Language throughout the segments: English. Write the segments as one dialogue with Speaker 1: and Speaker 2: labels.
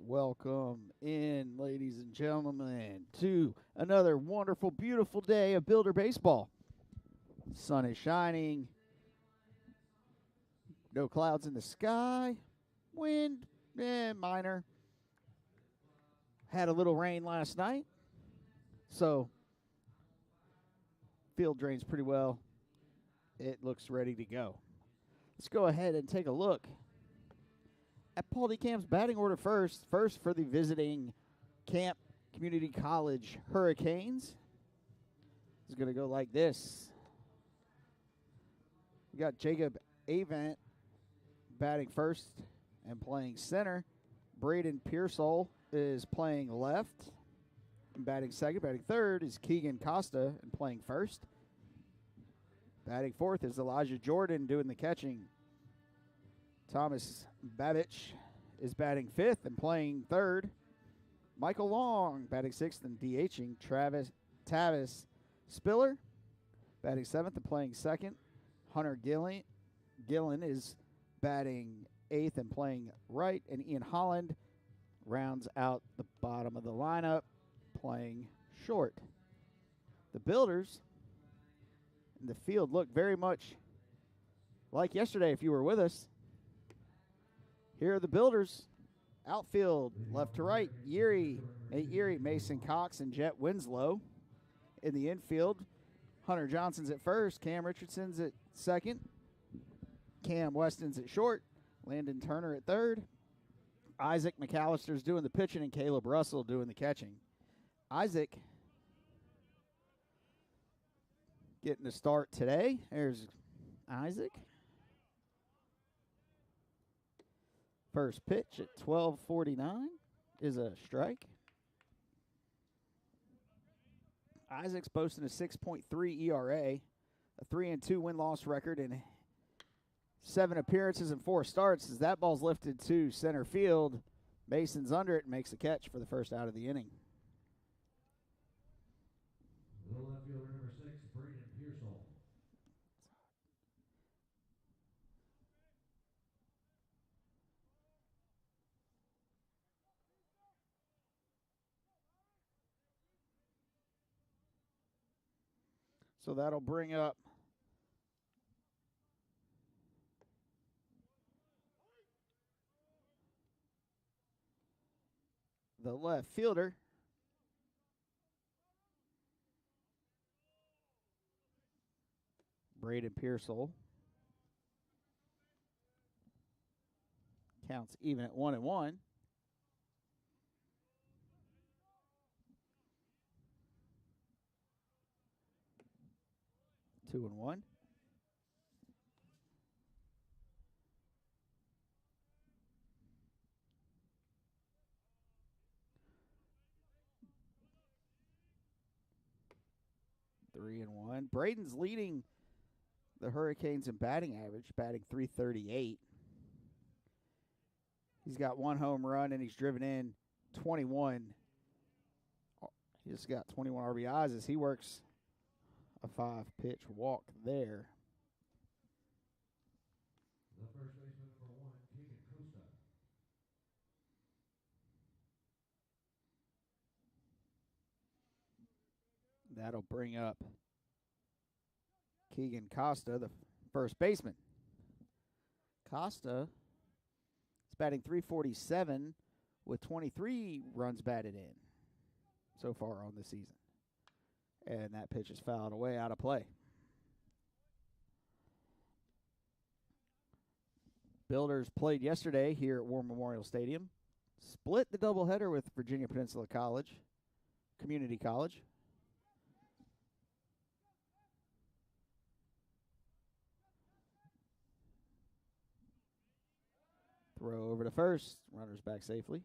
Speaker 1: Welcome in, ladies and gentlemen, to another wonderful, beautiful day of Builder Baseball. Sun is shining, no clouds in the sky, wind, minor. Had a little rain last night, so field drains pretty well. It looks ready to go. Let's go ahead and take a look at Paul DeCamp's batting order first. First for the visiting Camp Community College Hurricanes. It's going to go like this. We got Jacob Avant batting first and playing center. Braden Pearsall is playing left and batting second. Batting third is Keegan Costa and playing first. Batting fourth is Elijah Jordan doing the catching. Thomas Babich is batting fifth and playing third. Michael Long batting sixth and DHing. Tavis Spiller batting seventh and playing second. Hunter Gillen is batting eighth and playing right. And Ian Holland rounds out the bottom of the lineup playing short. The Builders in the field look very much like yesterday if you were with us. Here are the Builders. Outfield, left to right, Nate Erie, Mason Cox, and Jet Winslow. In the infield, Hunter Johnson's at first, Cam Richardson's at second, Cam Weston's at short, Landon Turner at third, Isaac McAllister's doing the pitching, and Caleb Russell doing the catching. Isaac getting the start today. There's Isaac. First pitch at 12:49 is a strike. Isaac's posting a 6.3 ERA, a 3-2 win-loss record, and 7 appearances and 4 starts. As that ball's lifted to center field, Mason's under it and makes the catch for the first out of the inning.
Speaker 2: The left fielder number 6, Braden Pearsall.
Speaker 1: So that'll bring up the left fielder, Braden Pearsall. Counts even at 1-1. Two and one. Three and one. Braden's leading the Hurricanes in batting average, batting .338. He's got 1 home run and he's driven in 21. He's got 21 RBIs as he works a 5-pitch walk there.
Speaker 2: The first baseman number 1, Keegan Costa.
Speaker 1: That'll bring up Keegan Costa, the first baseman. Costa is batting .347 with 23 runs batted in so far on the season. And that pitch is fouled away, out of play. Builders played yesterday here at War Memorial Stadium. Split the doubleheader with Virginia Peninsula College, Community College. Throw over to first. Runners back safely.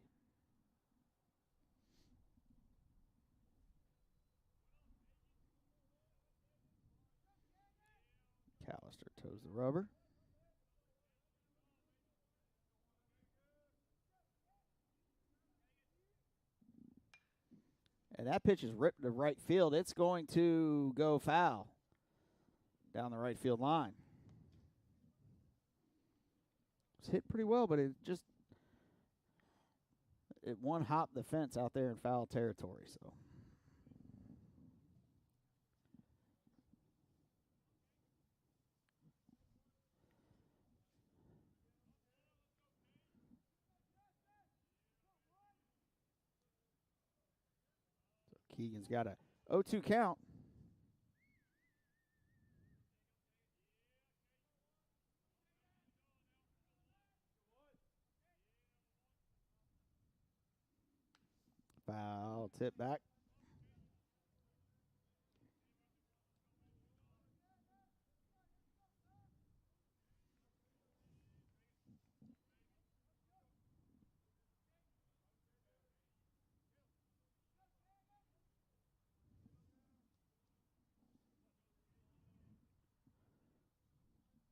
Speaker 1: Callister toes the rubber. And that pitch is ripped to right field. It's going to go foul down the right field line. It's hit pretty well, but it just it one hop the fence out there in foul territory. So Keegan's got a 0-2 count. Foul tip back.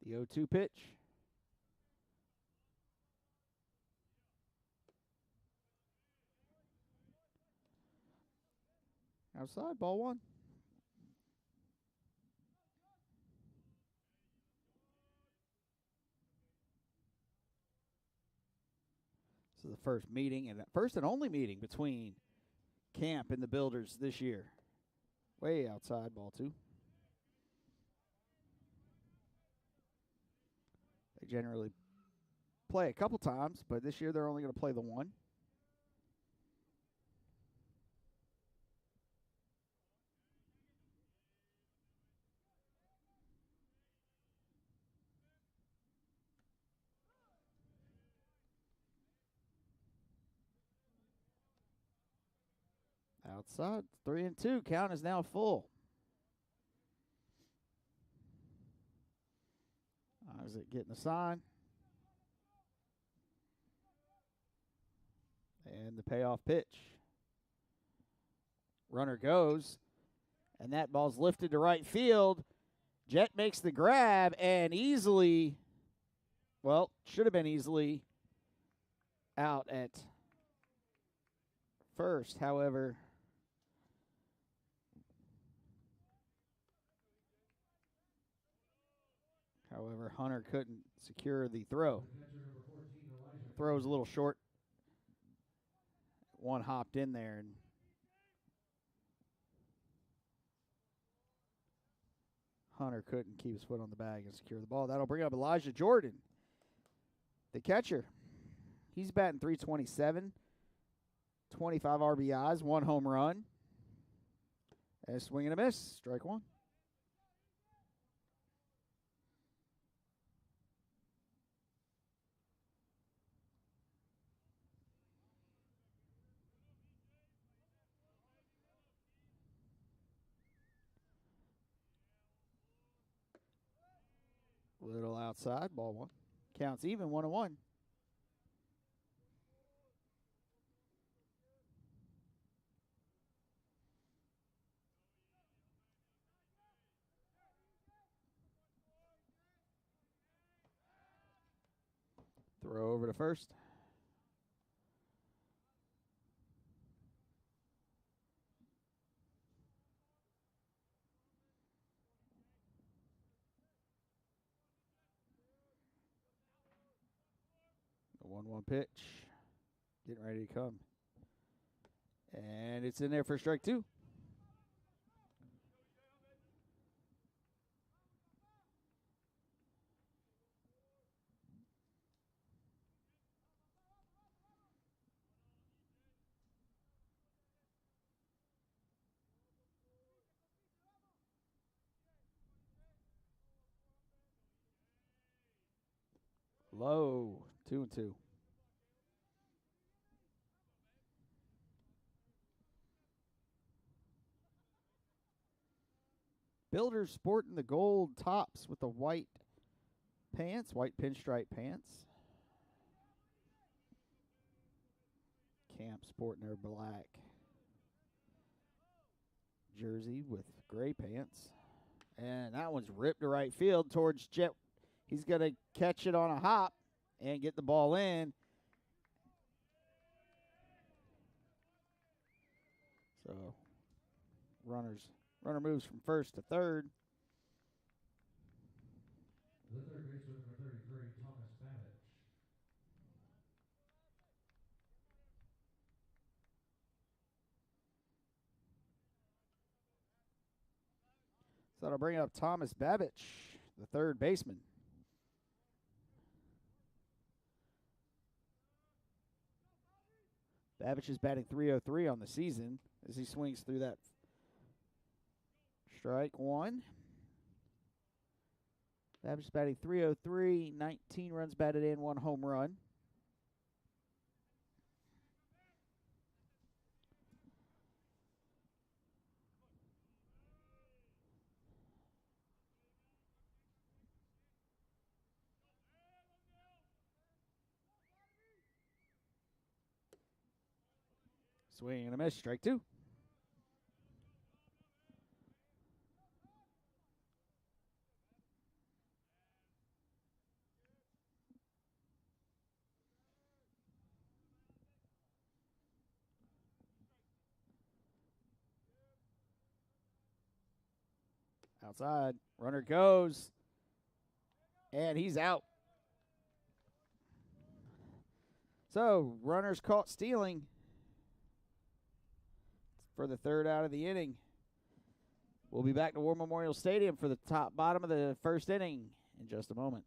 Speaker 1: The 0-2 pitch. Outside, ball one. This is the first meeting and first and only meeting between Camp and the Builders this year. Way outside, ball two. They generally play a couple times, but this year they're only going to play the one. Outside, 3-2. Count is now full. Is it getting a sign? And the payoff pitch. Runner goes, and that ball's lifted to right field. Jet makes the grab and easily, well, should have been easily out at first. However, Hunter couldn't secure the throw. Throw's a little short. One hopped in there, and Hunter couldn't keep his foot on the bag and secure the ball. That'll bring up Elijah Jordan, the catcher. He's batting .327, 25 RBIs, 1 home run. And a swing and a miss, strike one. Little outside, ball one. Counts even, 1-1. Throw over to first. The 1-1 pitch. Getting ready to come. And it's in there for strike two. Low, 2-2. Builders sporting the gold tops with the white pants, white pinstripe pants. Camp sporting their black jersey with gray pants. And that one's ripped to right field towards Jet. He's going to catch it on a hop and get the ball in. So runner moves from first to third.
Speaker 2: The third baseman, number 33, Thomas Babbage.
Speaker 1: So that'll bring up Thomas Babich, the third baseman. Babich is batting .303 on the season as he swings through that. Strike one. Babich is batting .303, 19 runs batted in, 1 home run. Swing and a miss, strike two. Outside, runner goes, and he's out. So, runners caught stealing for the third out of the inning. We'll be back to War Memorial Stadium for the bottom of the first inning in just a moment.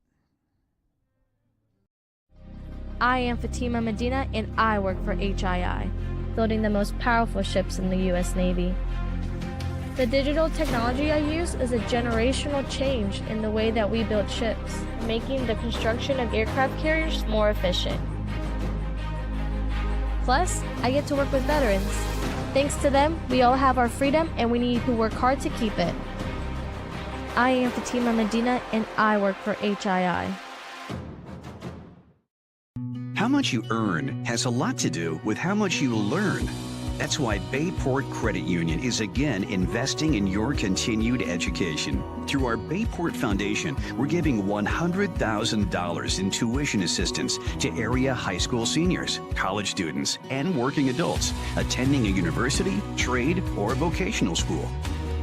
Speaker 3: I am Fatima Medina, and I work for HII, building the most powerful ships in the U.S. Navy. The digital technology I use is a generational change in the way that we build ships, making the construction of aircraft carriers more efficient. Plus, I get to work with veterans. Thanks to them, we all have our freedom, and we need to work hard to keep it. I am Fatima Medina, and I work for HII.
Speaker 4: How much you earn has a lot to do with how much you learn. That's why Bayport Credit Union is again investing in your continued education. Through our Bayport Foundation, we're giving $100,000 in tuition assistance to area high school seniors, college students, and working adults attending a university, trade, or vocational school.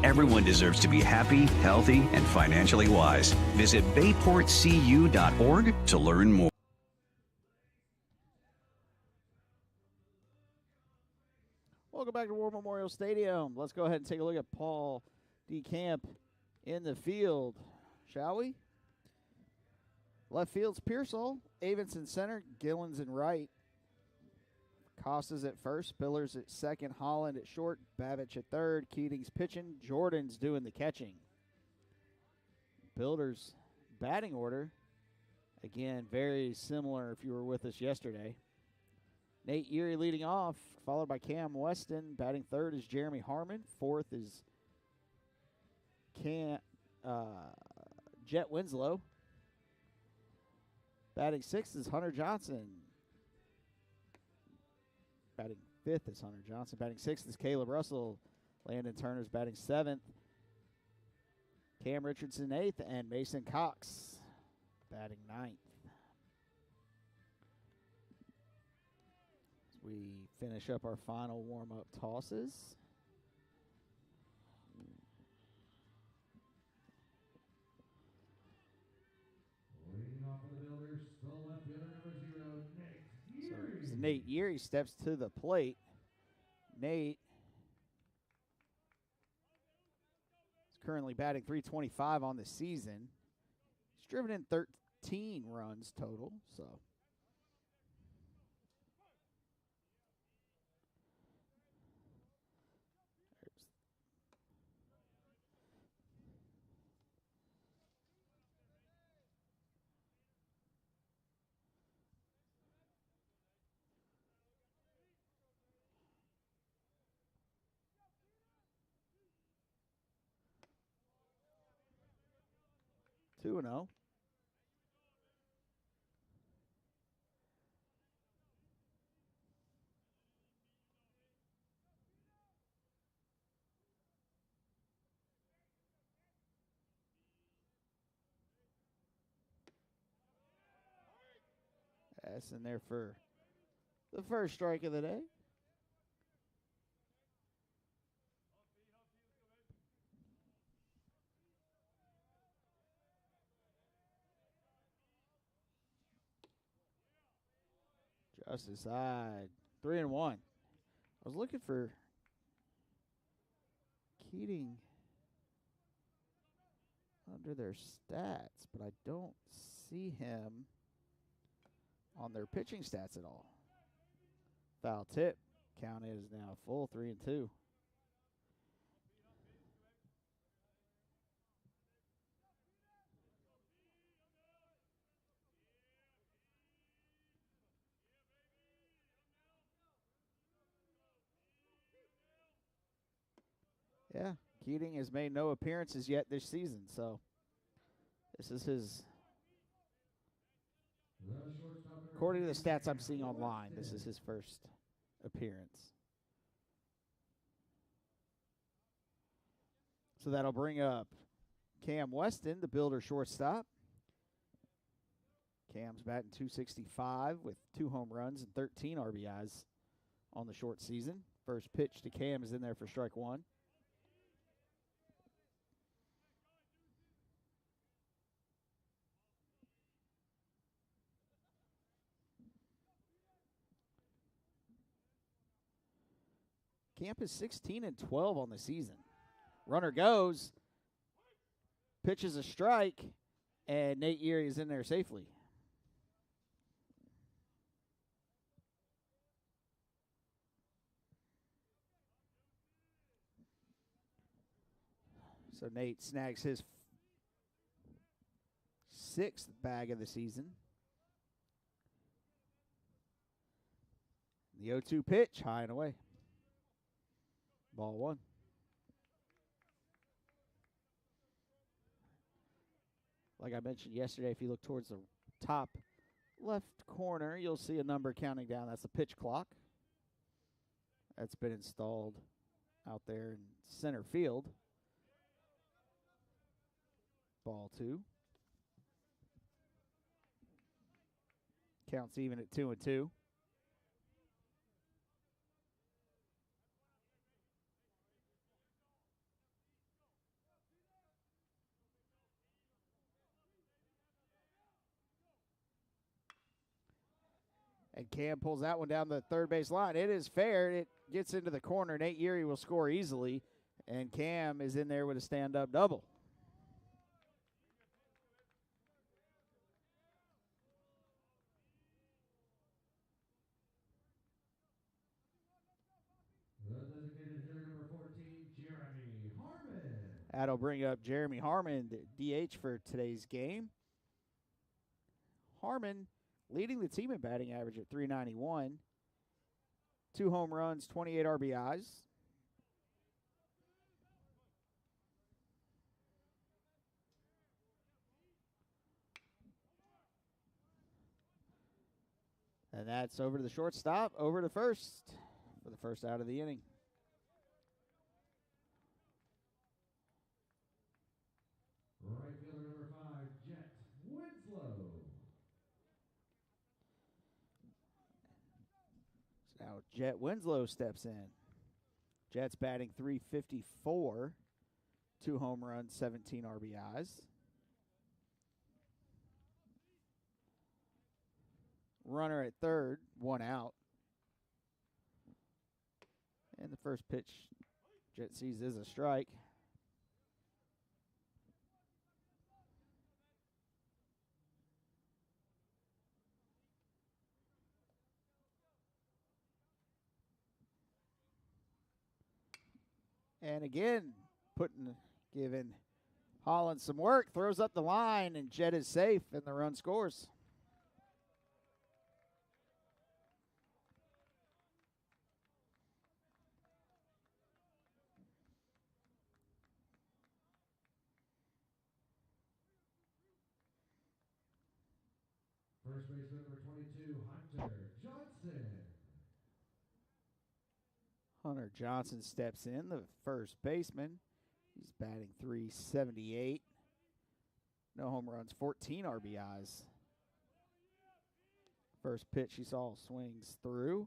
Speaker 4: Everyone deserves to be happy, healthy, and financially wise. Visit bayportcu.org to learn more.
Speaker 1: Welcome back to War Memorial Stadium. Let's go ahead and take a look at Paul DeCamp in the field, shall we? Left field's Pearsall, Avinson center, Gillens in right. Costas at first, Billers at second, Holland at short, Babich at third, Keating's pitching, Jordan's doing the catching. Builders batting order, again, very similar if you were with us yesterday. Nate Erie leading off, followed by Cam Weston. Batting third is Jeremy Harmon. Fourth is Jet Winslow. Batting sixth is Hunter Johnson. Batting fifth is Hunter Johnson. Batting sixth is Caleb Russell. Landon Turner's batting seventh. Cam Richardson eighth, and Mason Cox batting ninth. We finish up our final warm-up tosses.
Speaker 2: Leading off for the Builders, the left fielder number 0, Nate Erie.
Speaker 1: So Nate Erie steps to the plate. Nate is currently batting .325 on the season. He's driven in 13 runs total, so. Two and 0. That's in there for the first strike of the day. Just aside. 3-1. I was looking for Keating. under their stats, but I don't see him on their pitching stats at all. Foul tip. Count is now full, 3-2. Yeah, Keating has made no appearances yet this season, so this is his, according to the stats I'm seeing online, this is his first appearance. So that'll bring up Cam Weston, the Builder shortstop. Cam's batting .265 with 2 home runs and 13 RBIs on the short season. First pitch to Cam is in there for strike 1. Camp is 16-12 on the season. Runner goes, pitches a strike, and Nate Erie is in there safely. So Nate snags his 6th bag of the season. The 0-2 pitch, high and away. Ball 1. Like I mentioned yesterday, if you look towards the top left corner, you'll see a number counting down. That's the pitch clock. That's been installed out there in center field. Ball 2. Counts even at 2-2. And Cam pulls that one down the third base line. It is fair. It gets into the corner. Nate Erie will score easily. And Cam is in there with a stand-up double.
Speaker 2: The designated hitter number 14, Jeremy Harmon.
Speaker 1: That'll bring up Jeremy Harmon, the DH for today's game. Harmon leading the team in batting average at .391. 2 home runs, 28 RBIs. And that's over to the shortstop, over to first for the first out of the inning.
Speaker 2: Right fielder number 5, Jet Winslow.
Speaker 1: So now Jet Winslow steps in. Jet's batting .354, 2 home runs, 17 RBIs. Runner at third, 1 out. And the first pitch Jet sees is a strike. And again, giving Holland some work, throws up the line, and Jet is safe, and the run scores.
Speaker 2: First baseman number 22, Hunter Johnson.
Speaker 1: Hunter Johnson steps in, the first baseman. He's batting .378. No home runs, 14 RBIs. First pitch he saw swings through.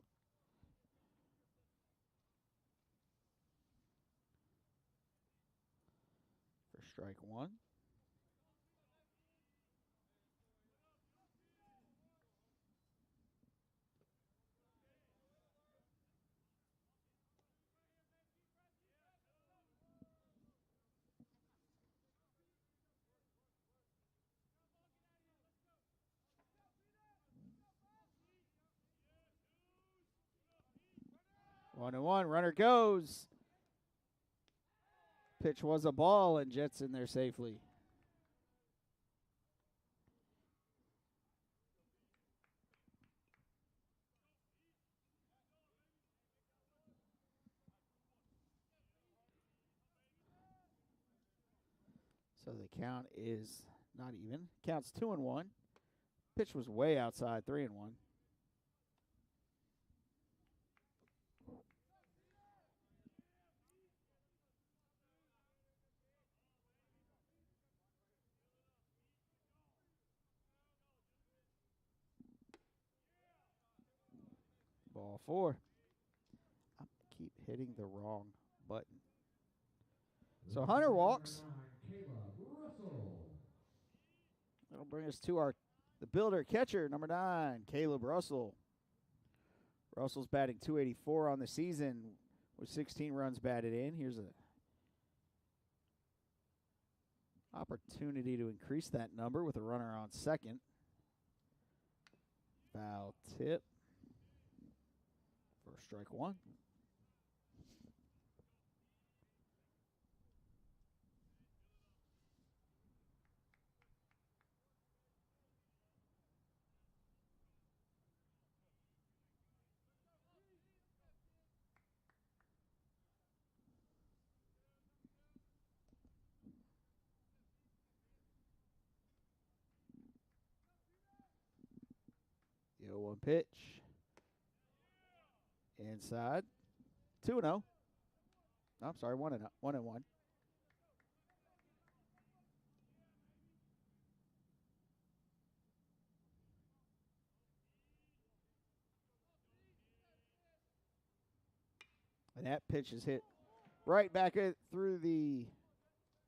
Speaker 1: For strike 1. 1-1. Runner goes. Pitch was a ball, and Jets in there safely. So the count is not even. Count's 2-1. Pitch was way outside, 3-1. Ball 4. I keep hitting the wrong button. So Hunter walks. That'll bring us to the builder catcher, number 9, Caleb Russell. Russell's batting .284 on the season with 16 runs batted in. Here's a opportunity to increase that number with a runner on second. Foul tip for strike 1. The 0-1 pitch. Inside. 2-0. I'm sorry, 1-1. And that pitch is hit right back through the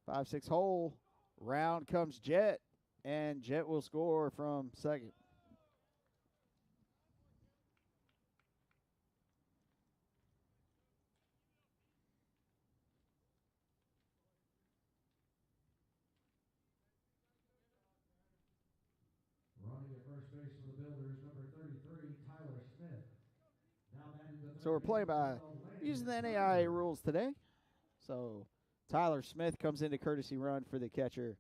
Speaker 1: 5-6 hole. Round comes Jet, and Jet will score from second.
Speaker 2: Running at first base for the Builders, number 33, Tyler Smith. Now batting the
Speaker 1: So we're playing by using the NAIA rules today. So Tyler Smith comes into courtesy run for the catcher,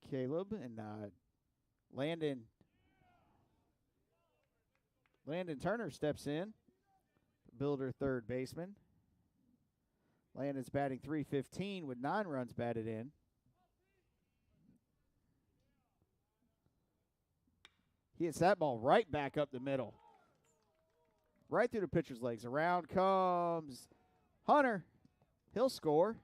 Speaker 1: Caleb, and Landon Turner steps in, Builder third baseman. Landon's batting .315 with 9 runs batted in. He hits that ball right back up the middle. Right through the pitcher's legs. Around comes Hunter. He'll score.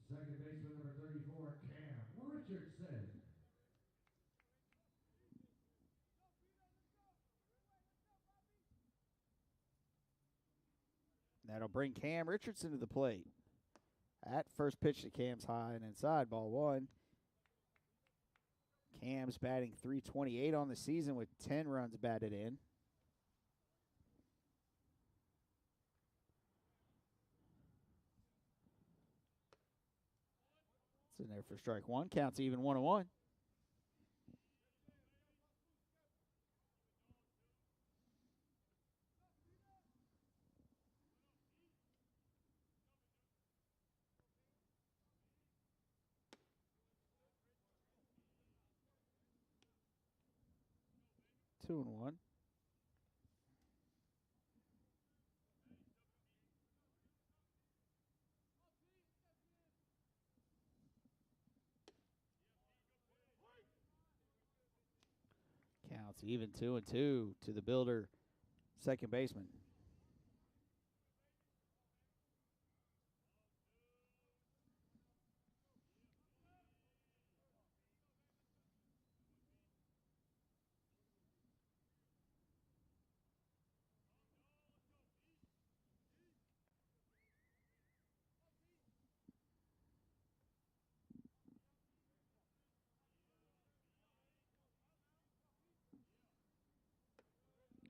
Speaker 2: second baseman, number 34, Cam Richardson.
Speaker 1: That'll bring Cam Richardson to the plate. At first pitch to Cam's high and inside, ball 1. Cam's batting .328 on the season with 10 runs batted in. It's in there for strike 1. Counts even 1-1. Two and 1. Counts even 2-2 to the Builder second baseman.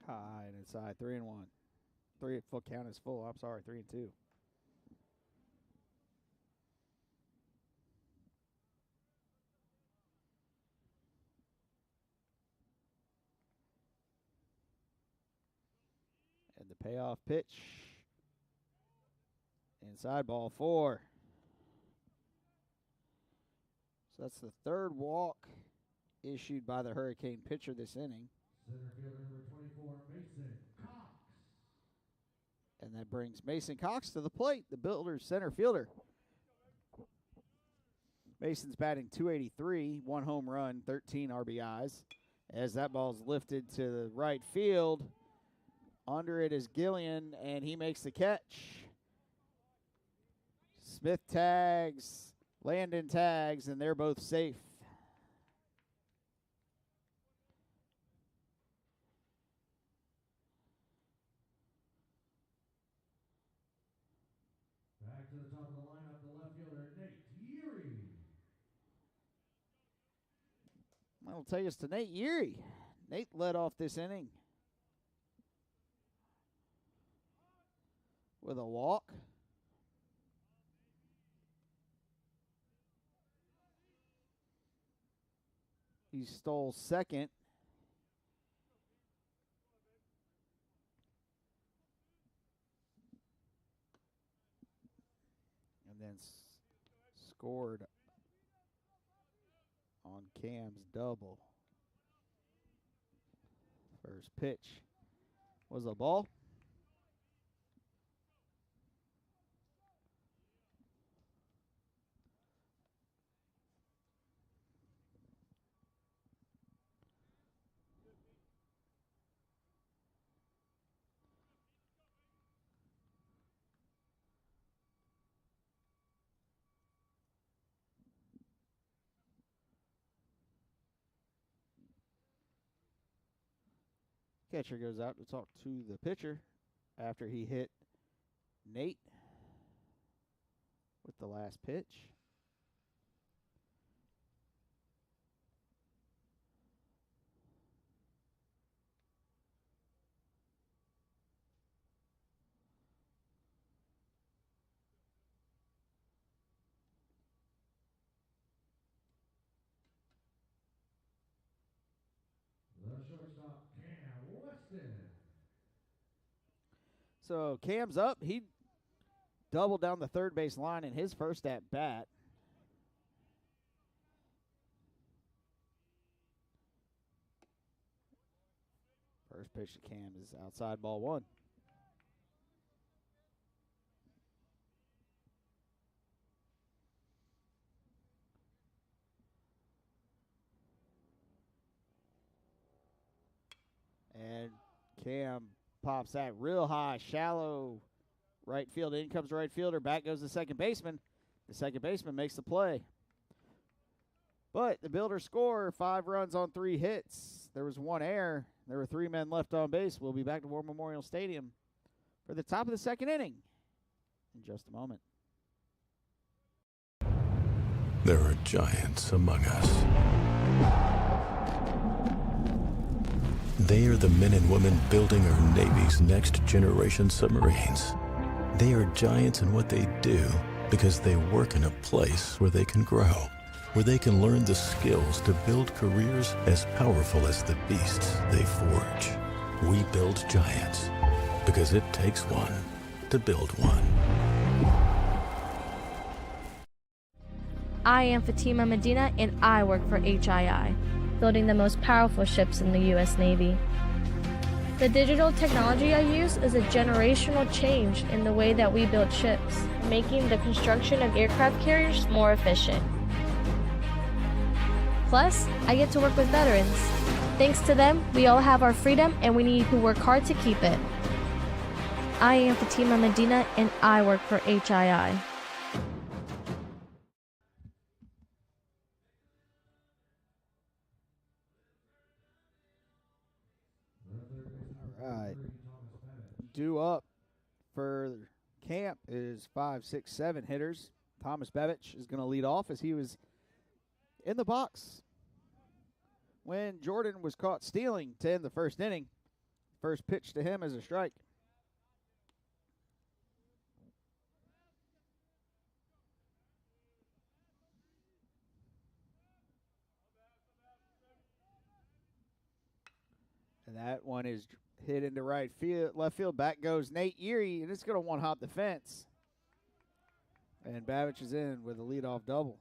Speaker 1: High and inside, 3-1. Full count is full. I'm sorry, 3-2. And the payoff pitch. Inside, ball 4. So that's the third walk issued by the Hurricane pitcher this inning.
Speaker 2: Center fielder number 24, Mason Cox.
Speaker 1: And that brings Mason Cox to the plate, the Builders center fielder. Mason's batting .283, 1 home run, 13 RBIs. As that ball's lifted to the right field. Under it is Gillian, and he makes the catch. Smith tags, Landon tags, and they're both safe.
Speaker 2: Back to the top of the lineup, the left fielder, Nate Yeary.
Speaker 1: I'll take us to Nate Yeary. Nate led off this inning with a walk. He stole second. And then scored on Cam's double. First pitch was a ball. Catcher goes out to talk to the pitcher after he hit Nate with the last pitch.
Speaker 2: The shortstop, Cam Weston.
Speaker 1: So Cam's up. He doubled down the third base line in his first at bat. First pitch to Cam is outside, ball 1. And Cam pops that real high, shallow right field. In comes the right fielder. Back goes the second baseman. The second baseman makes the play. But the Builders score 5 runs on 3 hits. There was 1 error. There were 3 men left on base. We'll be back to War Memorial Stadium for the top of the second inning in just a moment.
Speaker 5: There are giants among us. They are the men and women building our Navy's next generation submarines. They are giants in what they do because they work in a place where they can grow, where they can learn the skills to build careers as powerful as the beasts they forge. We build giants because it takes one to build one.
Speaker 3: I am Fatima Medina, and I work for HII, building the most powerful ships in the U.S. Navy. The digital technology I use is a generational change in the way that we build ships, making the construction of aircraft carriers more efficient. Plus, I get to work with veterans. Thanks to them, we all have our freedom, and we need to work hard to keep it. I am Fatima Medina, and I work for HII.
Speaker 1: Due up for camp is 5, 6, 7 hitters. Thomas Bevich is going to lead off as he was in the box when Jordan was caught stealing to end the first inning. First pitch to him is a strike. That one is hit into right field, left field. Back goes Nate Erie, and it's going to one-hop the fence. And Babich is in with a leadoff double.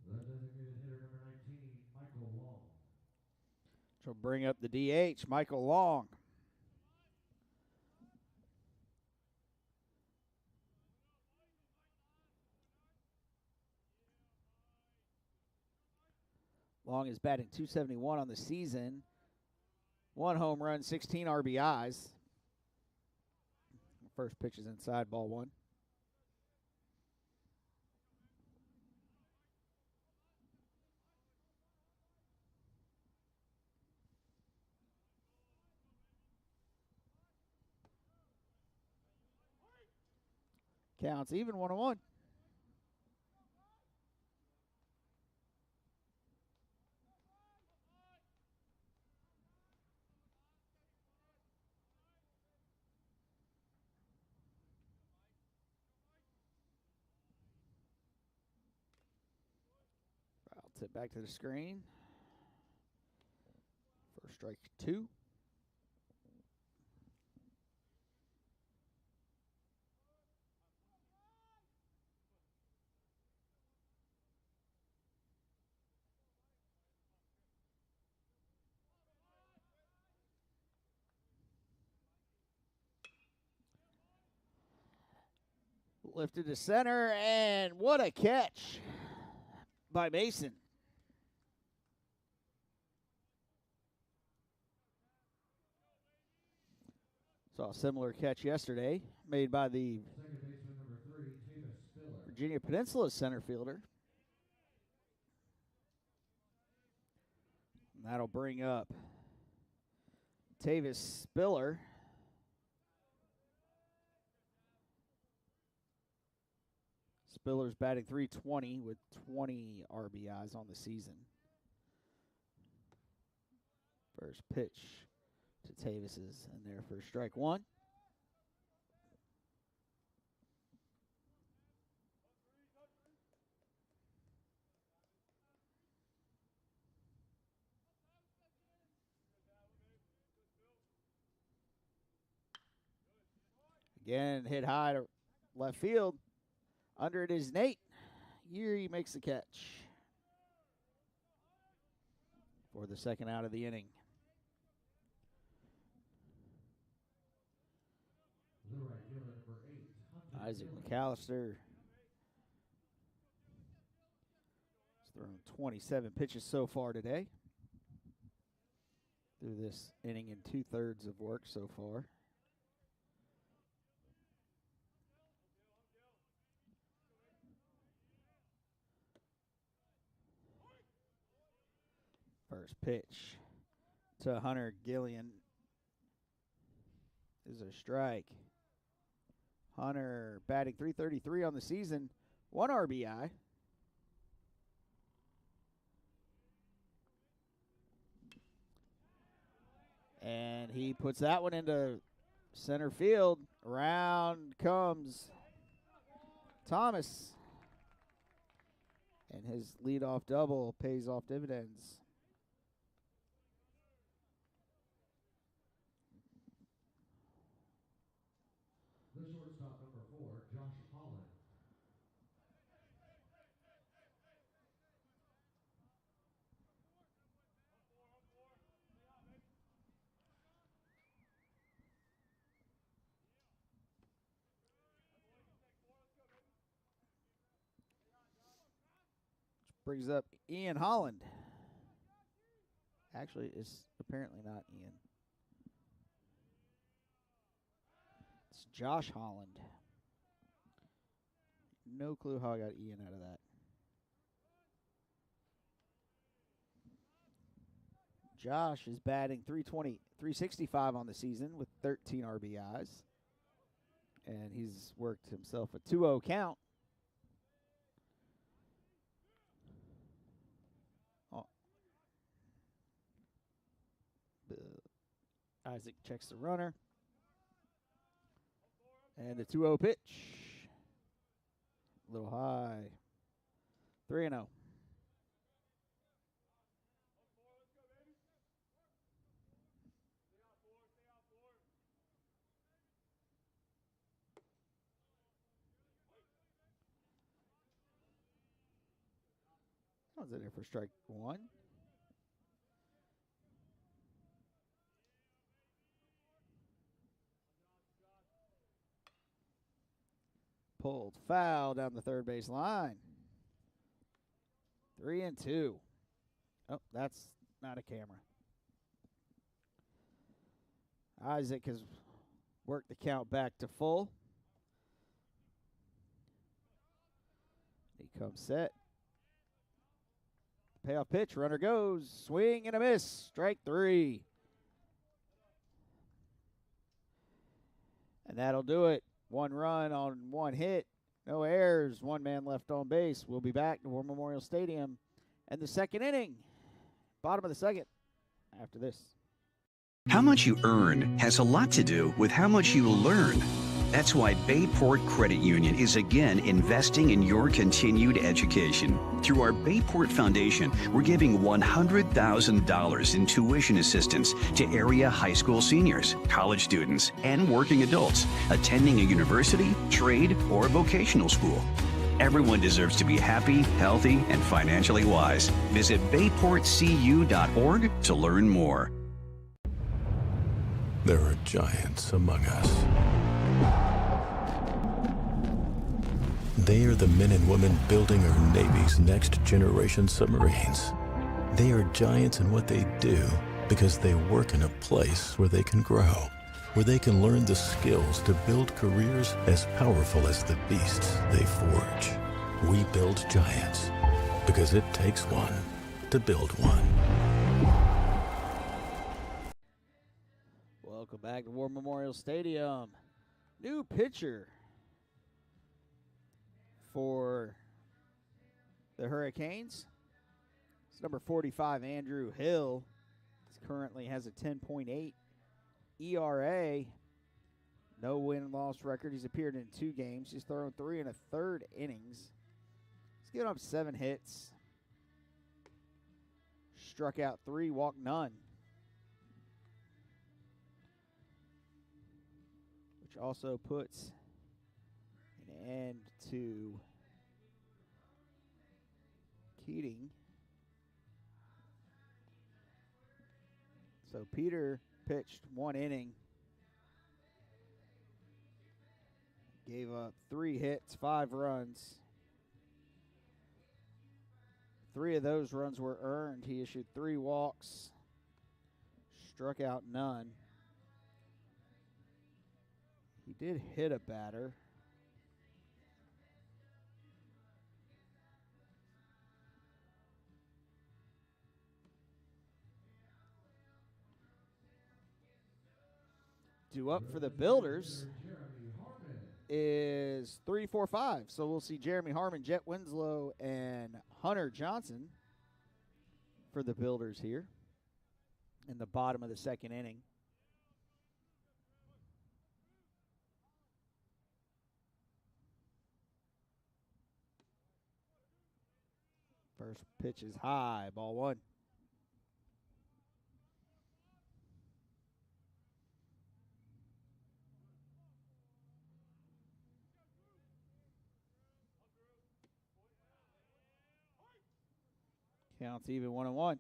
Speaker 2: The designated hitter number 19, Michael Long.
Speaker 1: She'll bring up the DH, Michael Long. Long is batting .271 on the season. 1 home run, 16 RBIs. First pitch is inside, ball 1. Counts even, 1-1. Foul tip back to the screen. First strike 2. Lifted to center, and what a catch by Mason. Saw a similar catch yesterday made by the
Speaker 2: Second baseman number 3, Tavis Spiller.
Speaker 1: Virginia Peninsula center fielder. And that'll bring up Tavis Spiller. Spiller's batting .320 with 20 RBIs on the season. First pitch to Tavis is in there for strike 1. Again, hit high to left field. Under it is Nate. Erie makes the catch for the second out of the inning.
Speaker 2: The right fielder number 8, Hunter
Speaker 1: Isaac
Speaker 2: Gillen.
Speaker 1: McAllister has thrown 27 pitches so far today. Through this inning in 2/3 of work so far. First pitch to Hunter Gillian is a strike. Hunter batting .333 on the season, 1 RBI. And he puts that one into center field. Around comes Thomas. And his leadoff double pays off dividends.
Speaker 2: The shortstop number 4, Josh Holland.
Speaker 1: Brings up Ian Holland. Actually, it's apparently not Ian. It's Josh Holland. No clue how I got Ian out of that. Josh is batting .365 on the season with 13 RBIs. And he's worked himself a 2-0 count. Isaac checks the runner. And the 2-0 pitch. little high. 3-0. I was in there for strike one. Pulled foul down the third base line. 3-2. Oh, that's not a camera. Isaac has worked the count back to full. He comes set. Payoff pitch, runner goes, swing and a miss, strike three. And that'll do it. One run on one hit, no errors, one man left on base. We'll be back to War Memorial Stadium and the second inning, bottom of the second, after this.
Speaker 4: How much you earn has a lot to do with how much you learn. That's why Bayport Credit Union is again investing in your continued education. Through our Bayport Foundation, we're giving $100,000 in tuition assistance to area high school seniors, college students, and working adults attending a university, trade, or vocational school. Everyone deserves to be happy, healthy, and financially wise. Visit bayportcu.org to learn more.
Speaker 5: There are giants among us. They are the men and women building our Navy's next generation submarines. They are giants in what they do because they work in a place where they can grow, where they can learn the skills to build careers as powerful as the beasts they forge. We build giants because it takes one to build one.
Speaker 1: Welcome back to War Memorial Stadium. New pitcher for the Hurricanes. It's number 45, Andrew Hill. He currently has a 10.8 ERA. No win-loss record. He's appeared in 2 games. He's thrown 3 1/3 innings. He's given up 7 hits. Struck out 3, walked none. Which also puts an end to Keating. So Peter pitched 1 inning. Gave up 3 hits, 5 runs. 3 of those runs were earned. He issued 3 walks, struck out none. He did hit a batter. Due up for the Builders is 3, 4, 5. So we'll see Jeremy Harmon, Jet Winslow, and Hunter Johnson for the Builders here in the bottom of the second inning. First pitch is high, ball 1. Counts even 1-1.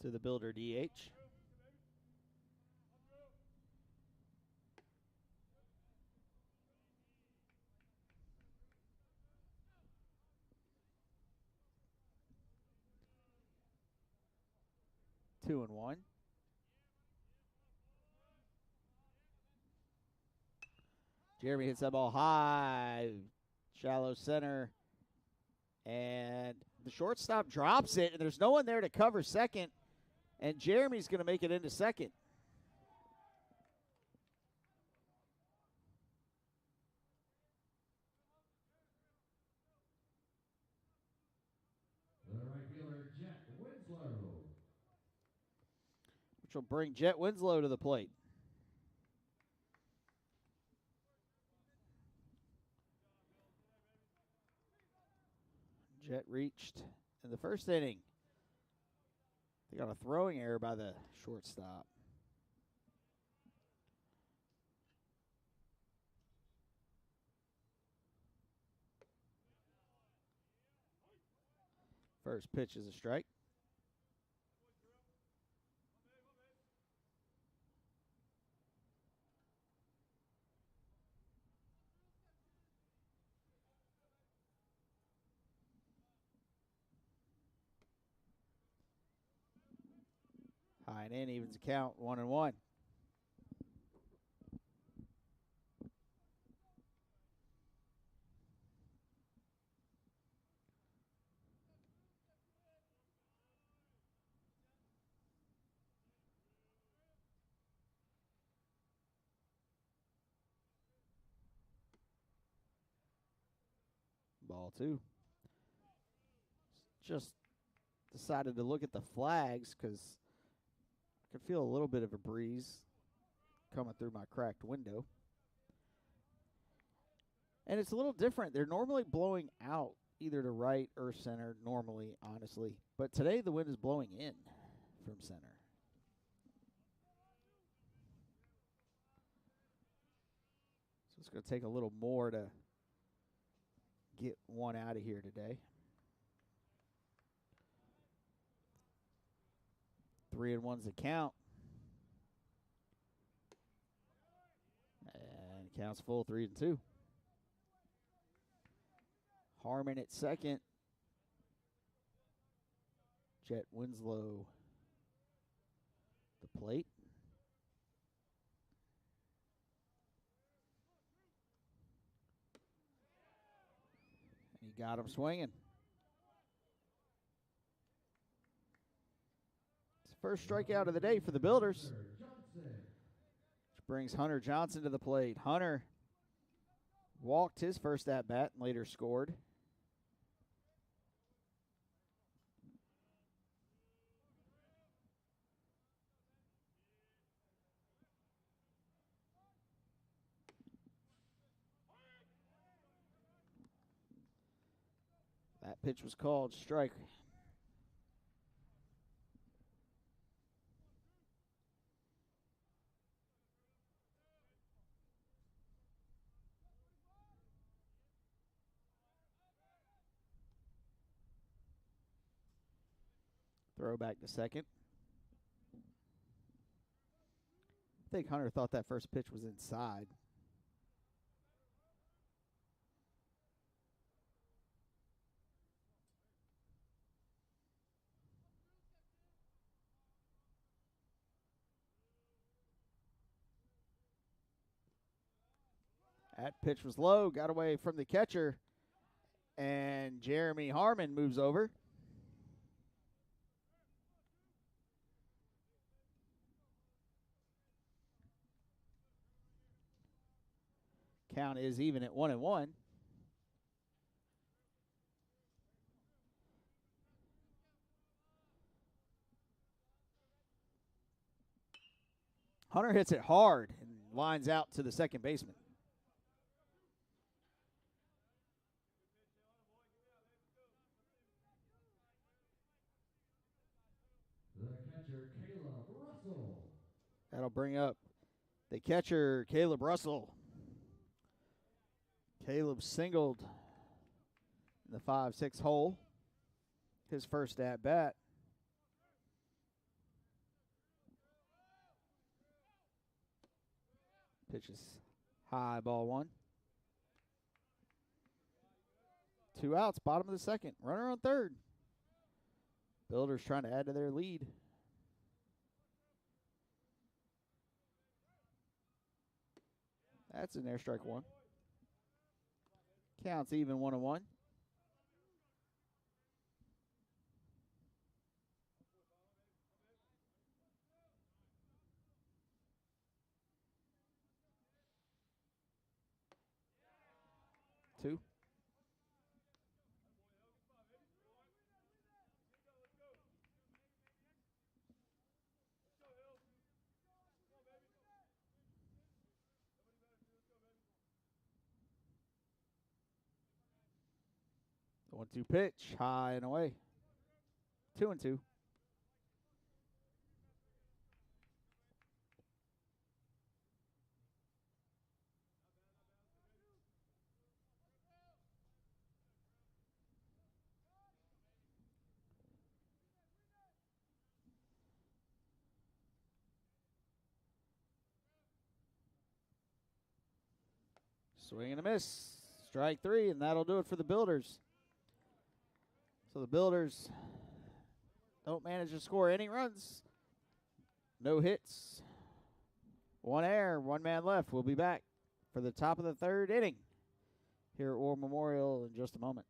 Speaker 1: To the Builder DH. Two and 1. Jeremy hits that ball high, shallow center, and the shortstop drops it, and there's no one there to cover second, and Jeremy's going to make it into second.
Speaker 2: The right fielder, Jet Winslow.
Speaker 1: which will bring Jet Winslow to the plate. Jet reached in the first inning. They got a throwing error by the shortstop. First pitch is a strike. High and in, evens the count, 1-1. Ball 2. Just decided to look at the flags because I could feel a little bit of a breeze coming through my cracked window. And it's a little different. They're normally blowing out either to right or center, normally, honestly. But today the wind is blowing in from center. So it's going to take a little more to get one out of here today. 3-1's the count. And counts full, 3-2. Harmon at second. Jet Winslow the plate. And he got him swinging. It's the first strikeout of the day for the Builders, which brings Hunter Johnson to the plate. Hunter walked his first at-bat and later scored. That pitch was called strike. Throw back to second. I think Hunter thought that first pitch was inside. That pitch was low, got away from the catcher, and Jeremy Harmon moves over. Count is even at 1-1. Hunter hits it hard and lines out to the second baseman.
Speaker 2: The catcher, Caleb Russell.
Speaker 1: That'll bring up the catcher, Caleb Russell. Caleb singled in the 5-6 hole. His first at-bat. Pitches high, ball 1. 2 outs, bottom of the second. Runner on third. Builders trying to add to their lead. That's in there, strike 1. Counts even, 1-1. Two. 1-2 pitch, high and away. 2-2. Swing and a miss. Strike 3, and that'll do it for the Builders. So the Builders don't manage to score any runs. No hits. 1 error, 1 man left. We'll be back for the top of the 3rd inning here at War Memorial in just a moment.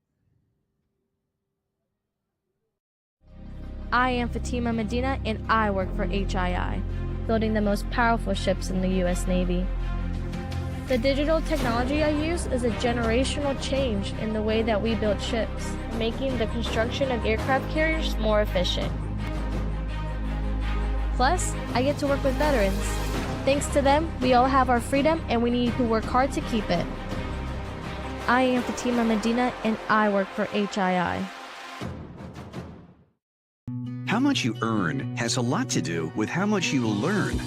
Speaker 3: I am Fatima Medina, and I work for HII, building the most powerful ships in the U.S. Navy. The digital technology I use is a generational change in the way that we build ships, making the construction of aircraft carriers more efficient. Plus, I get to work with veterans. Thanks to them, we all have our freedom and we need to work hard to keep it. I am Fatima Medina, and I work for HII.
Speaker 4: How much you earn has a lot to do with how much you learn.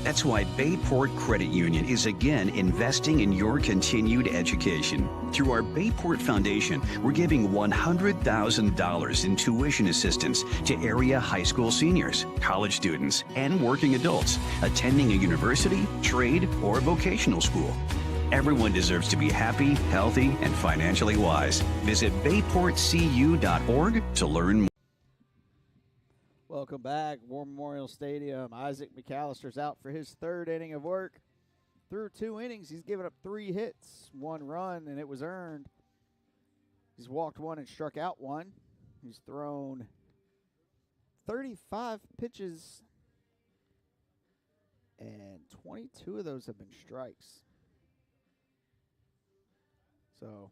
Speaker 4: That's why Bayport Credit Union is again investing in your continued education. Through our Bayport Foundation, we're giving $100,000 in tuition assistance to area high school seniors, college students, and working adults attending a university, trade, or vocational school. Everyone deserves to be happy, healthy, and financially wise. Visit bayportcu.org to learn more.
Speaker 1: Welcome back, War Memorial Stadium. Isaac McAllister's out for his 3rd inning of work. Through 2 innings, he's given up 3 hits, 1 run, and it was earned. He's walked 1 and struck out 1. He's thrown 35 pitches, and 22 of those have been strikes. So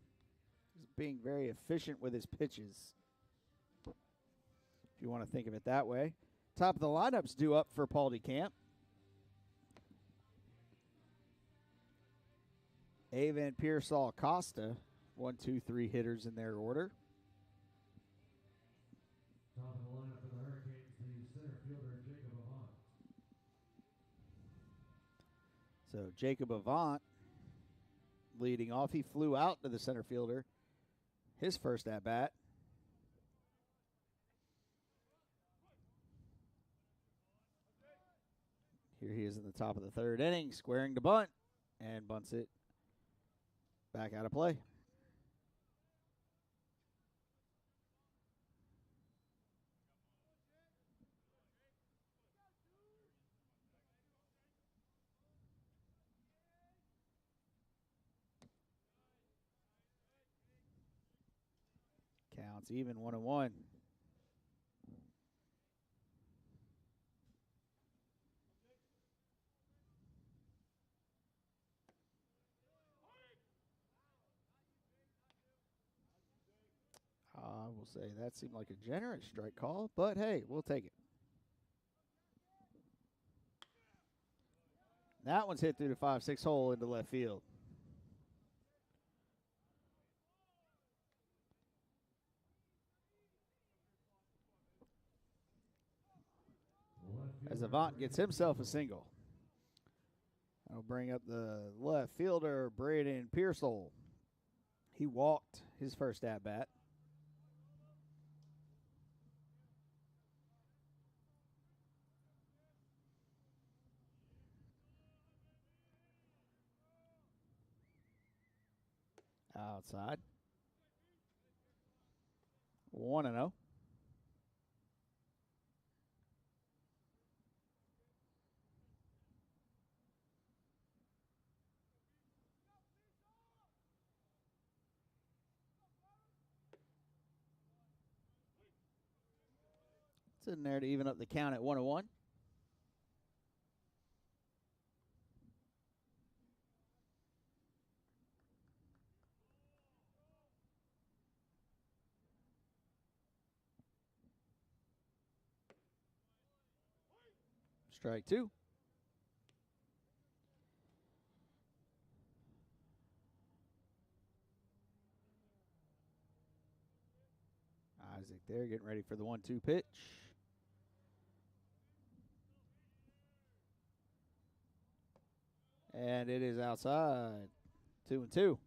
Speaker 1: he's being very efficient with his pitches, if you want to think of it that way. Top of the lineup's due up for Paul DeCamp. Avon, Pearsall, Costa, 1, 2, 3 hitters in their order.
Speaker 2: Top of the lineup for the Hurricanes, the center fielder, Jacob Avant.
Speaker 1: So Jacob Avant leading off. He flew out to the center fielder. His first at-bat. Here he is in the top of the 3rd inning, squaring to bunt, and bunts it back out of play. Counts even, 1-1. I will say that seemed like a generous strike call, but hey, we'll take it. That one's hit through the 5-6 hole into left field. As Avant gets himself a single. I'll bring up the left fielder, Braden Pearsall. He walked his first at-bat. Outside. 1-0. It's in there to even up the count at 1-1. Strike 2. Isaac there getting ready for the 1-2 pitch. And it is outside. 2-2.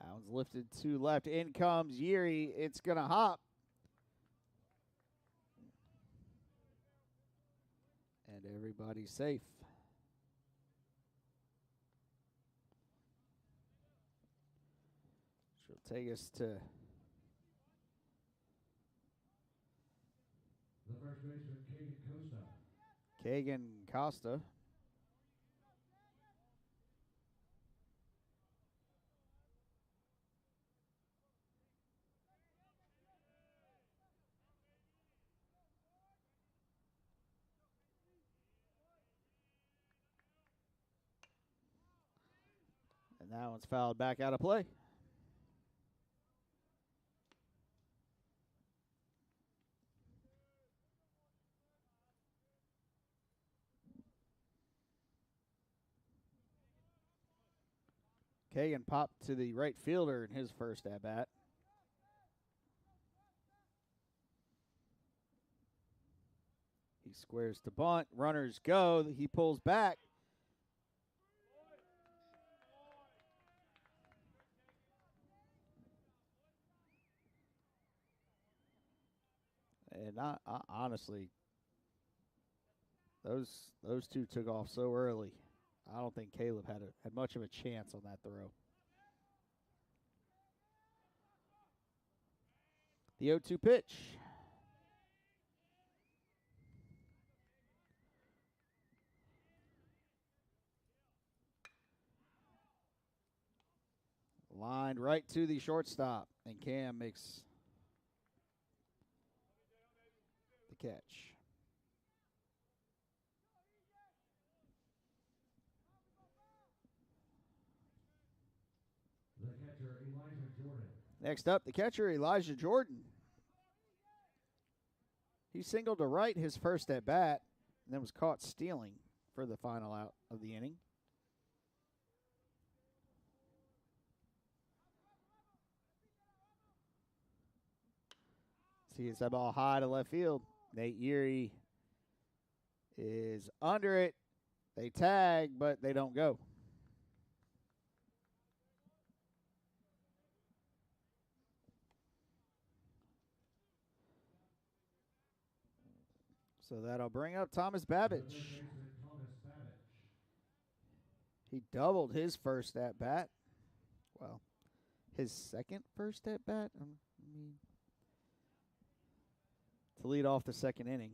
Speaker 1: That one's lifted to left. In comes Yeri. It's going to hop. And everybody's safe. She'll take us to
Speaker 2: The first baseman, Kagan Costa.
Speaker 1: Kagan Costa. And that one's fouled back out of play. Kagan popped to the right fielder in his first at-bat. He squares to bunt. Runners go. He pulls back. And honestly, those two took off so early. I don't think Caleb had much of a chance on that throw. The 0-2 pitch. Lined right to the shortstop, and Cam makes the catch.
Speaker 2: The catcher, Elijah Jordan.
Speaker 1: Next up, the catcher, Elijah Jordan. He singled to right his first at bat, and then was caught stealing for the final out of the inning. See, it's that ball high to left field. Nate Yeri is under it. They tag, but they don't go. So that'll bring up Thomas Babbage. He doubled his first at bat. Well, his second first at bat. To lead off the second inning.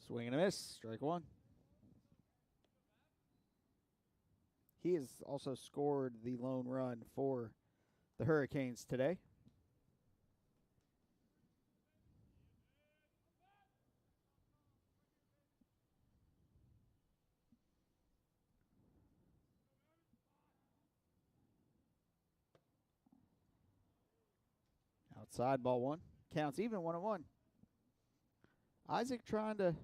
Speaker 1: Swing and a miss. Strike one. He has also scored the lone run for the Hurricanes today. Outside, ball one. Counts even, 1-1. Isaac trying to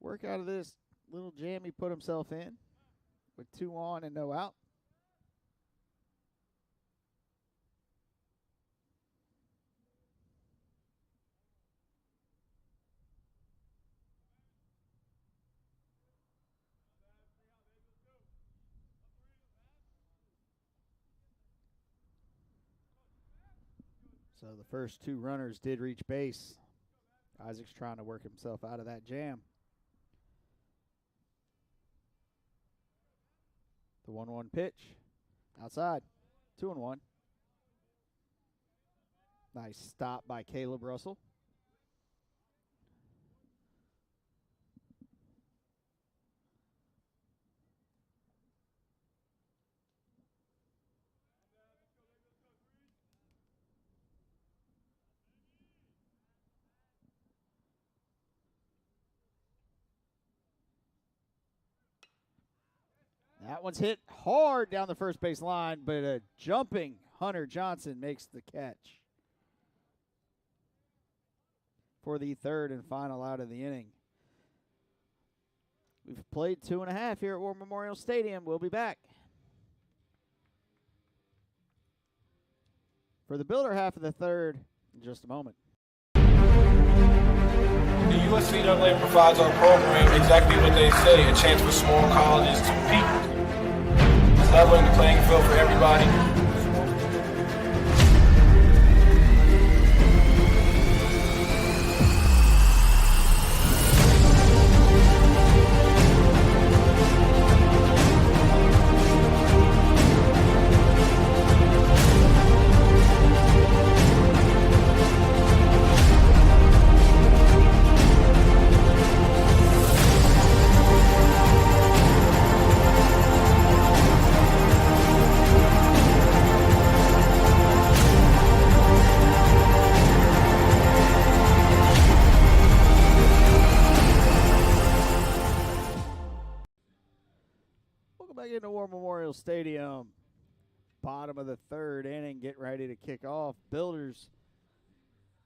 Speaker 1: work out of this little jam he put himself in with 2 on and no out. So the first 2 runners did reach base. Isaac's trying to work himself out of that jam. The 1-1 pitch. Outside. 2-1. Nice stop by Caleb Russell. That one's hit hard down the first base line, but a jumping Hunter Johnson makes the catch for the third and final out of the inning. We've played 2.5 here at War Memorial Stadium. We'll be back for the Builder half of the third in just a moment.
Speaker 6: The USCAA provides our program exactly what they say, a chance for small colleges to compete. It's leveling the playing field for everybody.
Speaker 1: Back into War Memorial Stadium. Bottom of the third inning, getting ready to kick off. Builders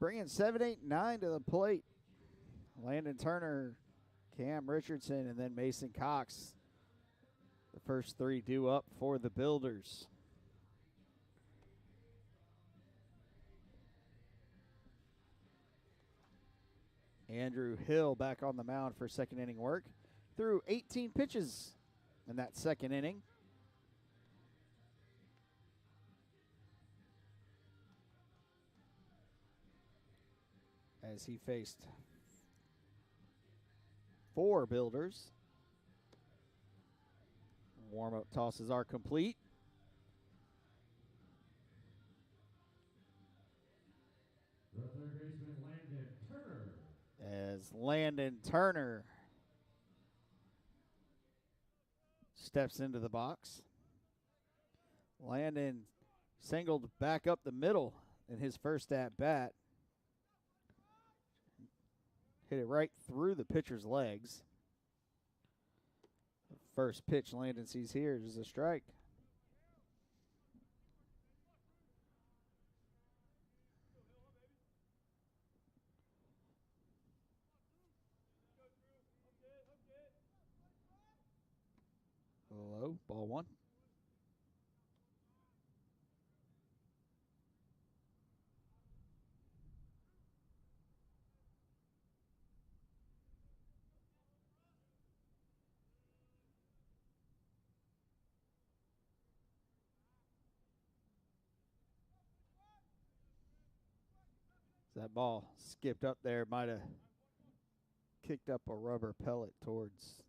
Speaker 1: bringing 7, 8, 9 to the plate. Landon Turner, Cam Richardson, and then Mason Cox. The first three due up for the Builders. Andrew Hill back on the mound for second inning work. Threw 18 pitches in that second inning. As he faced 4 Builders. Warm-up tosses are complete.
Speaker 2: The third baseman, Landon Turner.
Speaker 1: As Landon Turner steps into the box. Landon singled back up the middle in his first at bat. Hit it right through the pitcher's legs. The first pitch Landon sees here is a strike. Low, ball one. That ball skipped up there, might have kicked up a rubber pellet towards.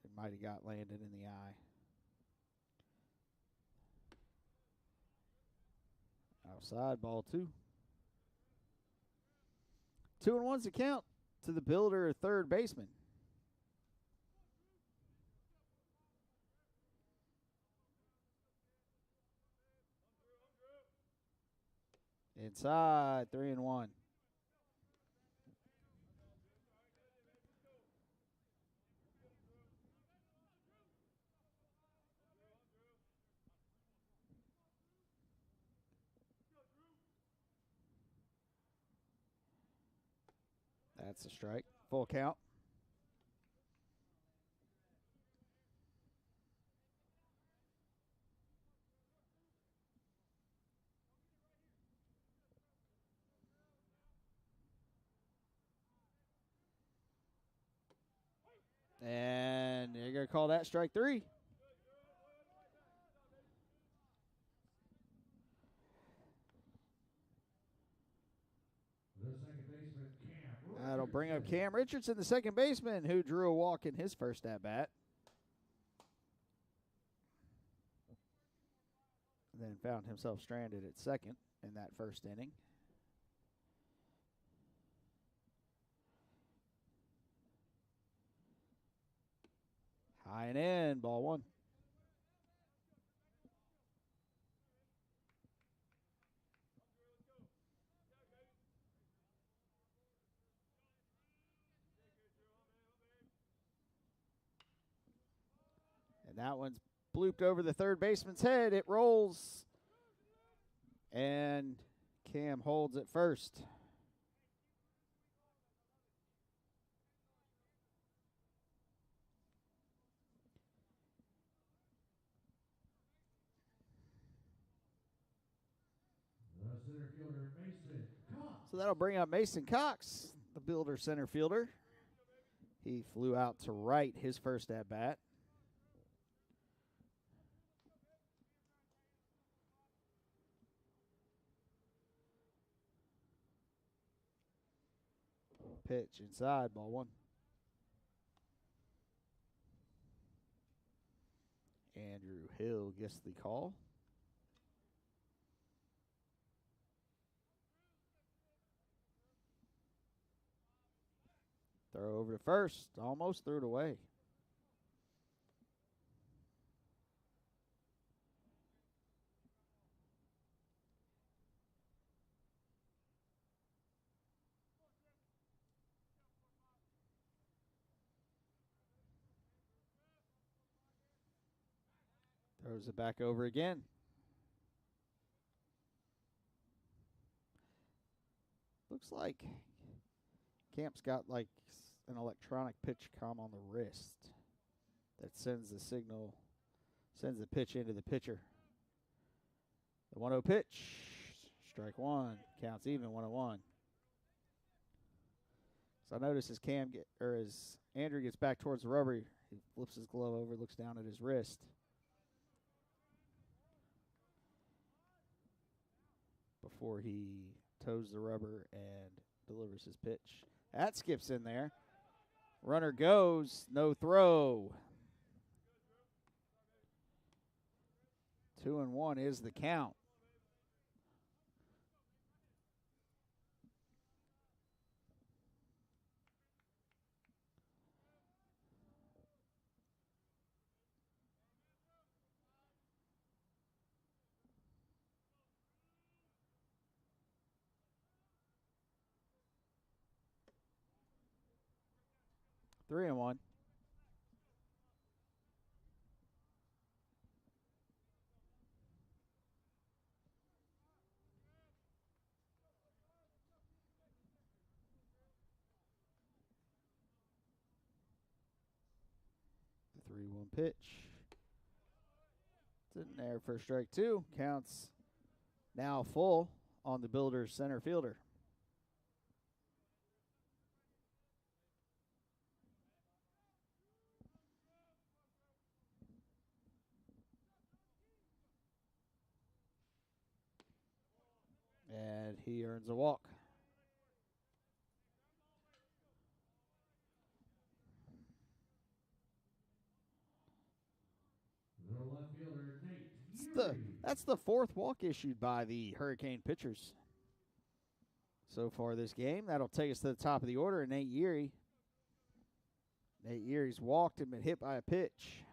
Speaker 1: It might have got Landon in the eye. Outside, ball 2. 2-1's the count to the Builder third baseman. Inside, 3-1. That's a strike. Full count. And you're going to call that strike 3.
Speaker 2: The second baseman, Cam.
Speaker 1: That'll bring up Cam Richardson, the second baseman, who drew a walk in his first at-bat. Then found himself stranded at second in that first inning. High and in, ball 1. And that one's blooped over the third baseman's head. It rolls. And Cam holds it first.
Speaker 2: The center fielder, Mason Cox.
Speaker 1: So that'll bring up Mason Cox, the Builder center fielder. He flew out to right his first at bat. Pitch inside, ball one. Andrew Hill gets the call. Throw over to first. Almost threw it away. Throws it back over again. Looks like Camp's got like an electronic pitch comm on the wrist that sends the signal, sends the pitch into the pitcher. The 1-0 pitch, strike one, counts even 1-1. So I notice as as Andrew gets back towards the rubber, he flips his glove over, looks down at his wrist. Before he toes the rubber and delivers his pitch. That skips in there. Runner goes, no throw. 2-1 is the count. Three and one. The 3-1 pitch. It's in there for strike two. Counts now full on the Builder's center fielder. And he earns a walk.
Speaker 2: The left fielder, Nate.
Speaker 1: That's the fourth walk issued by the Hurricane pitchers so far this game. That'll take us to the top of the order. Nate Yeary. Nate Yeary's walked and been hit by a pitch.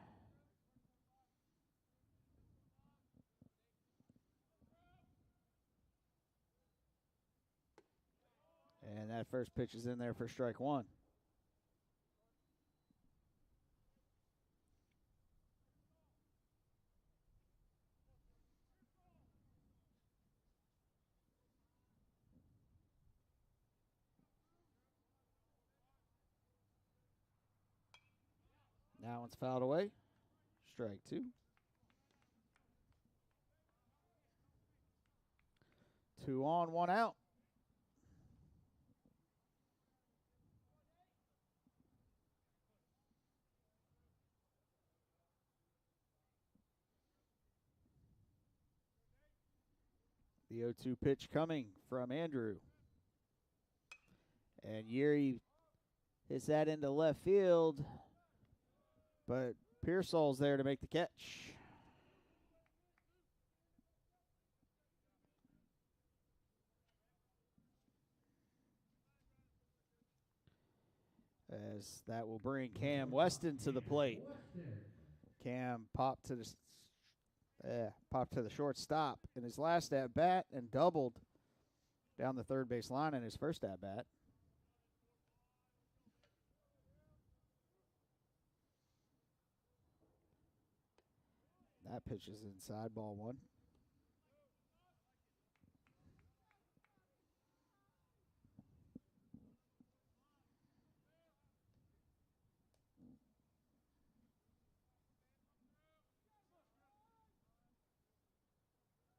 Speaker 1: And that first pitch is in there for strike one. Now it's fouled away. Strike two. 2 on, 1 out. The 0-2 pitch coming from Andrew. And Yeary hits that into left field. But Pearsall's there to make the catch. As that will bring Cam Weston to the plate. Cam popped to the shortstop in his last at bat and doubled down the third base line in his first at bat. That pitch is inside, ball one.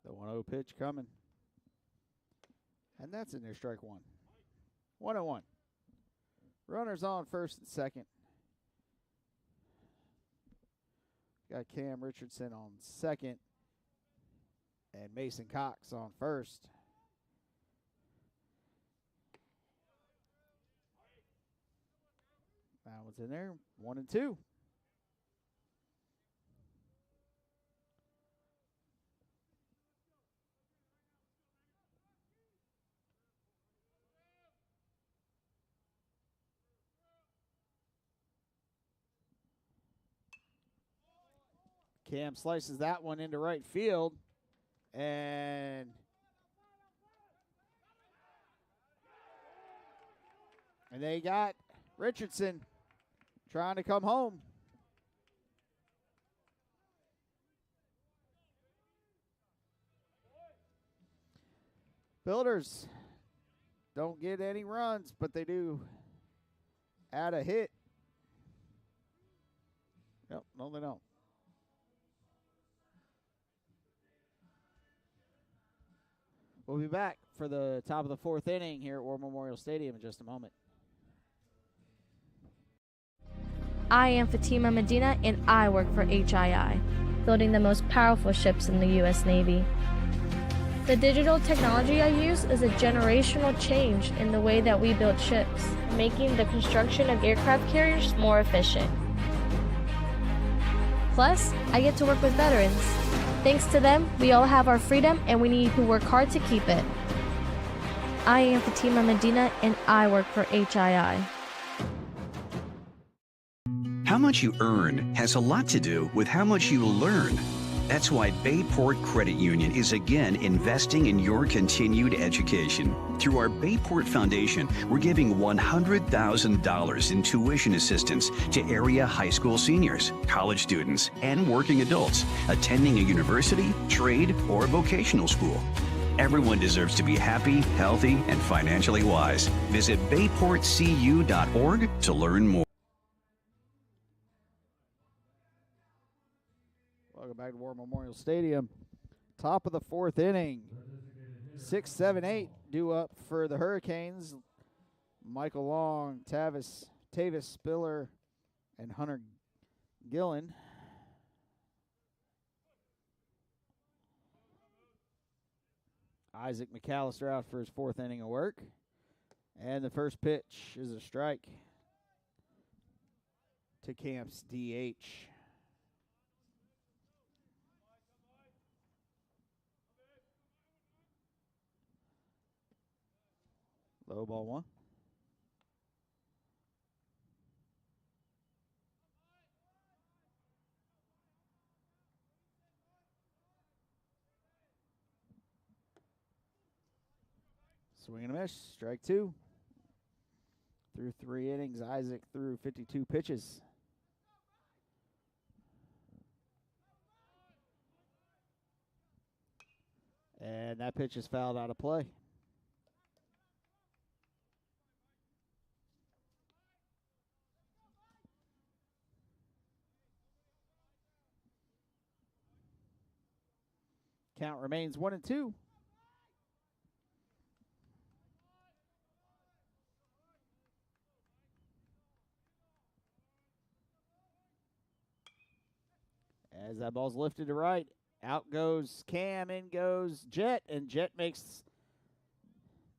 Speaker 1: The 1-0 pitch coming. And that's in there, strike one. 1-1. Runners on first and second. Got Cam Richardson on second. And Mason Cox on first. That one's in there. 1-2. Cam slices that one into right field. And they got Richardson trying to come home. Builders don't get any runs, but they do add a hit. Yep, no, they don't. We'll be back for the top of the fourth inning here at War Memorial Stadium in just a moment.
Speaker 3: I am Fatima Medina, and I work for HII, building the most powerful ships in the U.S. Navy. The digital technology I use is a generational change in the way that we build ships, making the construction of aircraft carriers more efficient. Plus, I get to work with veterans. Thanks to them, we all have our freedom, and we need to work hard to keep it. I am Fatima Medina, and I work for HII.
Speaker 4: How much you earn has a lot to do with how much you learn. That's why Bayport Credit Union is again investing in your continued education. Through our Bayport Foundation, we're giving $100,000 in tuition assistance to area high school seniors, college students, and working adults attending a university, trade, or vocational school. Everyone deserves to be happy, healthy, and financially wise. Visit bayportcu.org to learn more.
Speaker 1: Welcome back to War Memorial Stadium. Top of the fourth inning. 6, 7, 8 due up for the Hurricanes. Michael Long, Tavis Spiller, and Hunter Gillen. Isaac McAllister out for his fourth inning of work. And the first pitch is a strike to Camp's DH. Low ball one. Swing and a miss. Strike two. Through 3 innings, Isaac threw 52 pitches. And that pitch is fouled out of play. Count remains 1-2. As that ball's lifted to right, out goes Cam, in goes Jet, and Jet makes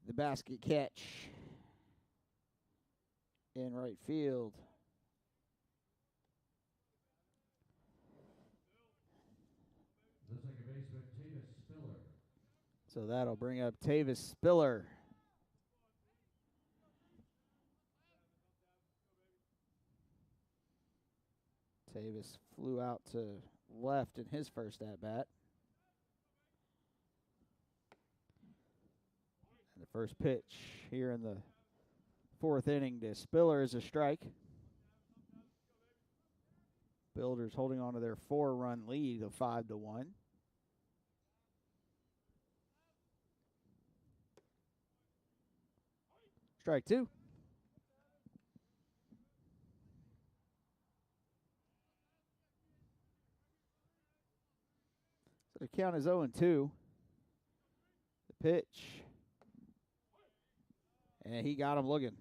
Speaker 1: the basket catch in right field.
Speaker 2: The second baseman, Tavis Spiller.
Speaker 1: So that'll bring up Tavis Spiller. Tavis flew out to left in his first at-bat. And the first pitch here in the fourth inning to Spiller is a strike. Builders holding on to their 4-run lead of 5-1. Strike 2. So the count is 0-2. The pitch. And he got him looking.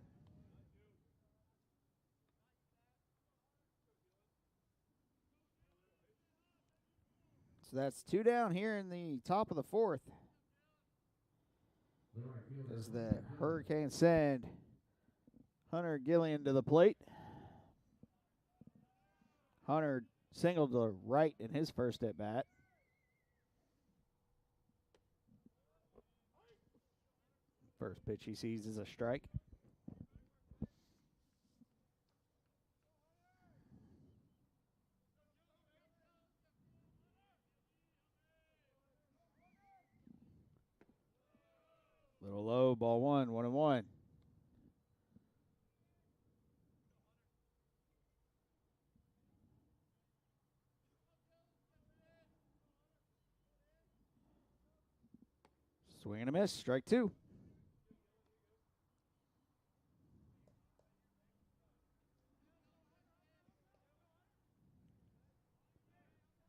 Speaker 1: So that's 2 down here in the top of the 4th. As the Hurricanes send Hunter Gillian to the plate. Hunter singled to right in his first at bat. First pitch he sees is a strike. Little low, ball 1, 1-1. Swing and a miss, strike 2.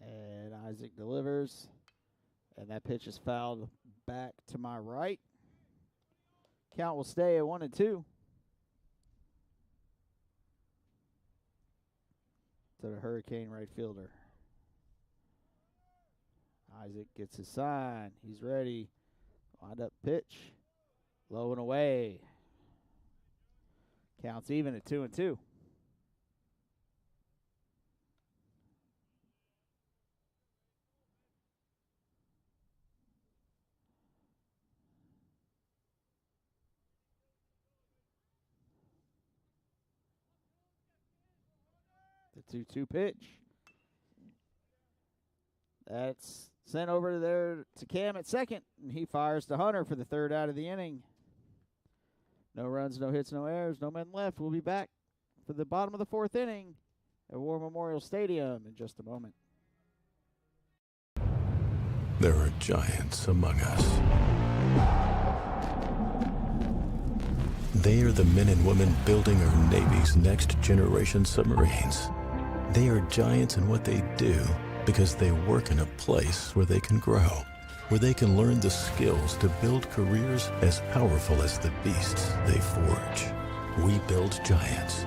Speaker 1: And Isaac delivers. And that pitch is fouled back to my right. Count will stay at 1-2. To the Hurricane right fielder. Isaac gets his sign. He's ready. Wind up pitch. Low and away. Counts even at 2-2. The 2-2 pitch. That's sent over there to Cam at second, and he fires to Hunter for the 3rd out of the inning. No runs, no hits, no errors, no men left. We'll be back for the bottom of the 4th inning at War Memorial Stadium in just a moment.
Speaker 5: There are giants among us. They are the men and women building our Navy's next generation submarines. They are giants in what they do because they work in a place where they can grow, where they can learn the skills to build careers as powerful as the beasts they forge. We build giants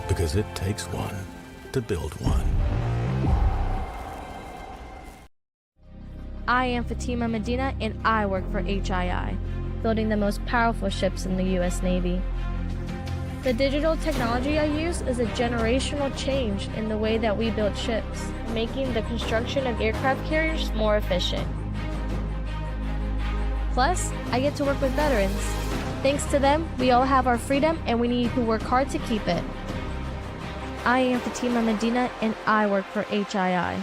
Speaker 5: because it takes one to build one.
Speaker 3: I am Fatima Medina, and I work for HII, building the most powerful ships in the U.S. Navy. The digital technology I use is a generational change in the way that we build ships, making the construction of aircraft carriers more efficient. Plus, I get to work with veterans. Thanks to them, we all have our freedom and we need to work hard to keep it. I am Fatima Medina, and I work for HII.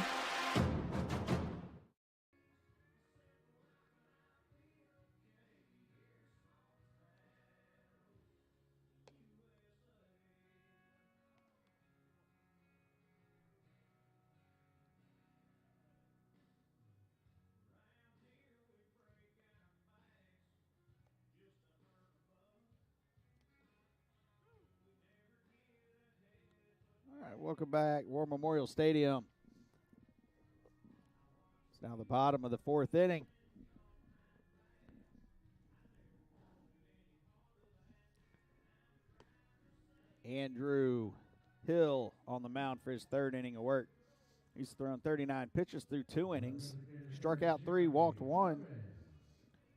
Speaker 1: All right, welcome back, War Memorial Stadium. It's now the bottom of the 4th inning. Andrew Hill on the mound for his 3rd inning of work. He's thrown 39 pitches through 2 innings. Struck out 3, walked 1.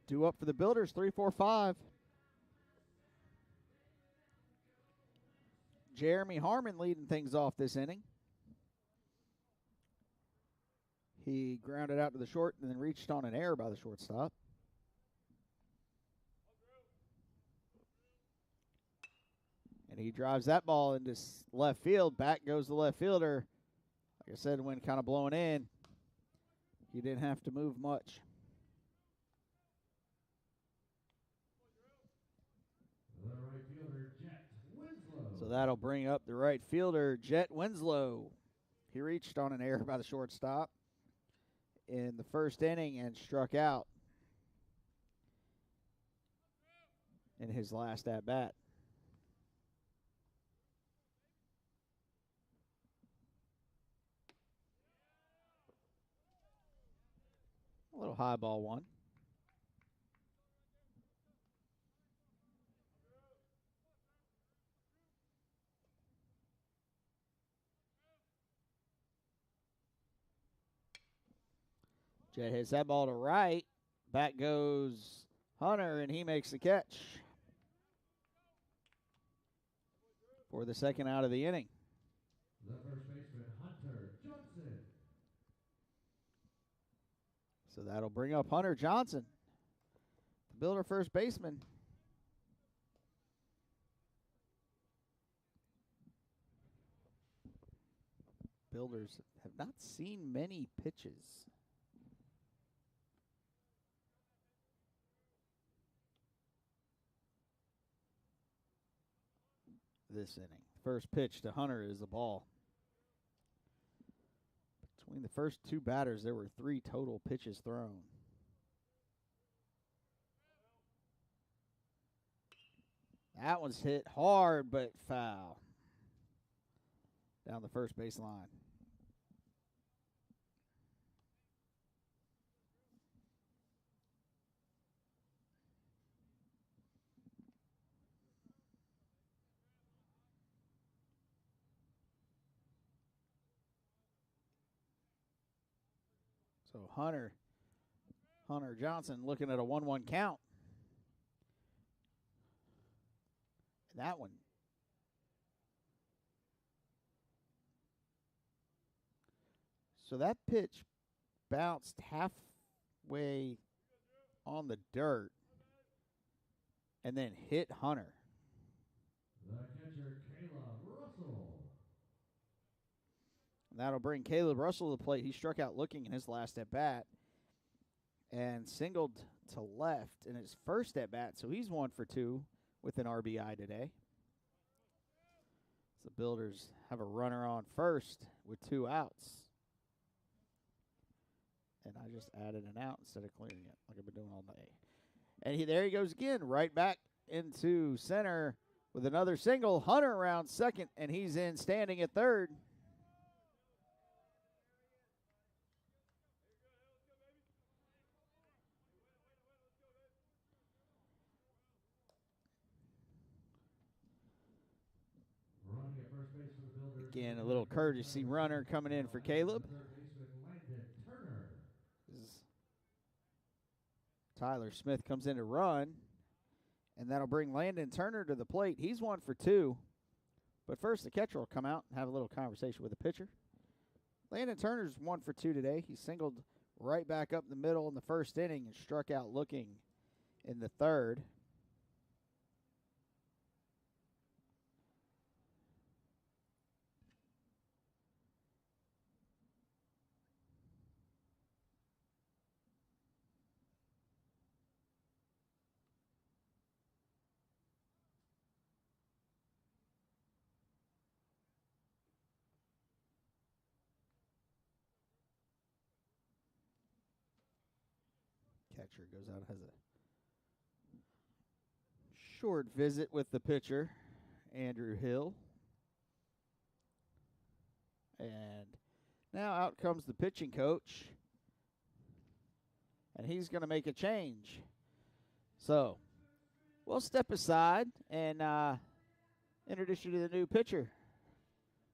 Speaker 1: 2 up for the Builders, 3-4-5. Jeremy Harmon leading things off this inning. He grounded out to the short and then reached on an error by the shortstop. And he drives that ball into left field. Back goes the left fielder. Like I said, when kind of blowing in, he didn't have to move much. So that'll bring up the right fielder, Jet Winslow. He reached on an error by the shortstop in the first inning and struck out in his last at-bat. A little high ball one. Jet hits that ball to right. Back goes Hunter, and he makes the catch for the second out of the inning.
Speaker 2: The first baseman, Hunter Johnson.
Speaker 1: So that'll bring up Hunter Johnson, the Builder first baseman. Builders have not seen many pitches this inning. First pitch to Hunter is the ball. Between the first two batters, there were 3 total pitches thrown. That one's hit hard, but foul. Down the first base line. So Hunter Johnson looking at a 1-1 count. And that one. So that pitch bounced halfway on the dirt and then hit Hunter.
Speaker 2: The catcher, Caleb Russell.
Speaker 1: That'll bring Caleb Russell to the plate. He struck out looking in his last at-bat and singled to left in his first at-bat, so he's 1 for 2 with an RBI today. So the Builders have a runner on first with 2 outs. And I just added an out instead of clearing it like I've been doing all day. And there he goes again, right back into center with another single. Hunter around second, and he's in standing at third. Again, a little courtesy runner coming in for Caleb. Tyler Smith comes in to run, and that'll bring Landon Turner to the plate. He's 1 for 2. But first, the catcher will come out and have a little conversation with the pitcher. Landon Turner's 1 for 2 today. He singled right back up the middle in the first inning and struck out looking in the third. Catcher goes out, has a short visit with the pitcher, Andrew Hill. And now out comes the pitching coach, and he's going to make a change. So we'll step aside and introduce you to the new pitcher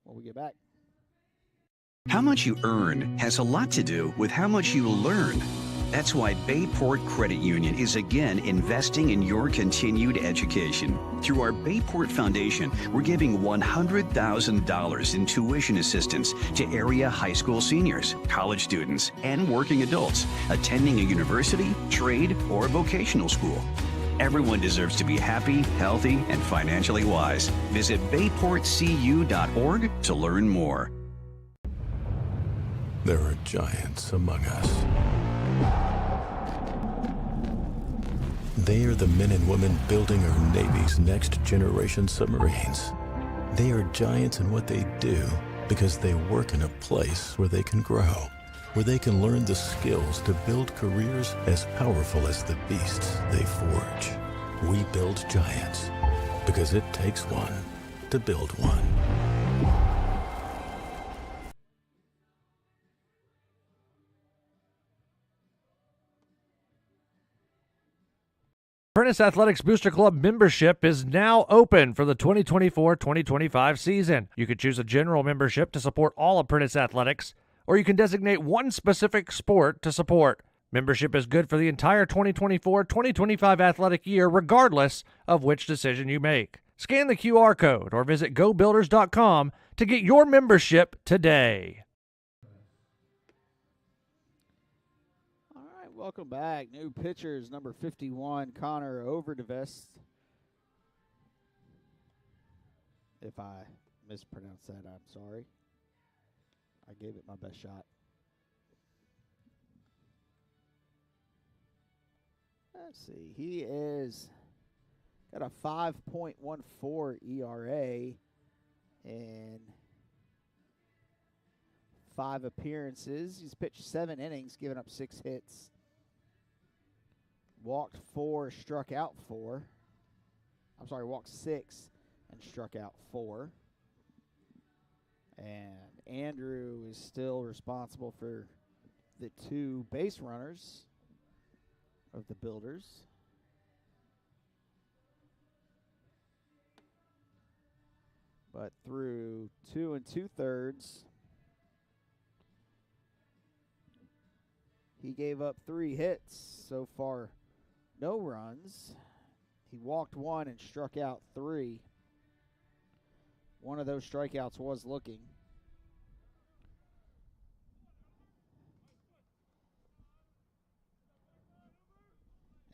Speaker 1: when we get back.
Speaker 4: How much you earn has a lot to do with how much you learn. That's why Bayport Credit Union is again investing in your continued education. Through our Bayport Foundation, we're giving $100,000 in tuition assistance to area high school seniors, college students, and working adults attending a university, trade, or vocational school. Everyone deserves to be happy, healthy, and financially wise. Visit bayportcu.org to learn more.
Speaker 5: There are giants among us. They are the men and women building our Navy's next generation submarines. They are giants in what they do because they work in a place where they can grow, where they can learn the skills to build careers as powerful as the beasts they forge. We build giants because it takes one to build one.
Speaker 7: Prentice Athletics Booster Club membership is now open for the 2024-2025 season. You can choose a general membership to support all of Prentice Athletics, or you can designate one specific sport to support. Membership is good for the entire 2024-2025 athletic year, regardless of which decision you make. Scan the QR code or visit GoBuilders.com to get your membership today.
Speaker 1: Welcome back. New pitchers, number 51, Connor Overdevest. If I mispronounced that, I'm sorry. I gave it my best shot. Let's see. He is got a 5.14 ERA and 5 appearances. He's pitched 7 innings, given up 6 hits. Walked 4, struck out 4. I'm sorry, walked 6 and struck out 4. And Andrew is still responsible for the 2 base runners of the Builders. But through 2 2/3, he gave up 3 hits so far. No runs. He walked 1 and struck out 3. One of those strikeouts was looking.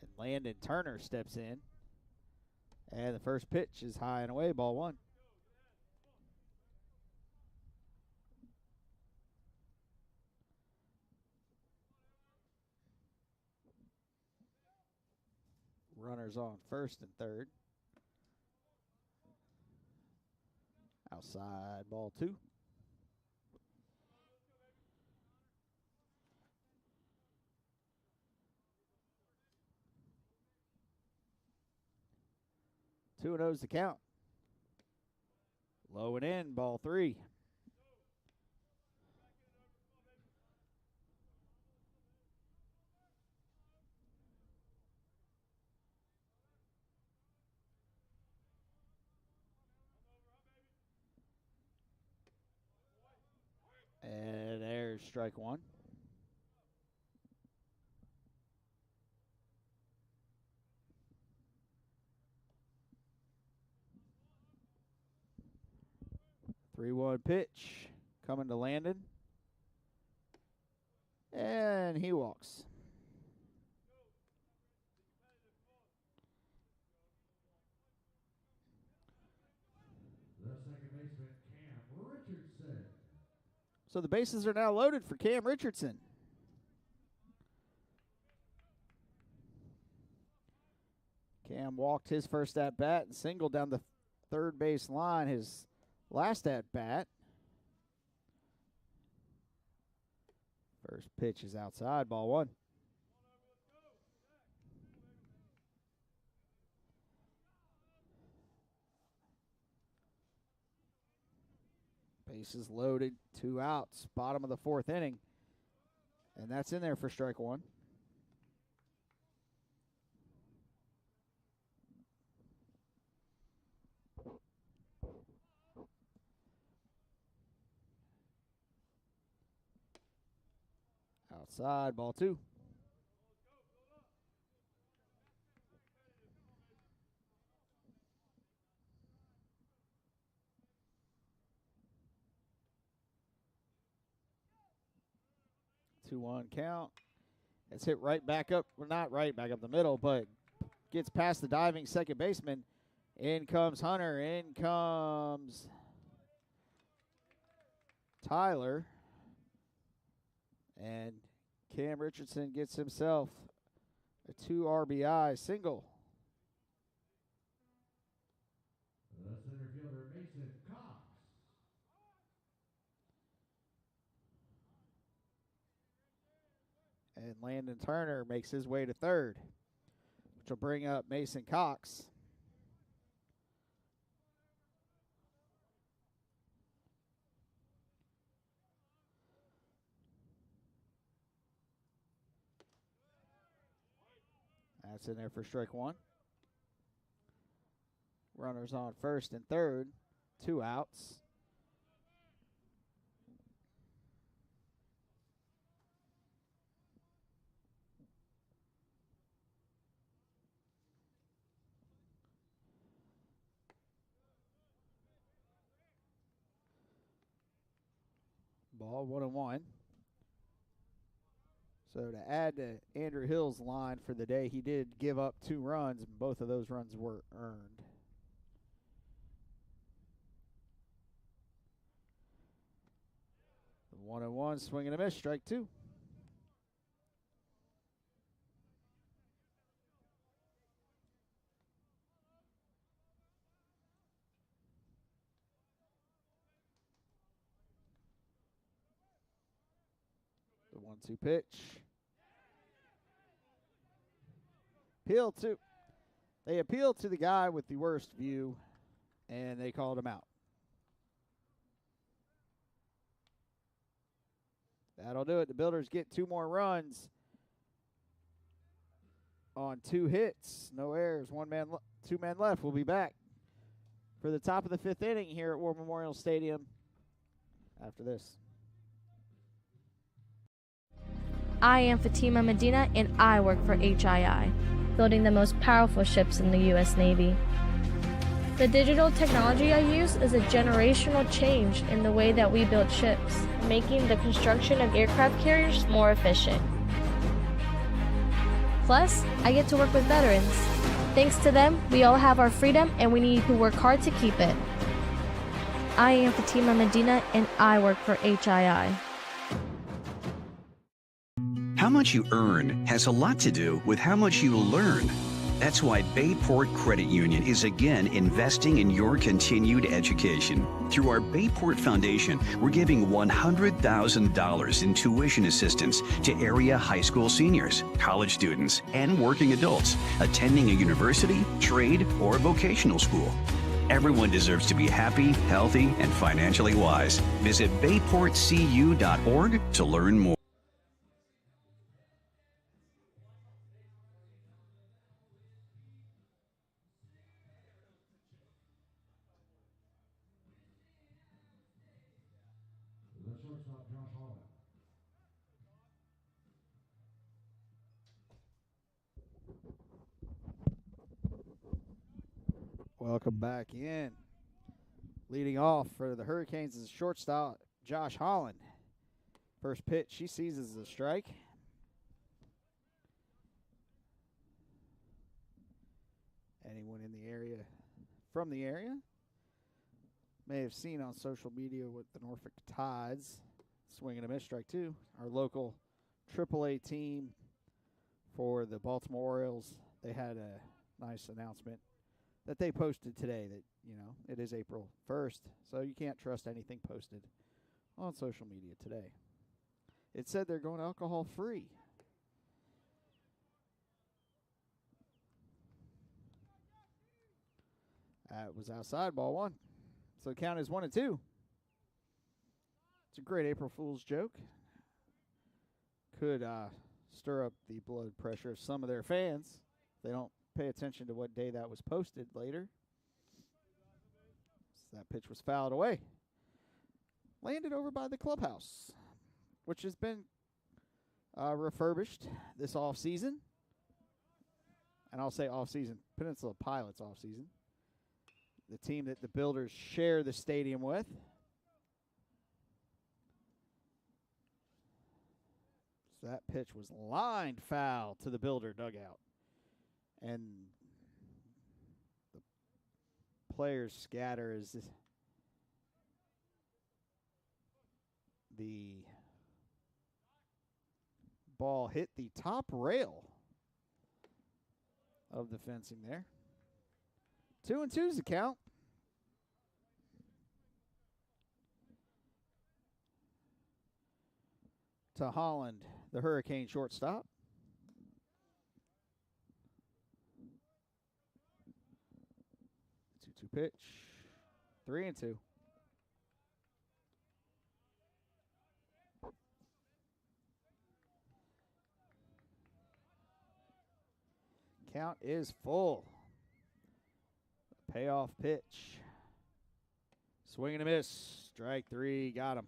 Speaker 1: And Landon Turner steps in. And the first pitch is high and away, ball 1. Runners on first and third. Outside, ball 2. Two and oh's the count. Low and in, ball 3. And there's strike 1. Three-one pitch coming to Landon. And he walks.
Speaker 2: The second baseman, Cam Richardson.
Speaker 1: So the bases are now loaded for Cam Richardson. Cam walked his first at-bat and singled down the third base line his last at-bat. First pitch is outside, ball 1. Bases loaded, 2 outs, bottom of the 4th inning. And that's in there for strike 1. Outside, ball 2. Two-one count. It's hit right back up, well, not right back up the middle, but gets past the diving second baseman. In comes Hunter. In comes Tyler. And Cam Richardson gets himself a 2 RBI single.
Speaker 2: The center fielder, Mason Cox.
Speaker 1: And Landon Turner makes his way to third, which will bring up Mason Cox. That's in there for strike one. Runners on first and third, 2 outs. Ball 1-1. So to add to Andrew Hill's line for the day, he did give up 2 runs, and both of those runs were earned. The 1-1, swing and a miss, strike 2. The 1-2 pitch. They appealed to the guy with the worst view, and they called him out. That'll do it. The Builders get 2 more runs on 2 hits. No errors. 2 men left. We'll be back for the top of the 5th inning here at War Memorial Stadium after this.
Speaker 3: I am Fatima Medina, and I work for HII, building the most powerful ships in the U.S. Navy. The digital technology I use is a generational change in the way that we build ships, making the construction of aircraft carriers more efficient. Plus, I get to work with veterans. Thanks to them, we all have our freedom, and we need to work hard to keep it. I am Fatima Medina, and I work for HII.
Speaker 4: How much you earn has a lot to do with how much you learn. That's why Bayport Credit Union is again investing in your continued education. Through our Bayport Foundation, we're giving $100,000 in tuition assistance to area high school seniors, college students, and working adults attending a university, trade, or vocational school. Everyone deserves to be happy, healthy, and financially wise. Visit bayportcu.org to learn more.
Speaker 2: The shortstop, Josh Holland.
Speaker 1: Welcome back in. Leading off for the Hurricanes is shortstop Josh Holland. First pitch she sees as a strike. Anyone in the area, from the area, may have seen on social media with the Norfolk Tides, swing and a miss, strike 2. Our local AAA team for the Baltimore Orioles, they had a nice announcement that they posted today that, you know, it is April 1st, so you can't trust anything posted on social media today. It said they're going alcohol-free. That was outside, ball 1. So the count is 1-2. It's a great April Fool's joke. Could stir up the blood pressure of some of their fans. They don't pay attention to what day that was posted later. So that pitch was fouled away. Landed over by the clubhouse, which has been refurbished this offseason. And I'll say offseason, Peninsula Pilots offseason. The team that the Builders share the stadium with. So that pitch was lined foul to the Builder dugout. And the players scatter as the ball hit the top rail of the fencing there. 2-2 is the count. To Holland, the Hurricane shortstop. Two pitch. 3-2. Count is full. Payoff pitch. Swing and a miss. Strike 3. Got him.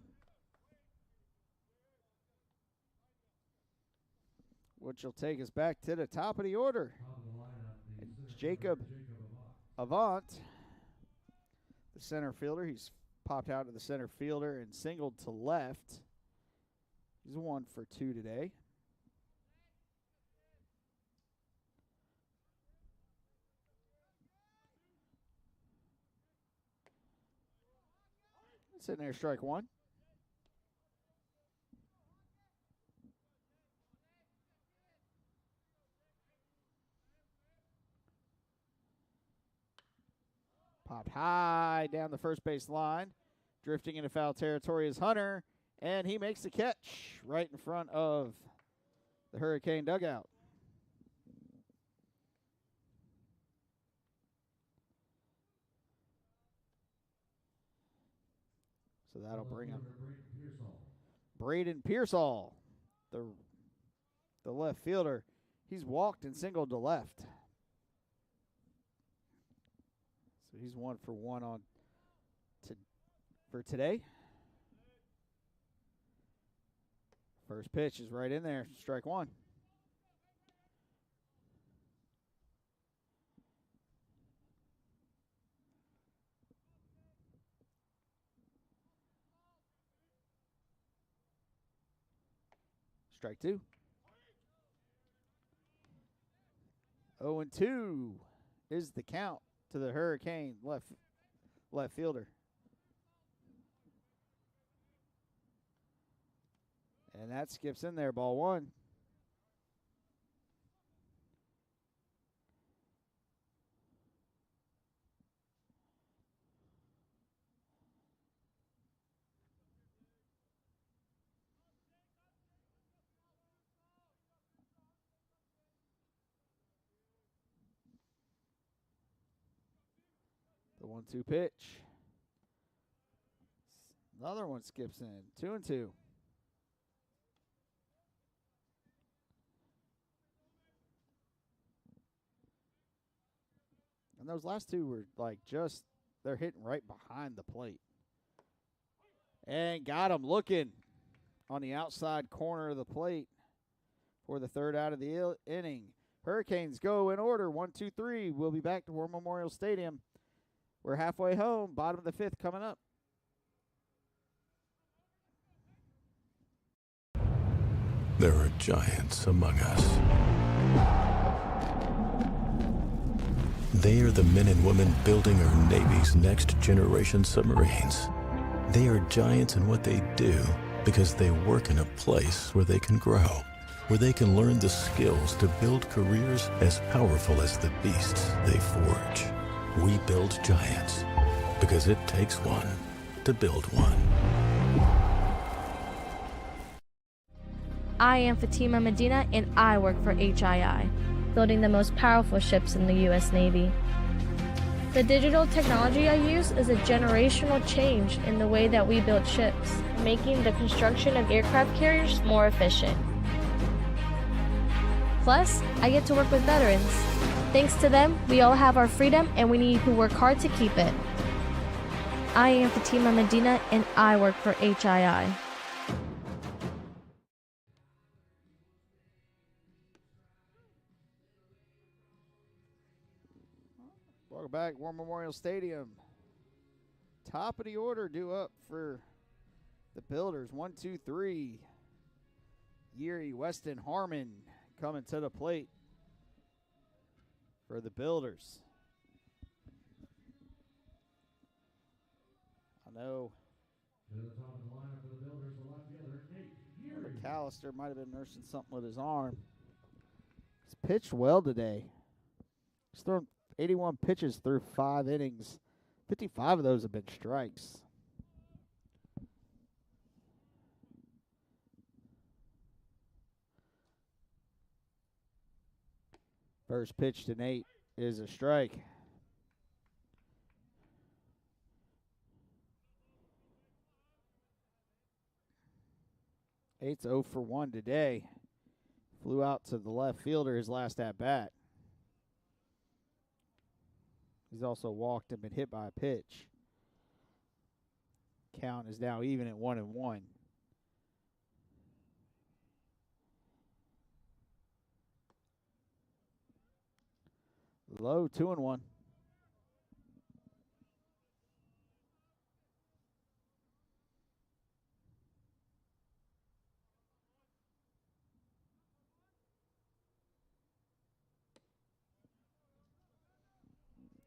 Speaker 1: Which will take us back to the top of the order. Jacob Avant, the center fielder. He's popped out to the center fielder and singled to left. He's 1 for 2 today. Sitting there, strike 1. Popped high down the first base line. Drifting into foul territory is Hunter, and he makes the catch right in front of the Hurricane dugout. So that'll bring him Braden Pearsall, the left fielder. He's walked and singled to left. So he's 1 for 1 for today. First pitch is right in there, strike 1. Strike 2. 0-2 is the count to the Hurricane left fielder. And that skips in there, ball 1. The 1-2 pitch. Another one skips in. 2-2. And those last two were like they're hitting right behind the plate. And got him looking on the outside corner of the plate for the third out of the inning. Hurricanes go in order. 1, 2, 3. We'll be back to War Memorial Stadium. We're halfway home. Bottom of the 5th coming up.
Speaker 5: There are giants among us. They are the men and women building our Navy's next generation submarines. They are giants in what they do because they work in a place where they can grow, where they can learn the skills to build careers as powerful as the beasts they forge. We build giants because it takes one to build one.
Speaker 3: I am Fatima Medina, and I work for HII, building the most powerful ships in the U.S. Navy. The digital technology I use is a generational change in the way that we build ships, making the construction of aircraft carriers more efficient. Plus, I get to work with veterans. Thanks to them, we all have our freedom, and we need to work hard to keep it. I am Fatima Medina, and I work for HII.
Speaker 1: Welcome back, War Memorial Stadium. Top of the order due up for the Builders. 1, 2, 3. Yuri Weston Harmon coming to the plate for the Builders. I know McAllister might have been nursing something with his arm. He's pitched well today. He's thrown 81 pitches through 5 innings. 55 of those have been strikes. First pitch to Nate is a strike. Nate's 0 for 1 today. Flew out to the left fielder his last at bat. He's also walked and been hit by a pitch. Count is now even at 1-1. Low 2-1.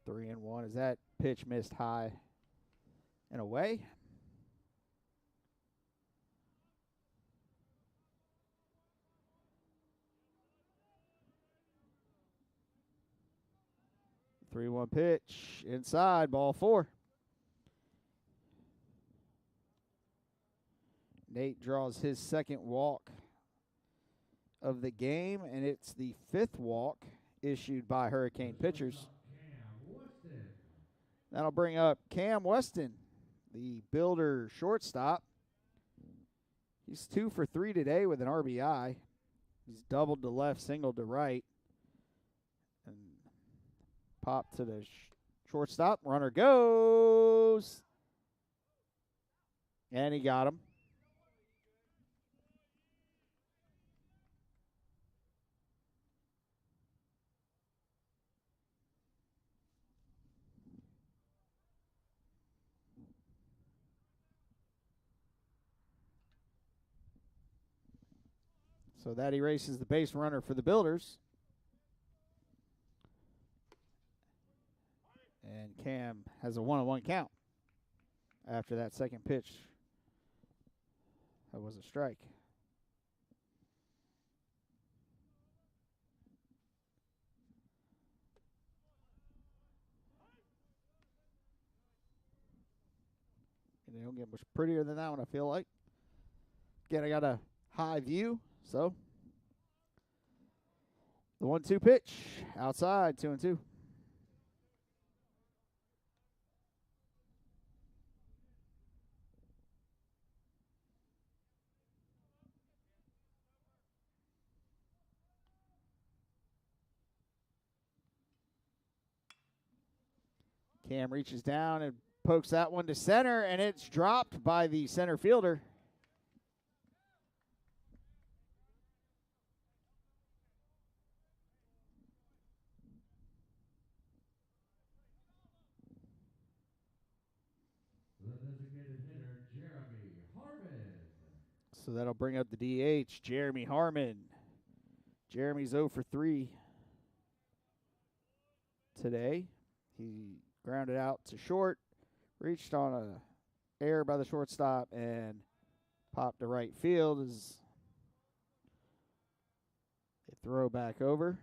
Speaker 1: Three and one. Is that pitch missed high and away? Three one pitch inside, ball four. Nate draws his second walk of the game, and it's the fifth walk issued by Hurricane pitchers. That'll bring up Cam Weston, the Builder shortstop. He's 2 for 3 today with an RBI. He's doubled to left, singled to right. And pop to the shortstop. Runner goes. And he got him. So that erases the base runner for the Builders. And Cam has a 1-1 count after that second pitch. That was a strike. And they don't get much prettier than that one, I feel like. Again, I got a high view. So, the 1-2 pitch outside, 2-2. Cam reaches down and pokes that one to center, and it's dropped by the center fielder. So that'll bring up the DH, Jeremy Harmon. Jeremy's 0 for 3 today. He grounded out to short, reached on a error by the shortstop, and popped to right field as they throw back over.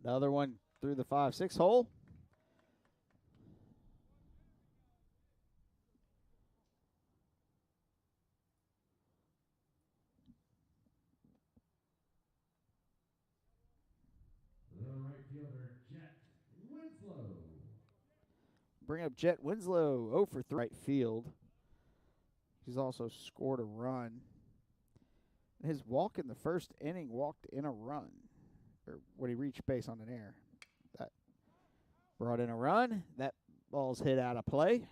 Speaker 1: Another one through the 5-6 hole.
Speaker 2: The right fielder, Jet Winslow.
Speaker 1: Bring up Jet Winslow, 0 for 3 right field. He's also scored a run. His walk in the first inning walked in a run. Or when he reached base on an error. That brought in a run. That ball's hit out of play.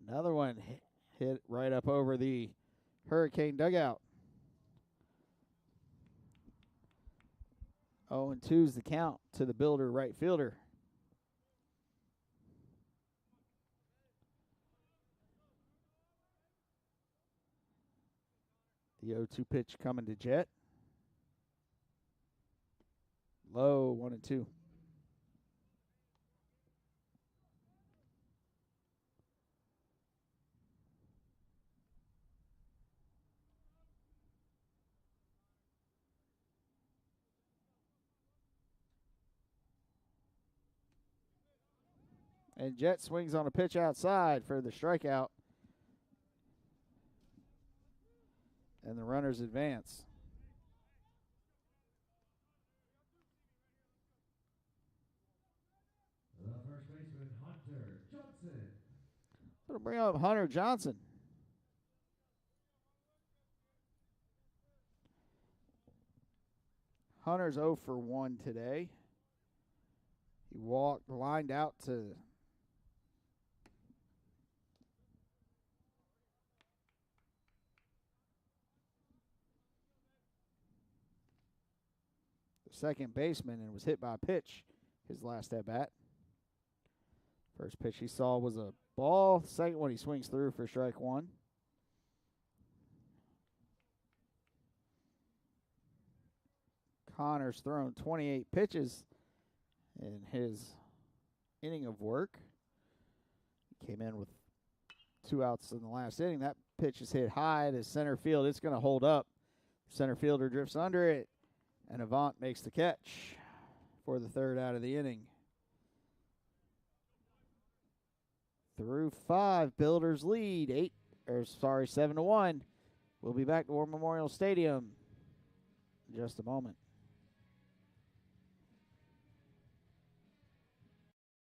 Speaker 1: Another one hit right up over the Hurricane dugout. 0-2 is the count to the Builder right fielder. The 0-2 pitch coming to Jet. Low, 1-2. And Jet swings on a pitch outside for the strikeout. And the runners advance.
Speaker 2: The first baseman, Hunter Johnson.
Speaker 1: It'll bring up Hunter Johnson. Hunter's 0 for 1 today. He lined out to the second baseman and was hit by a pitch his last at bat. First pitch he saw was a ball. Second one he swings through for strike 1. Connor's thrown 28 pitches in his inning of work. He came in with 2 outs in the last inning. That pitch is hit high to center field. It's going to hold up. Center fielder drifts under it, and Avant makes the catch for the 3rd out of the inning. Through 5, Builders lead 7-1. We'll be back to War Memorial Stadium in just a moment.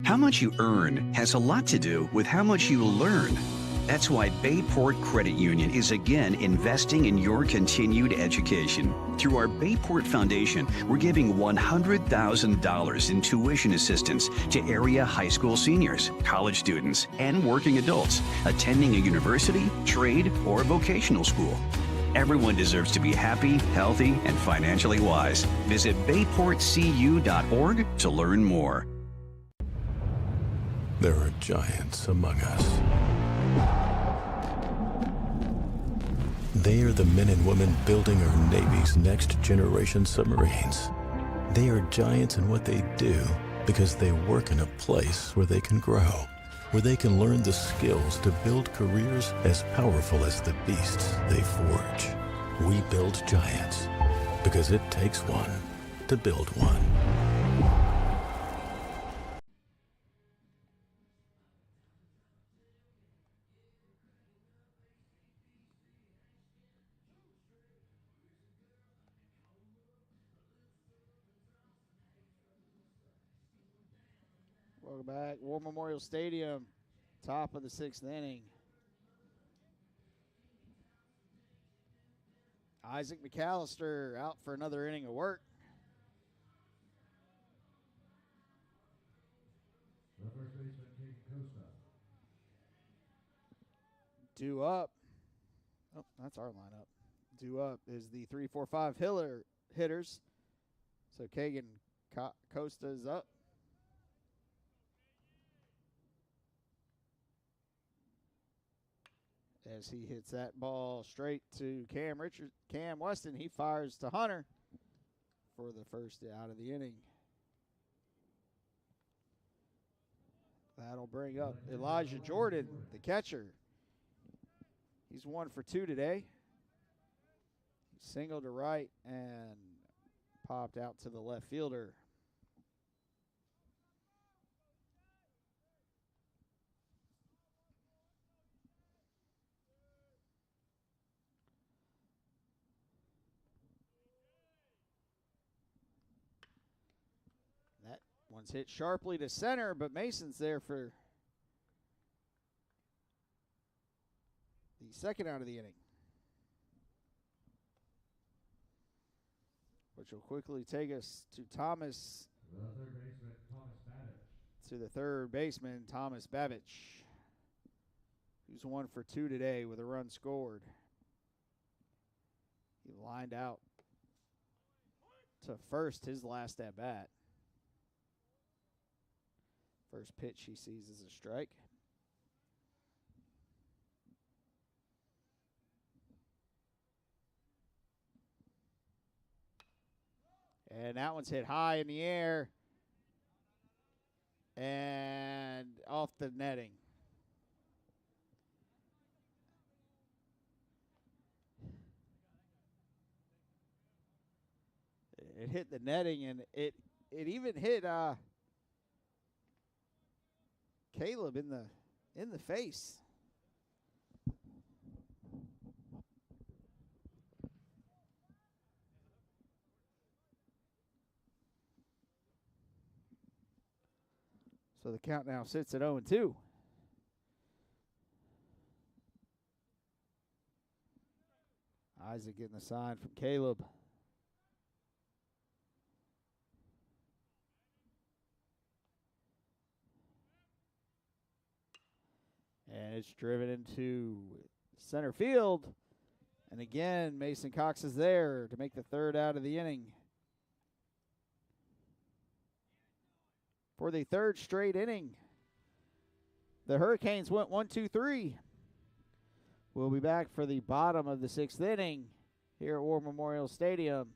Speaker 4: How much you earn has a lot to do with how much you learn. That's why Bayport Credit Union is again investing in your continued education. Through our Bayport Foundation, we're giving $100,000 in tuition assistance to area high school seniors, college students, and working adults attending a university, trade, or vocational school. Everyone deserves to be happy, healthy, and financially wise. Visit bayportcu.org to learn more.
Speaker 5: There are giants among us. They are the men and women building our Navy's next generation submarines. They are giants in what they do because they work in a place where they can grow, where they can learn the skills to build careers as powerful as the beasts they forge. We build giants because it takes one to build one.
Speaker 1: Welcome back. War Memorial Stadium, top of the 6th inning. Isaac McAllister out for another inning of work.
Speaker 2: The first baseman, Keegan Costa.
Speaker 1: Due up. Oh, that's our lineup. Due up is the 3-4-5 hitters. So Keegan Costa's up. As he hits that ball straight to Cam Weston, he fires to Hunter for the first out of the inning. That'll bring up Elijah Jordan, the catcher. He's 1 for 2 today. He singled to right and popped out to the left fielder. One's hit sharply to center, but Mason's there for the 2nd out of the inning, which will quickly take us to Thomas.
Speaker 2: The third baseman, Thomas Babbage.
Speaker 1: To the 3rd baseman, Thomas Babbage, who's 1 for 2 today with a run scored. He lined out to first his last at bat. First pitch he sees is a strike. And And that one's hit high in the air and off the netting. It hit the netting, and it even hit Caleb in the face. So the count now sits at 0-2. Isaac getting the sign from Caleb. And it's driven into center field. And again, Mason Cox is there to make the third out of the inning. For the third straight inning, the Hurricanes went 1-2-3. We'll be back for the bottom of the sixth inning here at War Memorial Stadium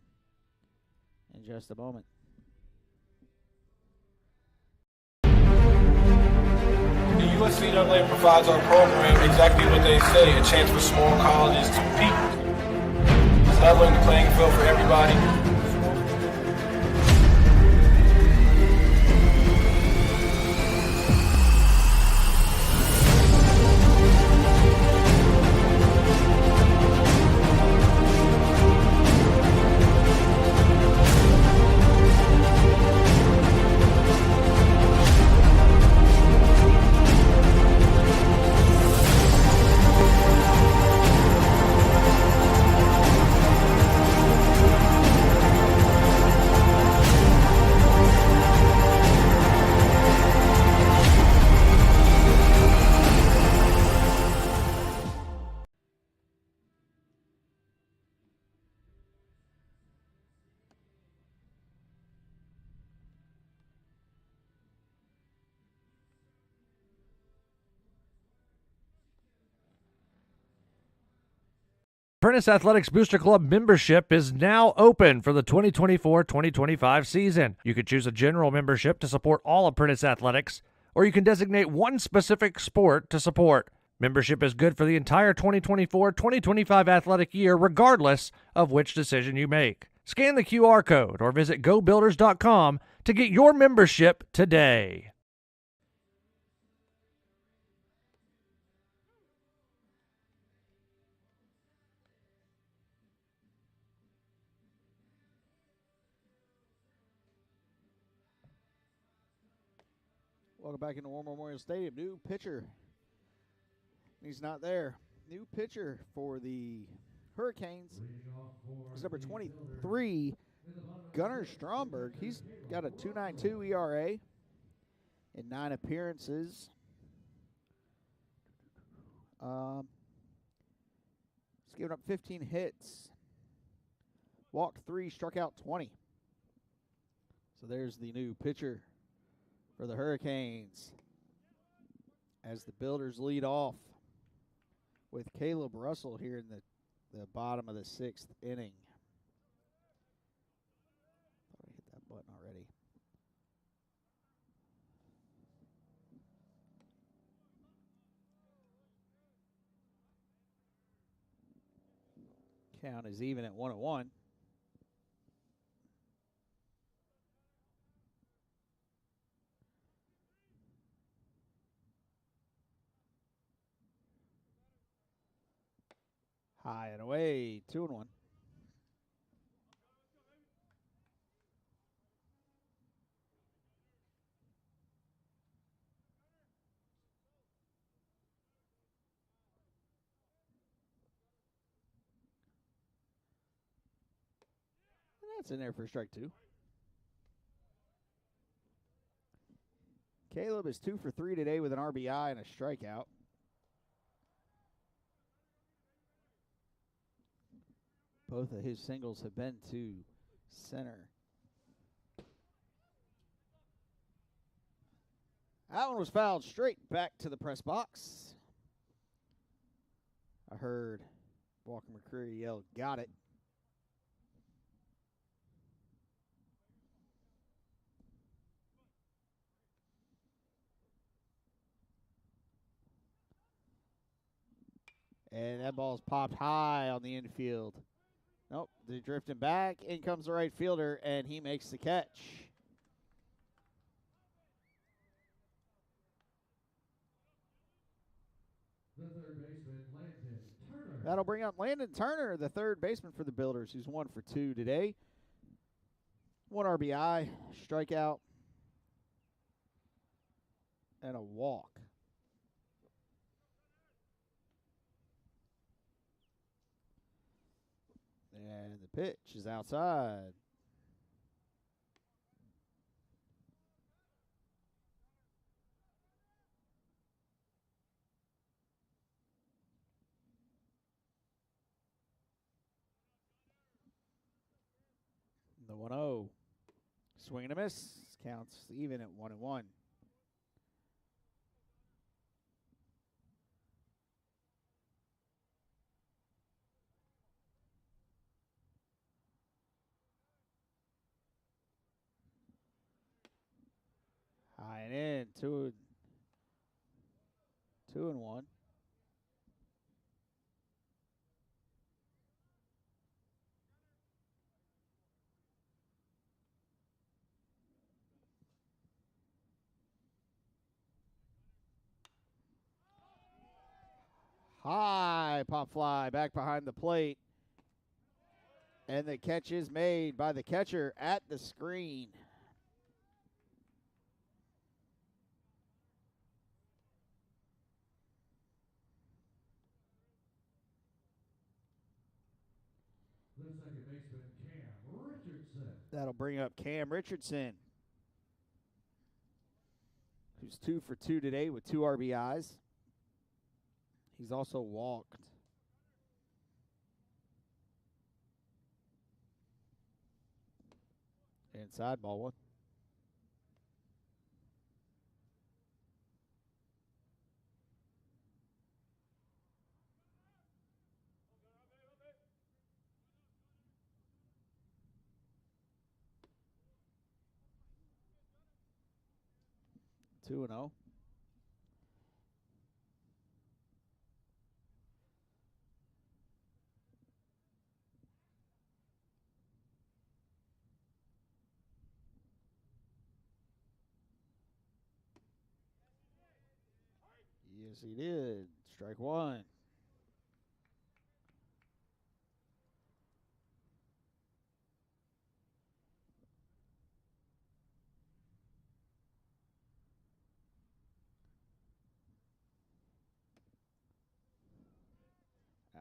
Speaker 1: in just a moment.
Speaker 6: The USCAA provides our program exactly what they say, a chance for small colleges to peak. It's leveling the playing field for everybody.
Speaker 7: Prentice Athletics Booster Club membership is now open for the 2024-2025 season. You can choose a general membership to support all Apprentice Athletics, or you can designate one specific sport to support. Membership is good for the entire 2024-2025 athletic year, regardless of which decision you make. Scan the QR code or visit GoBuilders.com to get your membership today.
Speaker 1: Welcome back into War Memorial Stadium. New pitcher. He's not there. New pitcher for the Hurricanes is number 23, Gunnar Stromberg. He's got a 2.92 ERA in 9 appearances. He's given up 15 hits, walked 3, struck out 20. So there's the new pitcher for the Hurricanes as the Builders lead off with Caleb Russell here in the bottom of the 6th inning. Thought I hit that button already. Count is even at 1-1. High and away, 2-1. That's in there for strike 2. Caleb is 2 for 3 today with an RBI and a strikeout. Both of his singles have been to center. That one was fouled straight back to the press box. I heard Walker McCreary yell, "Got it." And that ball's popped high on the infield. Nope, they're drifting back. In comes the right fielder, and he makes the catch.
Speaker 2: The third baseman, Landon Turner.
Speaker 1: That'll bring up Landon Turner, the third baseman for the Builders, who's 1 for 2 today. 1 RBI, strikeout, and a walk. And the pitch is outside. The 1-0. Swing and a miss. Counts even at 1-1. High and in. 2-1. High pop fly back behind the plate. And the catch is made by the catcher at the screen.
Speaker 2: The second baseman, Cam Richardson.
Speaker 1: That'll bring up Cam Richardson, who's 2 for 2 today with 2 RBIs. He's also walked. Inside, ball 1. Two and 0. Yes, he did. Strike 1.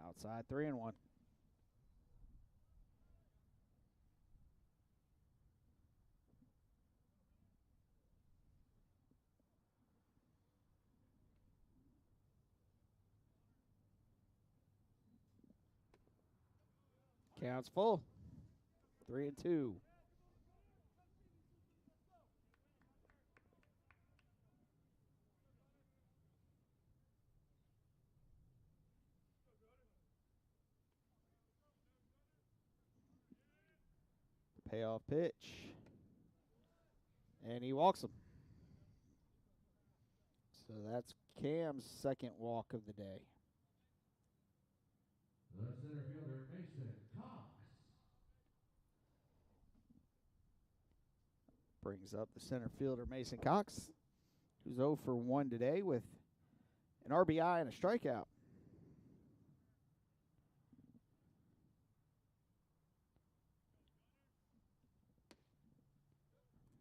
Speaker 1: Outside, 3-1. Counts full. 3-2. Payoff pitch. And he walks him. So that's Cam's second walk of the day.
Speaker 2: The center fielder, Mason Cox.
Speaker 1: Brings up the center fielder, Mason Cox, who's 0 for 1 today with an RBI and a strikeout.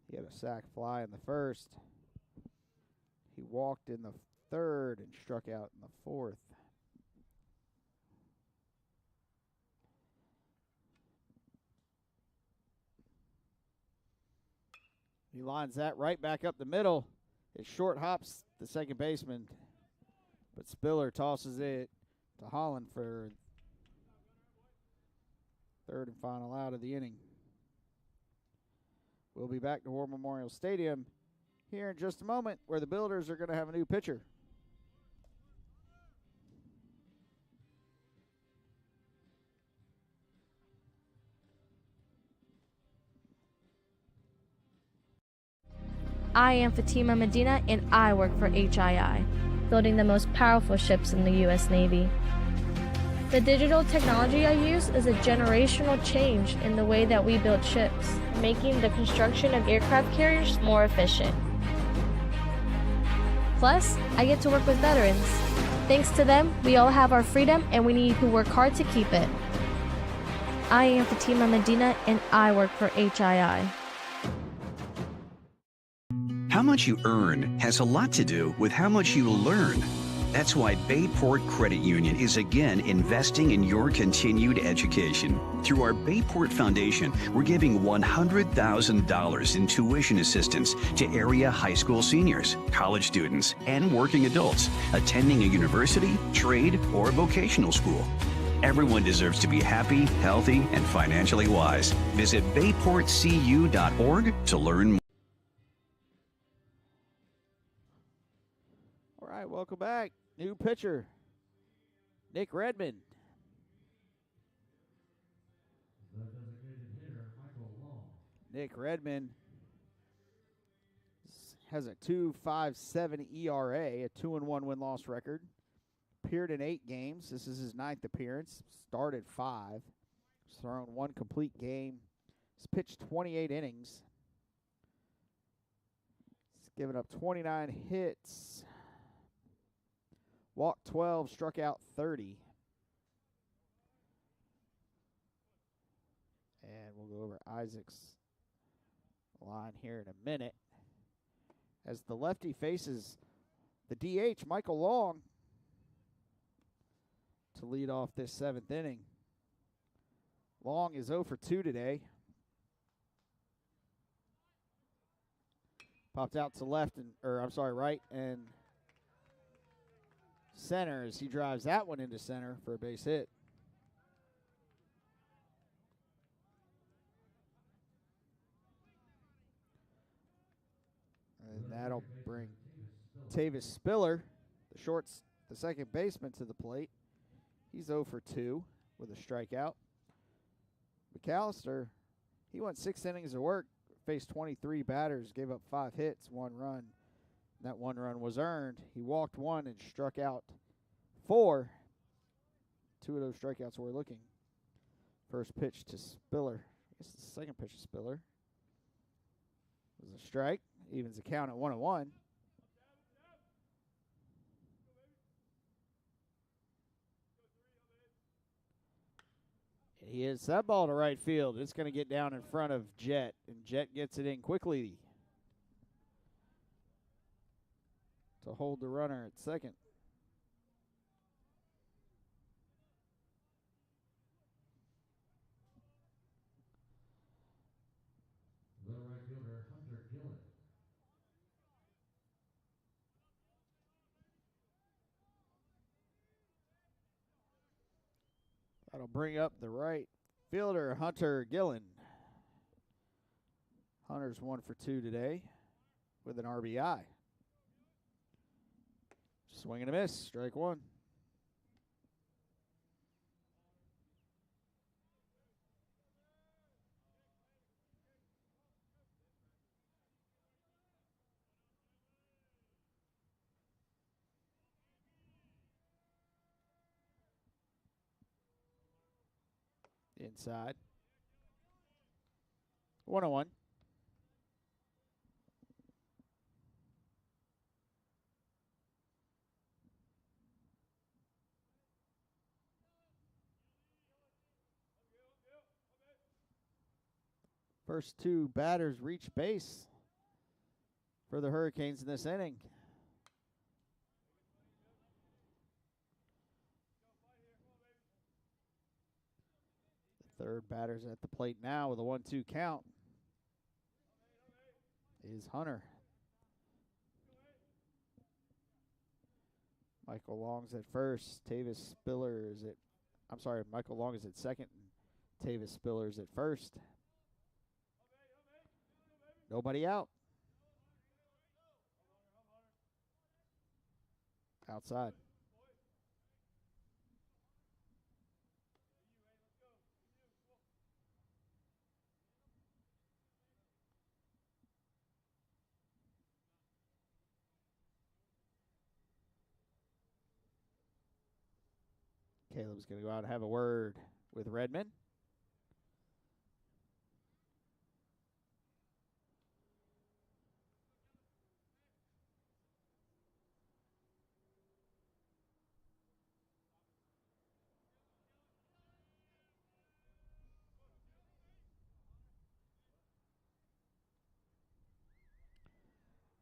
Speaker 1: He had a sac fly in the first. He walked in the third and struck out in the fourth. He lines that right back up the middle. It short hops the second baseman, but Spiller tosses it to Holland for third and final out of the inning. We'll be back to War Memorial Stadium here in just a moment, where the Builders are going to have a new pitcher.
Speaker 3: I am Fatima Medina, and I work for HII, building the most powerful ships in the U.S. Navy. The digital technology I use is a generational change in the way that we build ships, making the construction of aircraft carriers more efficient. Plus, I get to work with veterans. Thanks to them, we all have our freedom and we need to work hard to keep it. I am Fatima Medina and I work for HII.
Speaker 4: How much you earn has a lot to do with how much you learn. That's why Bayport Credit Union is again investing in your continued education. Through our Bayport Foundation, we're giving $100,000 in tuition assistance to area high school seniors, college students, and working adults attending a university, trade, or vocational school. Everyone deserves to be happy, healthy, and financially wise. Visit bayportcu.org to learn more.
Speaker 1: All right, welcome back. New pitcher, Nick Redmond.
Speaker 2: The designated hitter, Michael Long.
Speaker 1: Nick Redmond has a 2.57 ERA, a 2-1 win-loss record. Appeared in 8 games. This is his 9th appearance. Started 5. He's thrown 1 complete game. He's pitched 28 innings. He's given up 29 hits. Walked 12, struck out 30. And we'll go over Isaac's line here in a minute. As the lefty faces the DH, Michael Long, to lead off this 7th inning. Long is 0 for 2 today. Popped out to left right and center as he drives that one into center for a base hit. And that'll bring Tavis Spiller, the second baseman, to the plate. He's 0 for 2 with a strikeout. McAllister, he went 6 innings of work, faced 23 batters, gave up 5 hits, 1 run. That 1 run was earned. He walked 1 and struck out 4. 2 of those strikeouts were looking. First pitch to Spiller. I guess the second pitch to Spiller was a strike. Evens the count at 1-1. He hits that ball to right field. It's going to get down in front of Jet, and Jet gets it in quickly to hold the runner at second.
Speaker 2: The right fielder, Hunter Gillen.
Speaker 1: That'll bring up the right fielder, Hunter Gillen. Hunter's 1 for 2 today with an RBI. Swing and a miss, strike 1. Inside. 1-1. First 2 batters reach base for the Hurricanes in this inning. The third batter's at the plate now with a 1-2 count is Hunter. Michael Long's at first. Tavis Spiller is at, Michael Long is at second. And Tavis Spiller is at first. Nobody out. Outside. Caleb's going to go out and have a word with Redmond.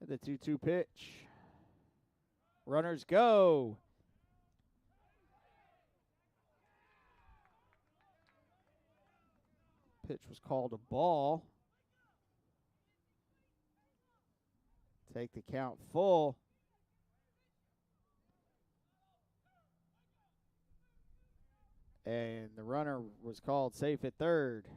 Speaker 1: The 2-2 pitch. Runners go. Pitch was called a ball. Take the count full. And the runner was called safe at third.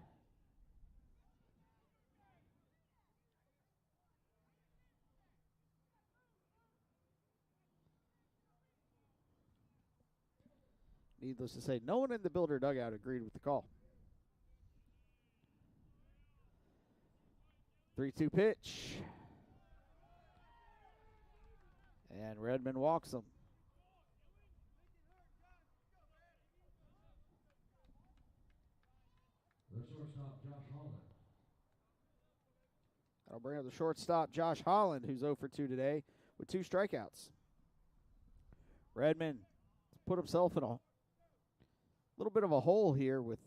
Speaker 1: Needless to say, no one in the Builder dugout agreed with the call. 3-2 pitch. And Redmond walks him.
Speaker 2: The shortstop, Josh Holland.
Speaker 1: That'll bring up the shortstop, Josh Holland, who's 0 for 2 today with 2 strikeouts. Redmond put himself in a little bit of a hole here with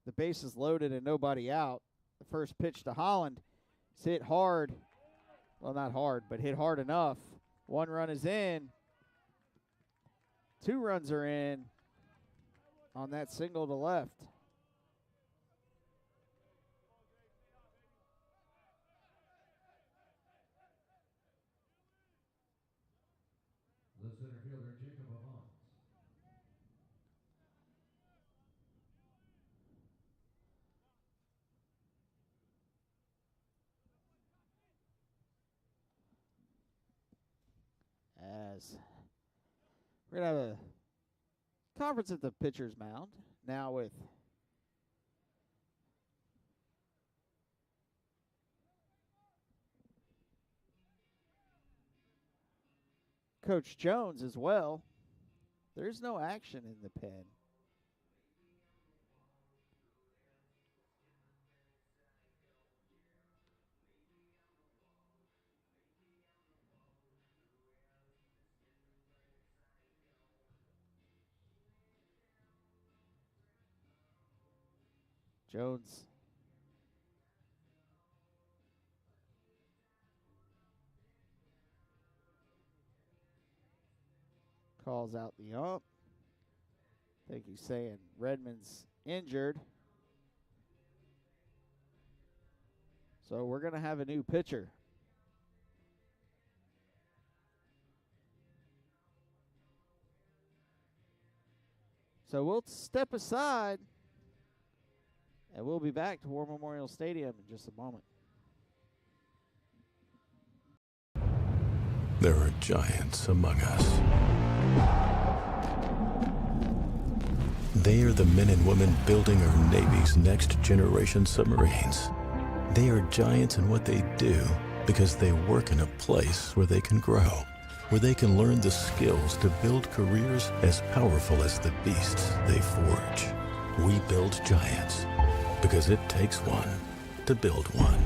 Speaker 1: the bases loaded and nobody out. The first pitch to Holland is hit hard. Well, not hard, but hit hard enough. 1 run is in. 2 runs are in on that single to left.
Speaker 2: The center fielder, Jacob Avant.
Speaker 1: As we're going to have a conference at the pitcher's mound now with Coach Jones as well. There's no action in the pen. Jones calls out the ump. I think he's saying Redmond's injured. So we're going to have a new pitcher. So we'll step aside, and we'll be back to War Memorial Stadium in just a moment.
Speaker 5: There are giants among us. They are the men and women building our Navy's next generation submarines. They are giants in what they do because they work in a place where they can grow, where they can learn the skills to build careers as powerful as the beasts they forge. We build giants because it takes one to build one.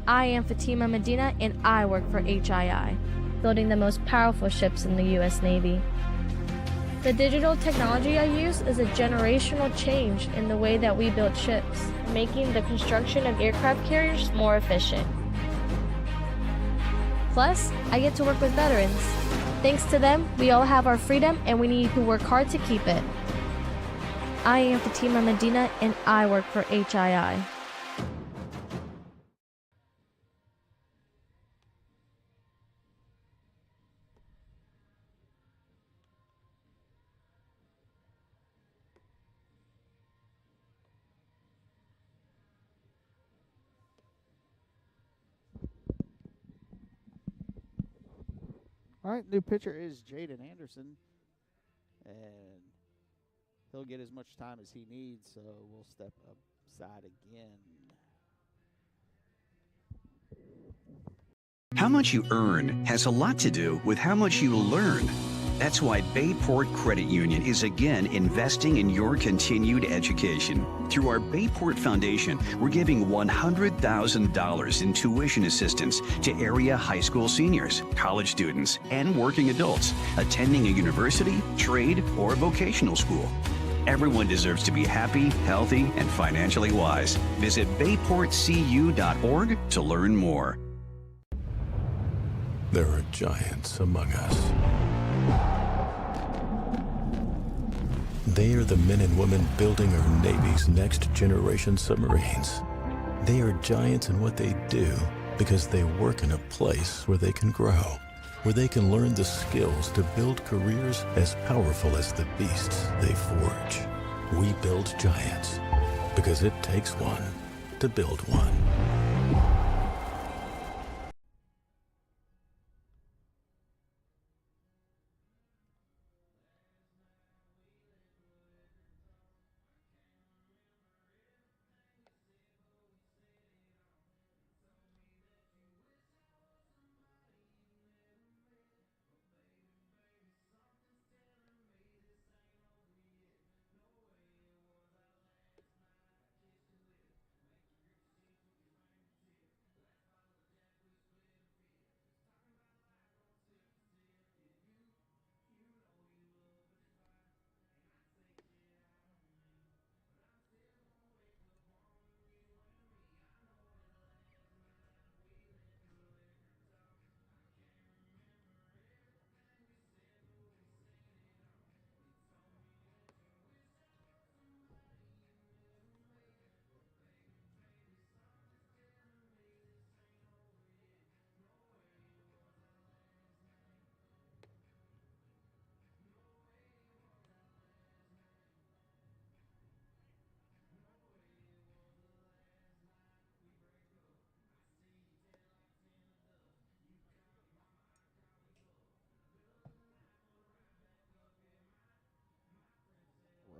Speaker 3: I am Fatima Medina, and I work for HII, building the most powerful ships in the U.S. Navy. The digital technology I use is a generational change in the way that we build ships, making the construction of aircraft carriers more efficient. Plus, I get to work with veterans. Thanks to them, we all have our freedom, and we need to work hard to keep it. I am Fatima Medina, and I work for HII.
Speaker 1: All right, new pitcher is Jaden Anderson, and he'll get as much time as he needs, so we'll step aside again.
Speaker 4: How much you earn has a lot to do with how much you learn. That's why Bayport Credit Union is again investing in your continued education. Through our Bayport Foundation, we're giving $100,000 in tuition assistance to area high school seniors, college students, and working adults attending a university, trade, or vocational school. Everyone deserves to be happy, healthy, and financially wise. Visit bayportcu.org to learn more.
Speaker 5: There are giants among us. They are the men and women building our Navy's next generation submarines. They are giants in what they do because they work in a place where they can grow, where they can learn the skills to build careers as powerful as the beasts they forge. We build giants because it takes one to build one.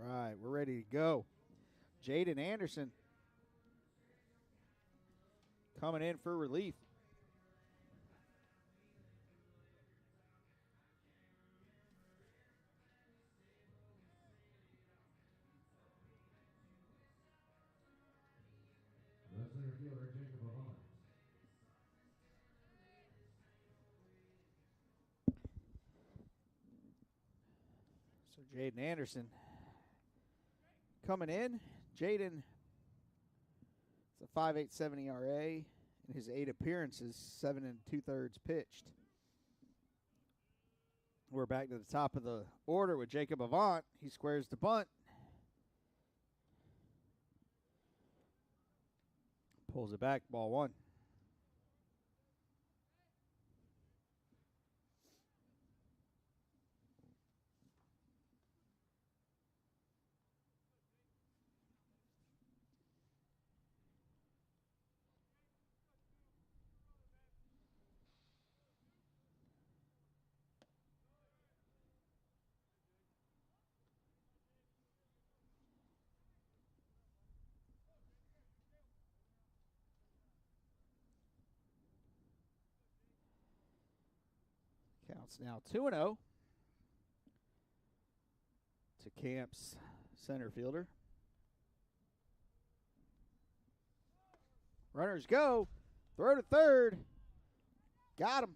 Speaker 1: Right, we're ready to go. Jaden Anderson coming in for relief.
Speaker 2: The center fielder, Jacob Avant.
Speaker 1: So Jaden Anderson coming in. Jaden, it's a 5.87 ERA in his 8 appearances, 7 2/3 pitched. We're back to the top of the order with Jacob Avant. He squares the bunt. Pulls it back, ball 1. Counts now 2-0 to Camp's center fielder. Runners go. Throw to third. Got him.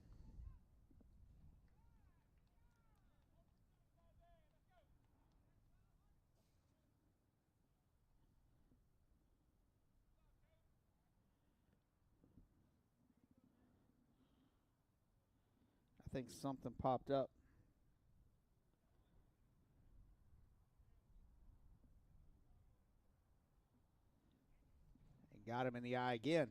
Speaker 1: I think something popped up. And got him in the eye again.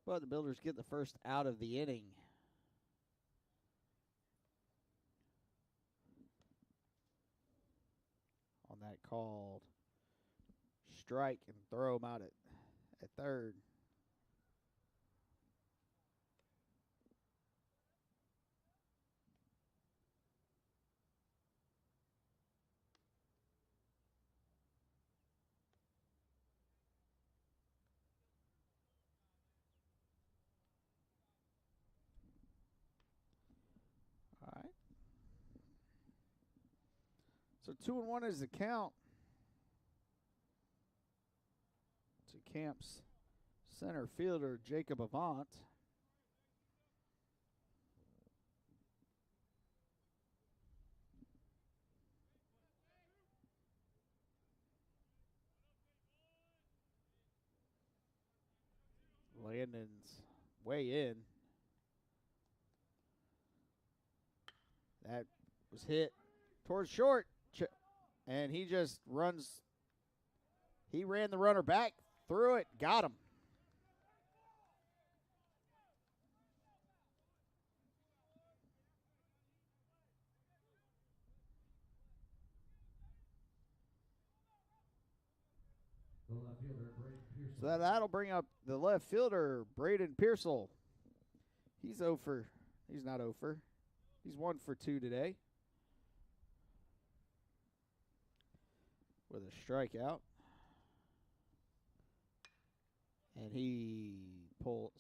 Speaker 1: But the Builders get the first out of the inning. On that called strike and throw him out at third. So 2-1 is the count to Camp's center fielder, Jacob Avant. Landon's way in. That was hit towards short, and he just runs. He ran the runner back, threw it, got him.
Speaker 2: The left fielder, Braden Pearson.
Speaker 1: So that'll bring up the left fielder, Braden Pearsall. He's 0 for. He's not 0 for. He's 1 for 2 today with a strikeout. And he pulls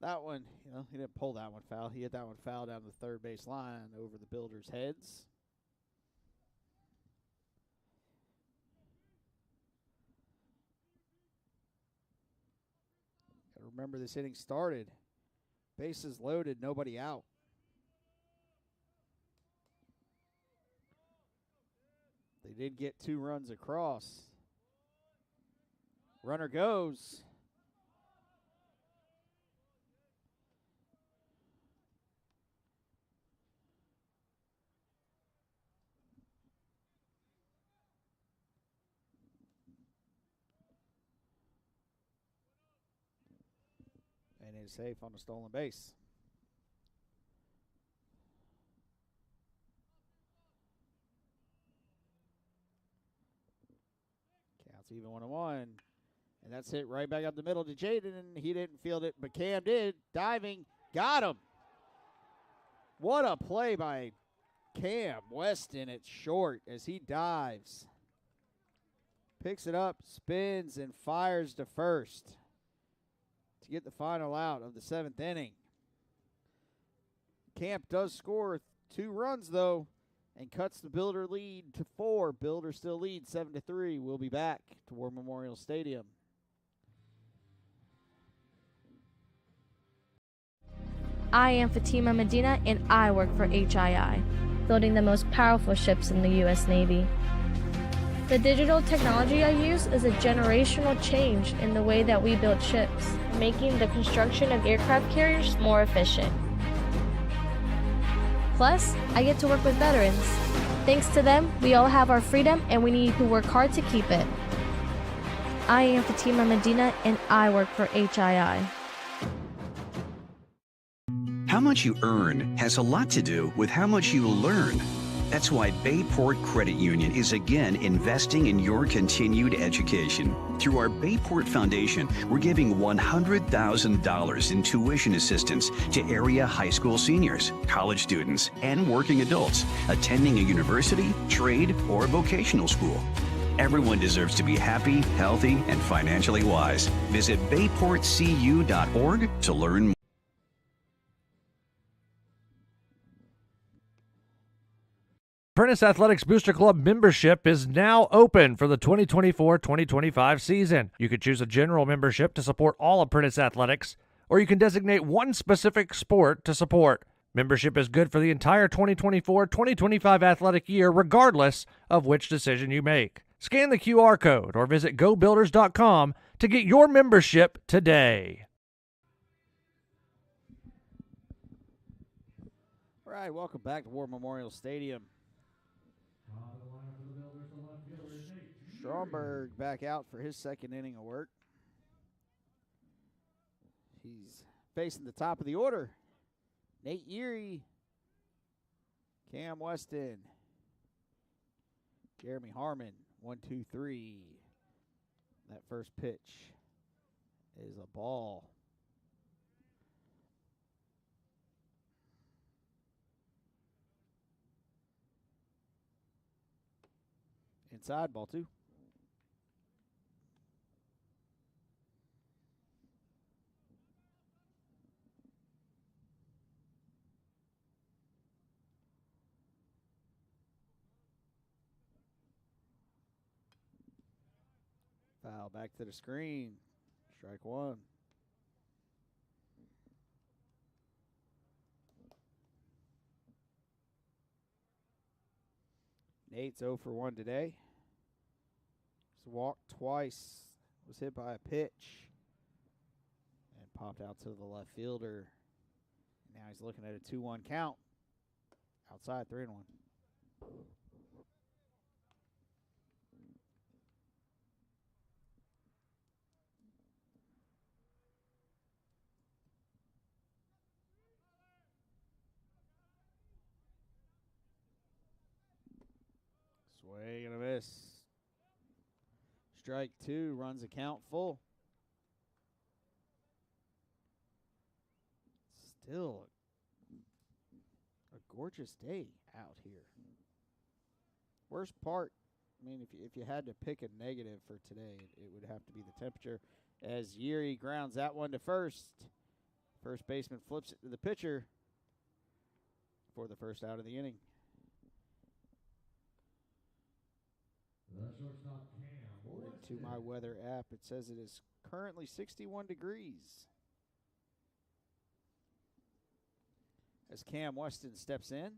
Speaker 1: that one. He didn't pull that one foul. He hit that one foul down the third base line over the Builders' heads. Gotta remember this inning started. Bases loaded, nobody out. They did get 2 runs across. Runner goes. And is safe on the stolen base. Counts even 1-1. And that's hit right back up the middle to Jaden, and he didn't field it, but Cam did. Diving, got him. What a play by Cam Weston at short as he dives. Picks it up, spins, and fires to first to get the final out of the 7th inning. Camp does score 2 runs, though, and cuts the Builder lead to 4. Builder still leads 7-3. We'll be back to War Memorial Stadium.
Speaker 3: I am Fatima Medina, and I work for HII, building the most powerful ships in the U.S. Navy. The digital technology I use is a generational change in the way that we build ships, making the construction of aircraft carriers more efficient. Plus, I get to work with veterans. Thanks to them, we all have our freedom, and we need to work hard to keep it. I am Fatima Medina, and I work for HII.
Speaker 4: How much you earn has a lot to do with how much you learn. That's why Bayport Credit Union is again investing in your continued education. Through our Bayport Foundation, we're giving $100,000 in tuition assistance to area high school seniors, college students, and working adults attending a university, trade, or vocational school. Everyone deserves to be happy, healthy, and financially wise. Visit bayportcu.org to learn more.
Speaker 7: Prentice Athletics Booster Club membership is now open for the 2024-2025 season. You can choose a general membership to support all of Prentice Athletics, or you can designate one specific sport to support. Membership is good for the entire 2024-2025 athletic year, regardless of which decision you make. Scan the QR code or visit gobuilders.com to get your membership today.
Speaker 1: All right, welcome back to War Memorial Stadium. Stromberg back out for his 2nd inning of work. He's facing the top of the order. Nate Erie, Cam Weston, Jeremy Harmon, 1-2-3. That first pitch is a ball. Inside, ball 2. Foul back to the screen. Strike one. Nate's 0 for 1 today. He's walked twice. Was hit by a pitch. And popped out to the left fielder. Now he's looking at a 2-1 count. Outside, 3-1. Swing and a miss. Strike 2, runs the count full. Still a gorgeous day out here. Worst part, I mean, if you had to pick a negative for today, it would have to be the temperature. As Yuri grounds that one to first. First baseman flips it to the pitcher for the first out of the inning.
Speaker 2: The shortstop, Cam
Speaker 1: According
Speaker 2: Weston.
Speaker 1: to my weather app, it says it is currently 61 degrees. As Cam Weston steps in.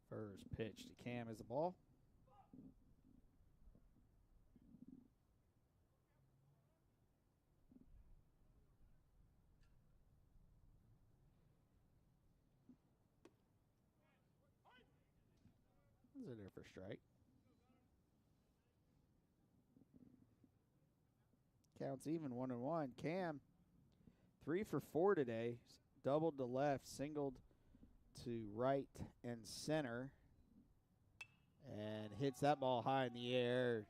Speaker 1: First pitch to Cam is the ball. Is it there for strike? Counts even, 1-1. Cam, 3 for 4 today. Doubled to left, singled to right and center. And hits that ball high in the air.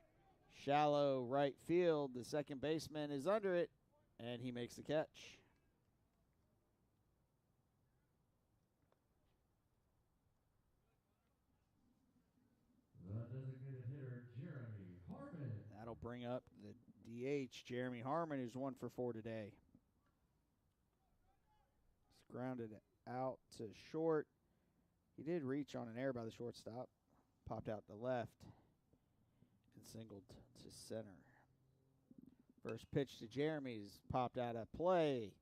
Speaker 1: Shallow right field. The second baseman is under it, and he makes the catch.
Speaker 2: The designated hitter, Jeremy Harmon.
Speaker 1: That'll bring up the DH, Jeremy Harmon, who's 1 for 4 today. He's grounded out to short. He did reach on an error by the shortstop. Popped out to left and singled to center. First pitch to Jeremy's popped out of play.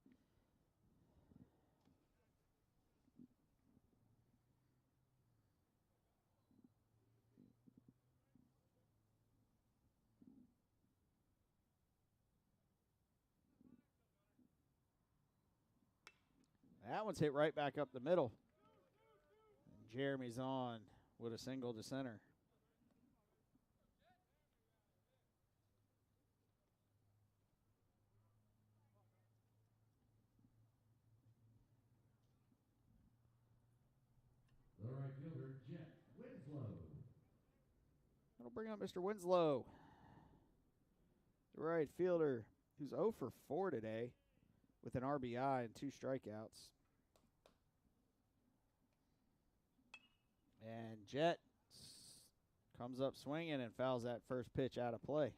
Speaker 1: That one's hit right back up the middle. And Jeremy's on with a single to center.
Speaker 2: The right fielder, Jet Winslow.
Speaker 1: That'll bring up Mr. Winslow. The right fielder, who's 0 for 4 today with an RBI and 2 strikeouts. And Jet comes up swinging and fouls that first pitch out of play.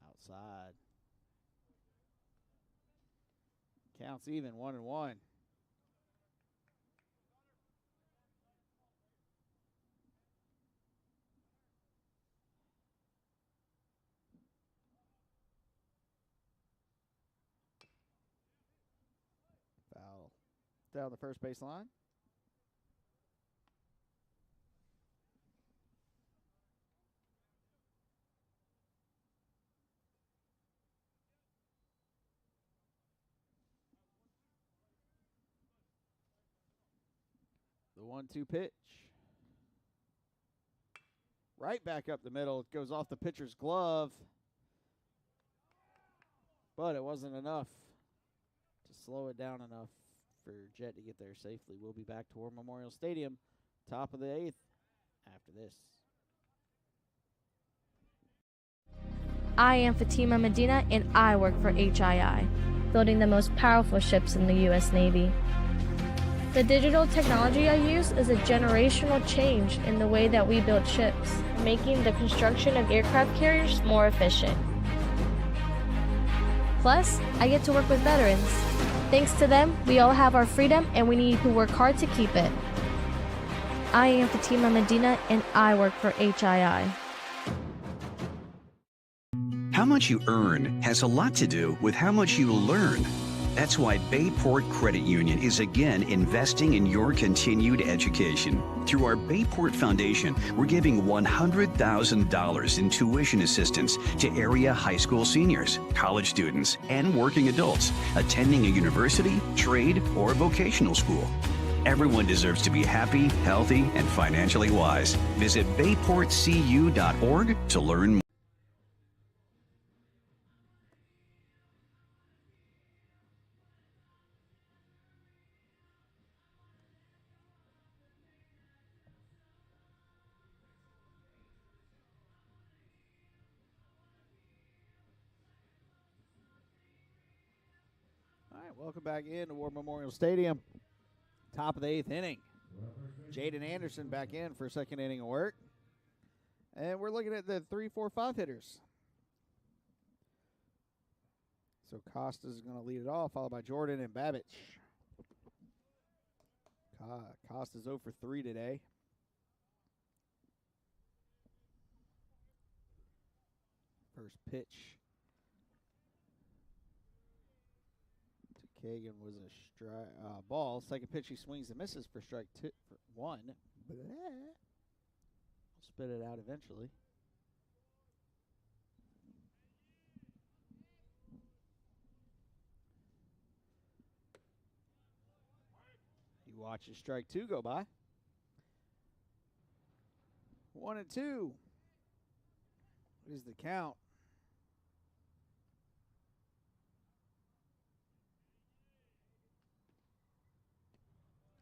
Speaker 1: Outside. Counts even, 1-1. Foul down the first baseline. The 1-2 pitch. Right back up the middle. It goes off the pitcher's glove. But it wasn't enough to slow it down enough for Jet to get there safely. We'll be back to War Memorial Stadium, top of the 8th, after this.
Speaker 3: I am Fatima Medina, and I work for HII, building the most powerful ships in the U.S. Navy. The digital technology I use is a generational change in the way that we build ships, making the construction of aircraft carriers more efficient. Plus, I get to work with veterans. Thanks to them, we all have our freedom and we need to work hard to keep it. I am Fatima Medina, and I work for HII.
Speaker 4: How much you earn has a lot to do with how much you learn. That's why Bayport Credit Union is again investing in your continued education. Through our Bayport Foundation, we're giving $100,000 in tuition assistance to area high school seniors, college students, and working adults attending a university, trade, or vocational school. Everyone deserves to be happy, healthy, and financially wise. Visit bayportcu.org to learn more.
Speaker 1: All right, welcome back into War Memorial Stadium. Top of the 8th inning. Jaden Anderson back in for second inning of work. And we're looking at the 3, 4, 5 hitters. So Costa's going to lead it off, followed by Jordan and Babbage. Costa's 0 for 3 today. First pitch to Kagan was a ball. Second pitch he swings and misses for strike 1. Blah. I'll spit it out eventually. He watches strike 2 go by. 1 and 2 is the count.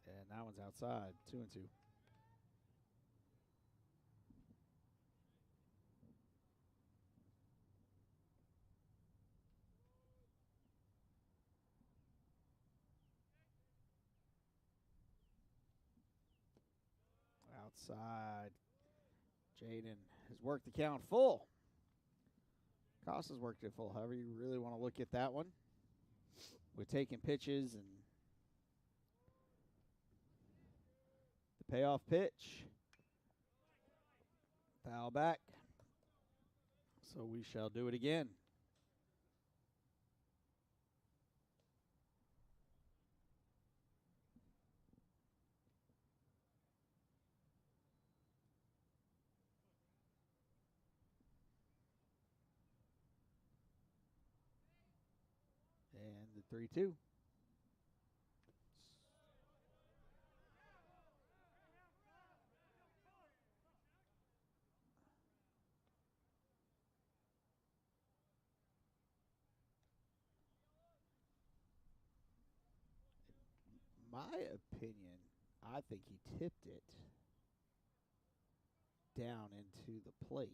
Speaker 1: And that one's outside. 2 and 2. Outside. Jaden has worked the count full. Costa's worked it full. However you really want to look at that one. With taking pitches and the payoff pitch. Foul back. So we shall do it again. And the 3-2. My opinion, I think he tipped it down into the plate.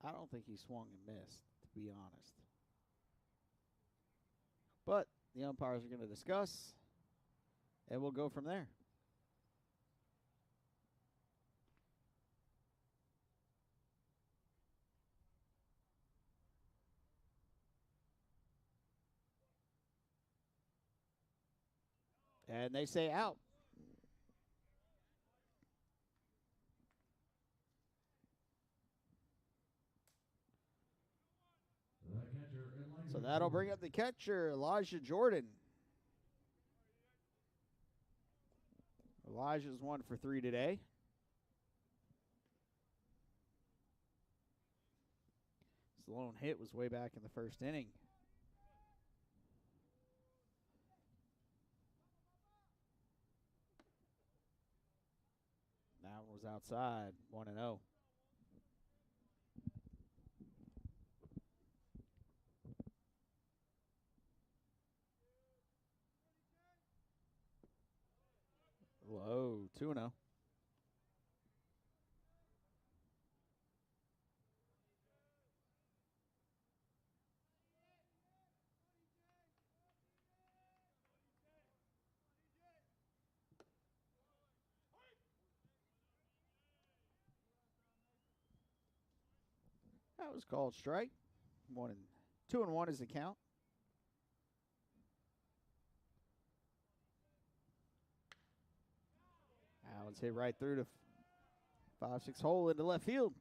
Speaker 1: I don't think he swung and missed, to be honest. But the umpires are going to discuss, and we'll go from there. And they say out. So that'll bring up the catcher, Elijah Jordan. Elijah's 1 for 3 today. His lone hit was way back in the first inning. That one was outside, 1-0. Whoa, 2-0. That was called strike. 2-1 is the count. That one's hit right through the 5-6 hole into left field.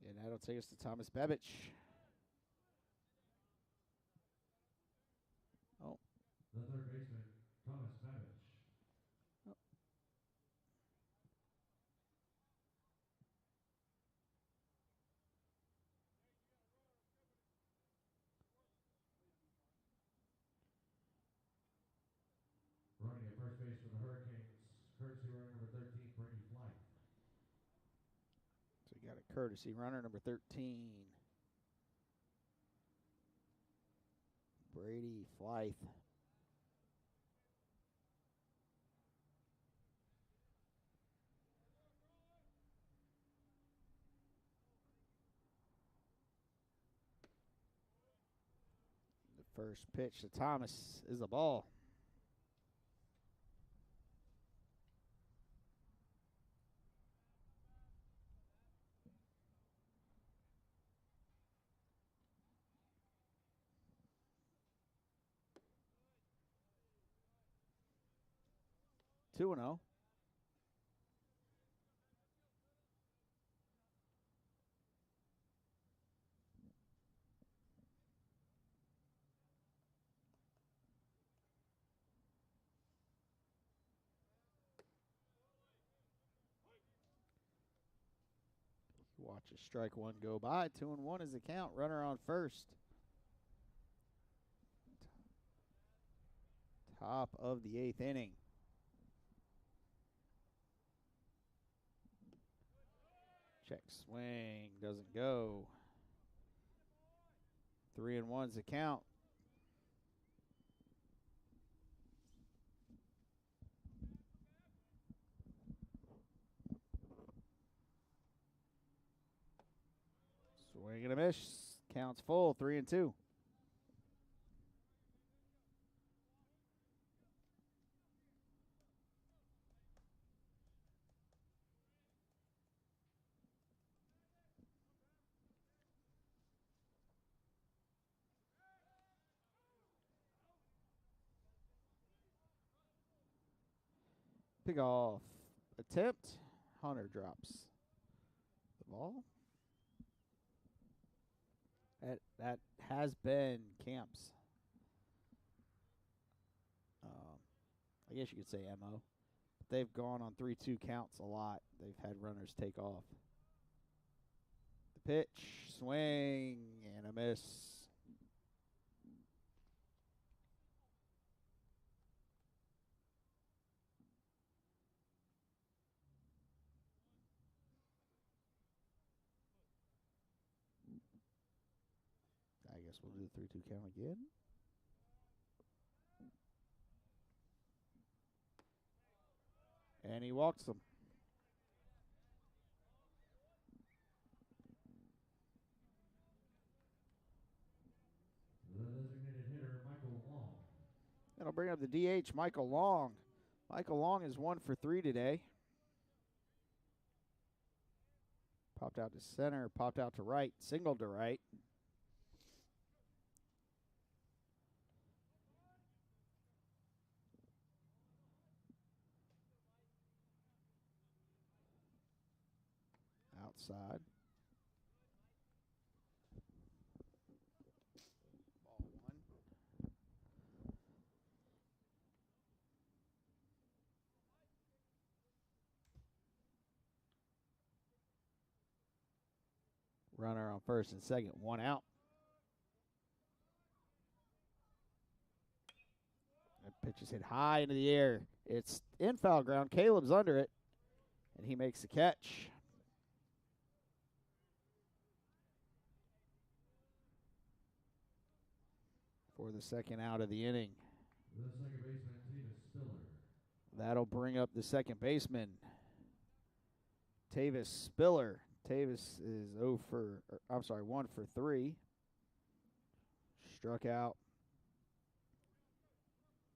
Speaker 1: And that'll take us to Thomas Babich. Oh.
Speaker 2: The third baseman, Thomas Babich.
Speaker 1: Oh.
Speaker 2: Running at first base for the Hurricanes, courtesy runner number 13, Brady Flight.
Speaker 1: So we got a courtesy runner, number 13. Brady Flythe. The first pitch to Thomas is a ball. Two and 0. Watch a strike one go by. 2-1 is the count. Runner on first. Top of the 8th inning. Check swing. Doesn't go. 3-1's the count. Swing and a miss. Counts full. 3-2. Pick off attempt. Hunter drops the ball. That has been Camp's, I guess you could say MO. But they've gone on 3-2 counts a lot. They've had runners take off. The pitch, swing, and a miss. I guess we'll do the 3-2 count again. And he walks them.
Speaker 2: The designated hitter, Michael Long.
Speaker 1: That'll bring up the DH, Michael Long. Michael Long is 1 for 3 today. Popped out to center, popped out to right, singled to right. Outside. Ball 1. Runner on first and second, 1 out. That pitch is hit high into the air. It's in foul ground. Caleb's under it, and he makes the catch. For the second out of the inning.
Speaker 2: The second baseman, Tavis Spiller.
Speaker 1: That'll bring up the second baseman, Tavis Spiller. Tavis is 1 for 3. Struck out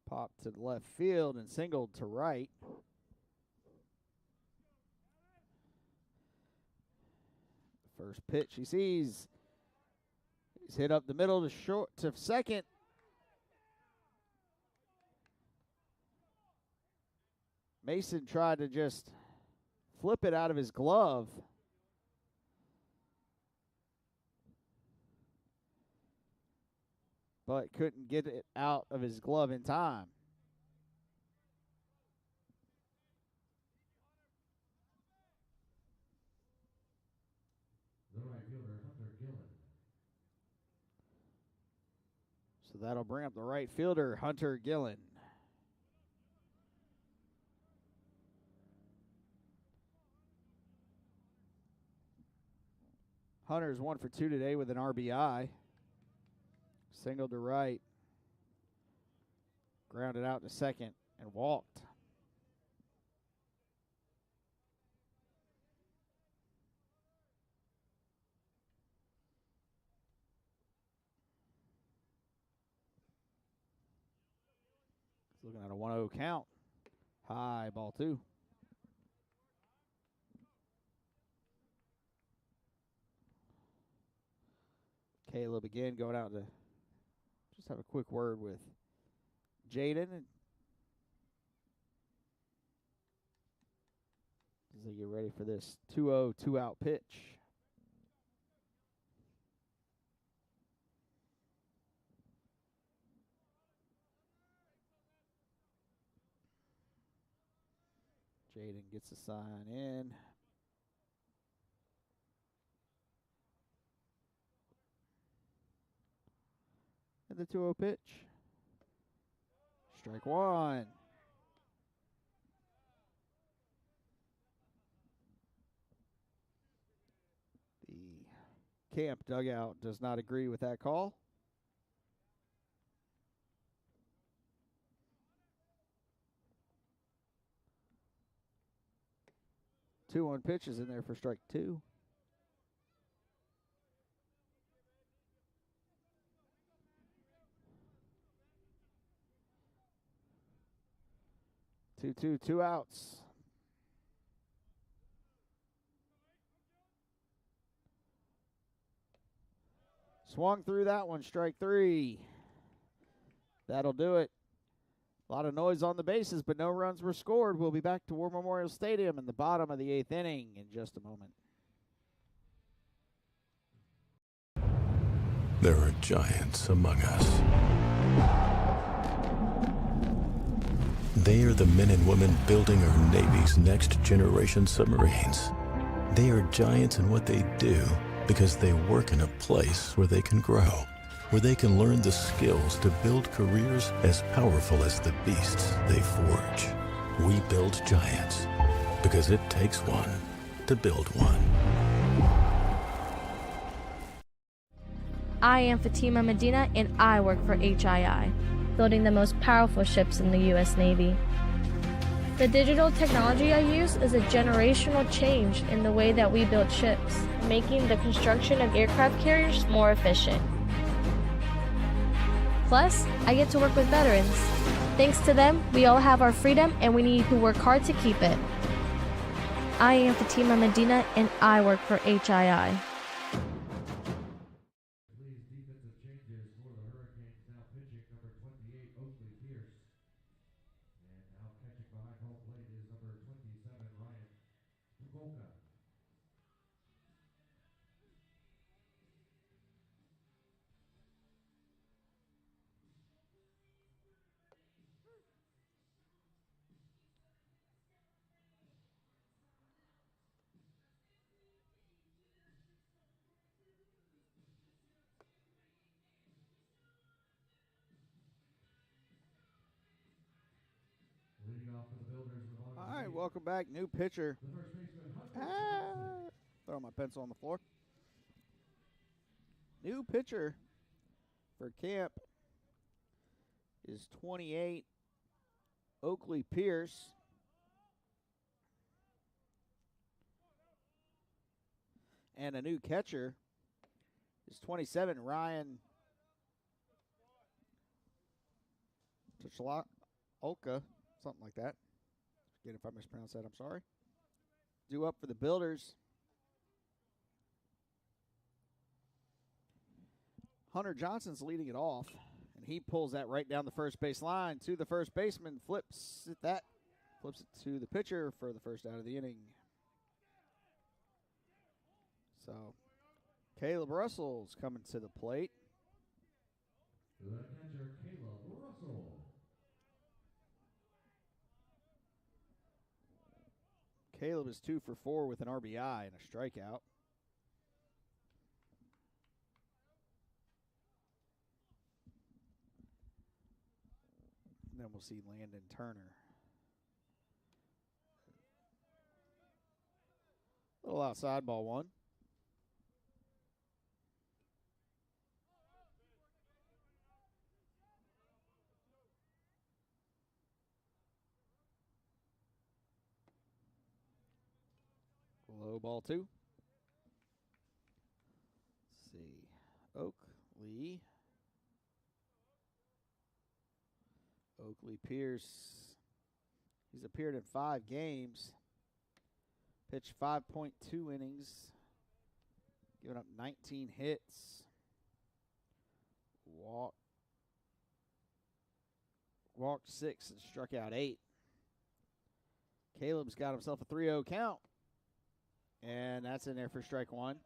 Speaker 1: Popped to left field and singled to right. First pitch he sees. He's hit up the middle to short to second. Mason tried to just flip it out of his glove. But couldn't get it out of his glove in time.
Speaker 2: The right fielder, Hunter Gillen.
Speaker 1: So that'll bring up the right fielder, Hunter Gillen. Hunter's 1 for 2 today with an RBI. Single to right. Grounded out to second and walked. He's looking at a 1-0 count. High, ball 2. Caleb again going out to just have a quick word with Jaden as they get ready for this 2-0 two-out pitch. Jaden gets a sign in. And the 2-0 pitch. Strike one. The Camp dugout does not agree with that call. Two on pitches in there for strike 2. Two outs. Swung through that one, strike 3. That'll do it. A lot of noise on the bases, but no runs were scored. We'll be back to War Memorial Stadium in the bottom of the 8th inning in just a moment.
Speaker 5: There are giants among us. They are the men and women building our Navy's next generation submarines. They are giants in what they do because they work in a place where they can grow, where they can learn the skills to build careers as powerful as the beasts they forge. We build giants because it takes one to build one.
Speaker 3: I am Fatima Medina, and I work for HII, building the most powerful ships in the U.S. Navy. The digital technology I use is a generational change in the way that we build ships, making the construction of aircraft carriers more efficient. Plus, I get to work with veterans. Thanks to them, we all have our freedom, and we need to work hard to keep it. I am Fatima Medina, and I work for HII.
Speaker 2: Please, defensive changes for the Hurricanes. Now pitching number 28, Oakley Pierce. And now catching behind home plate is number 27, Ryan Fukuoka. Leading off for the Builders with
Speaker 1: All right, welcome back. New pitcher.
Speaker 2: the first baseman, Hunter.
Speaker 1: Throw my pencil on the floor. New pitcher for Camp is 28, Oakley Pierce. And a new catcher is 27, Ryan Olka, something like that. Again, if I mispronounce that, I'm sorry. Due up for the Builders. Hunter Johnson's leading it off, and he pulls that right down the first base line to the first baseman. Flips it to the pitcher for the first out of the inning. So, Caleb Russell's coming to the plate.
Speaker 2: The catcher, Caleb Russell.
Speaker 1: Caleb is 2 for 4 with an RBI and a strikeout. And then we'll see Landon Turner. A little outside, ball 1. Low ball 2. Let's see. Oakley. Pierce. He's appeared in 5 games. Pitched 5.2 innings. Giving up 19 hits. Walked 6 and struck out 8. Caleb's got himself a 3-0 count. And that's in there for strike 1.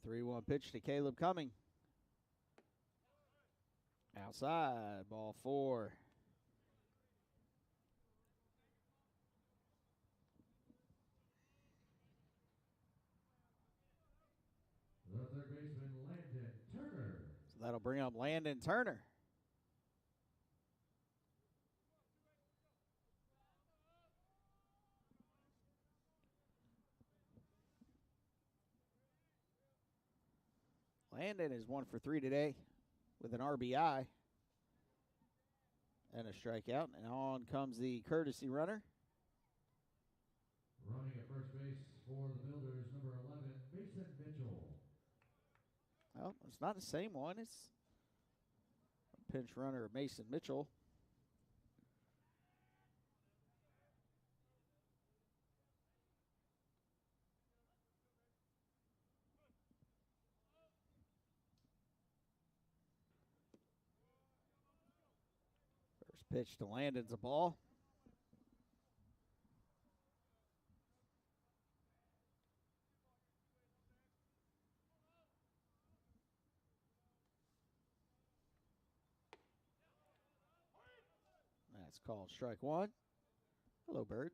Speaker 1: The 3-1 pitch to Caleb coming. Outside, ball 4.
Speaker 2: The third baseman, Landon Turner.
Speaker 1: So that'll bring up Landon Turner. Landon is 1 for 3 today with an RBI and a strikeout. And on comes the courtesy runner.
Speaker 2: Running at first base for the Builders, number 11, Mason Mitchell.
Speaker 1: Well, it's not the same one. It's a pinch runner, Mason Mitchell. First pitch to Landon's a ball. That's called strike 1. Hello, Bird.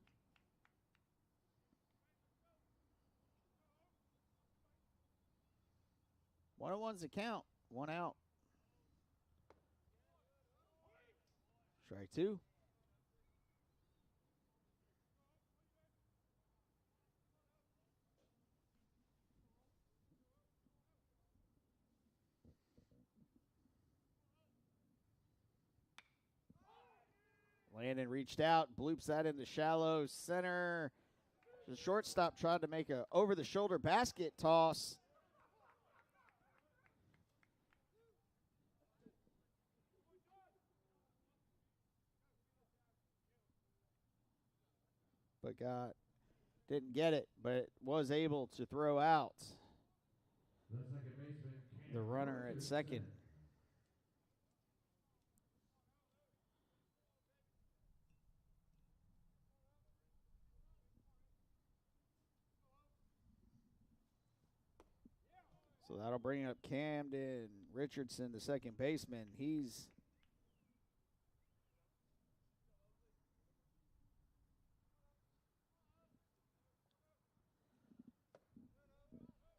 Speaker 1: 1-1's the count. 1 out. Strike 2. Landon reached out, bloops that into shallow center. The shortstop tried to make a over-the-shoulder basket toss. But didn't get it, but was able to throw out
Speaker 2: The second baseman,
Speaker 1: the runner at second. So that'll bring up Camden Richardson, the second baseman.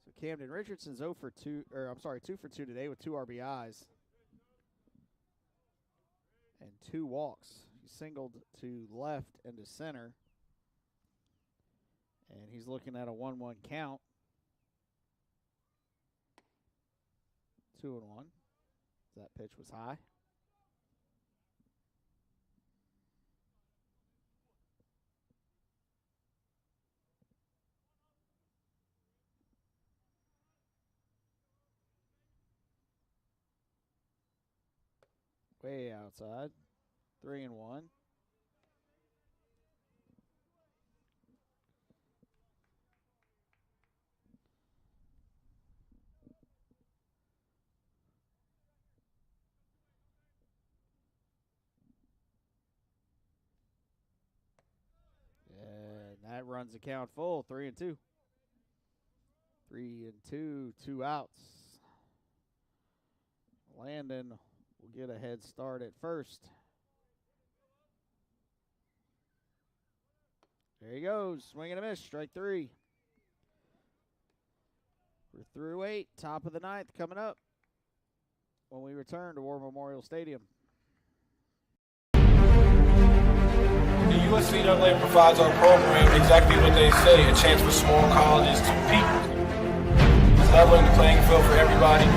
Speaker 1: So Camden Richardson's 2 for 2 today with 2 RBIs and 2 walks. He singled to left and to center. And he's looking at a 1-1 count. 2-1. That pitch was high. Way outside. 3-1. And that runs the count full. 3-2. 3-2. 2 outs. Landon will get a head start at first. There he goes. Swing and a miss. Strike 3. We're through 8. Top of the 9th coming up when we return to War Memorial Stadium.
Speaker 6: The USCAA provides our program exactly what they say, a chance for small colleges to compete. It's leveling the playing field for everybody.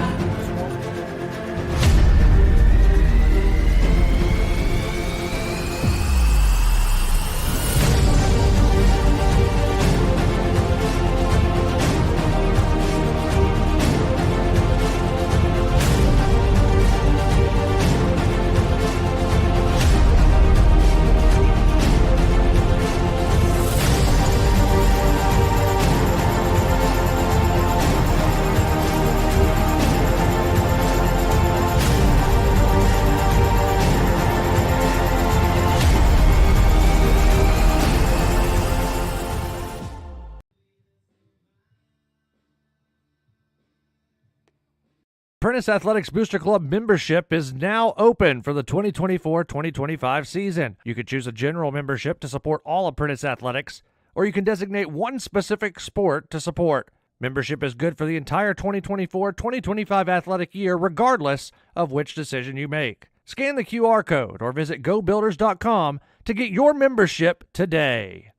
Speaker 7: Prentice Athletics Booster Club membership is now open for the 2024-2025 season. You can choose a general membership to support all of Prentice Athletics, or you can designate one specific sport to support. Membership is good for the entire 2024-2025 athletic year, regardless of which decision you make. Scan the QR code or visit GoBuilders.com to get your membership today.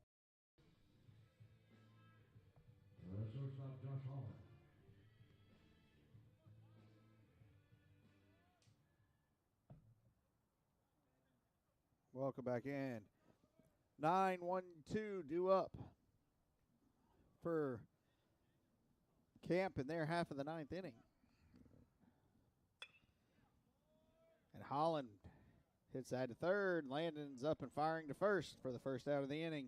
Speaker 2: Shortstop Josh Holland.
Speaker 1: Welcome back in. 9-1-2 due up for Camp in their half of the 9th inning. And Holland hits that to third. Landon's up and firing to first for the first out of the inning.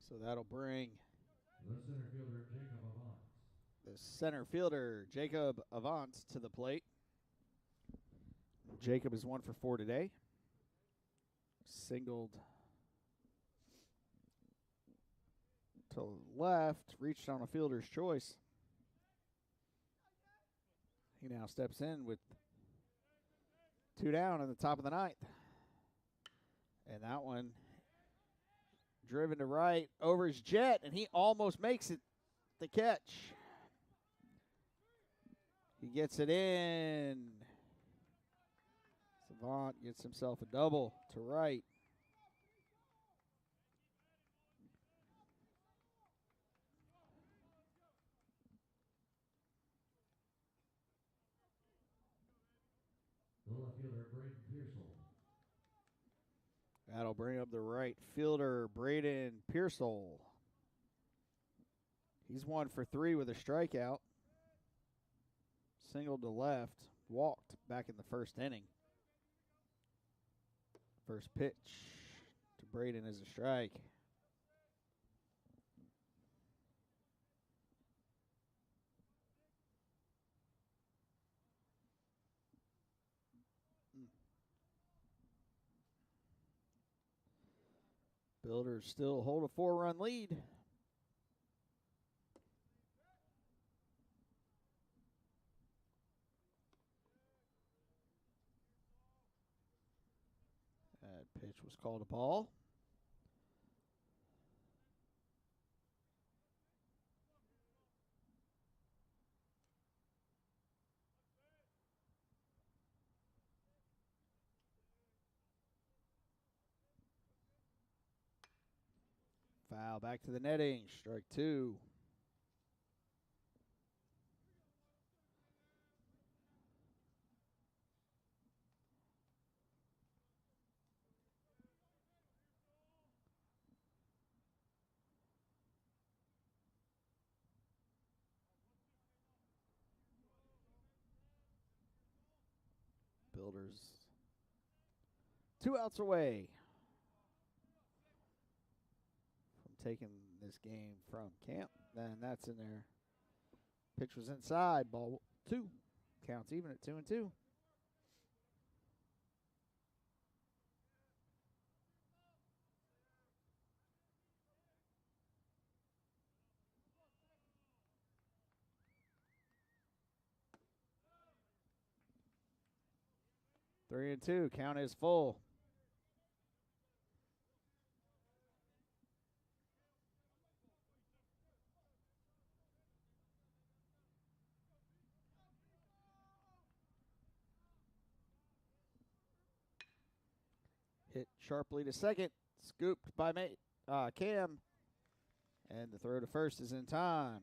Speaker 1: So that'll bring
Speaker 2: The center fielder, Jacob
Speaker 1: the center fielder, Jacob
Speaker 2: Avant.
Speaker 1: Avance, to the plate. Jacob is 1 for 4 today. Singled to the left, reached on a fielder's choice. He now steps in with 2 down in the top of the 9th. And that one driven to right over his jet, and he almost makes it the catch. He gets it in. Savant gets himself a double to right.
Speaker 2: The left fielder, Braden Pearsall.
Speaker 1: That'll bring up the right fielder, Braden Pearsall. He's 1 for 3 with a strikeout. Singled to left, walked back in the first inning. First pitch to Braden is a strike. Builders still hold a 4-run lead. That pitch was called a ball. Foul back to the netting. Strike 2. Builders 2 outs away from taking this game from camp. Then that's in there. Pitch was inside. Ball 2. Counts even at 2-2. Three and 2. Count is full. Hit sharply to second. Scooped by Cam. And the throw to first is in time.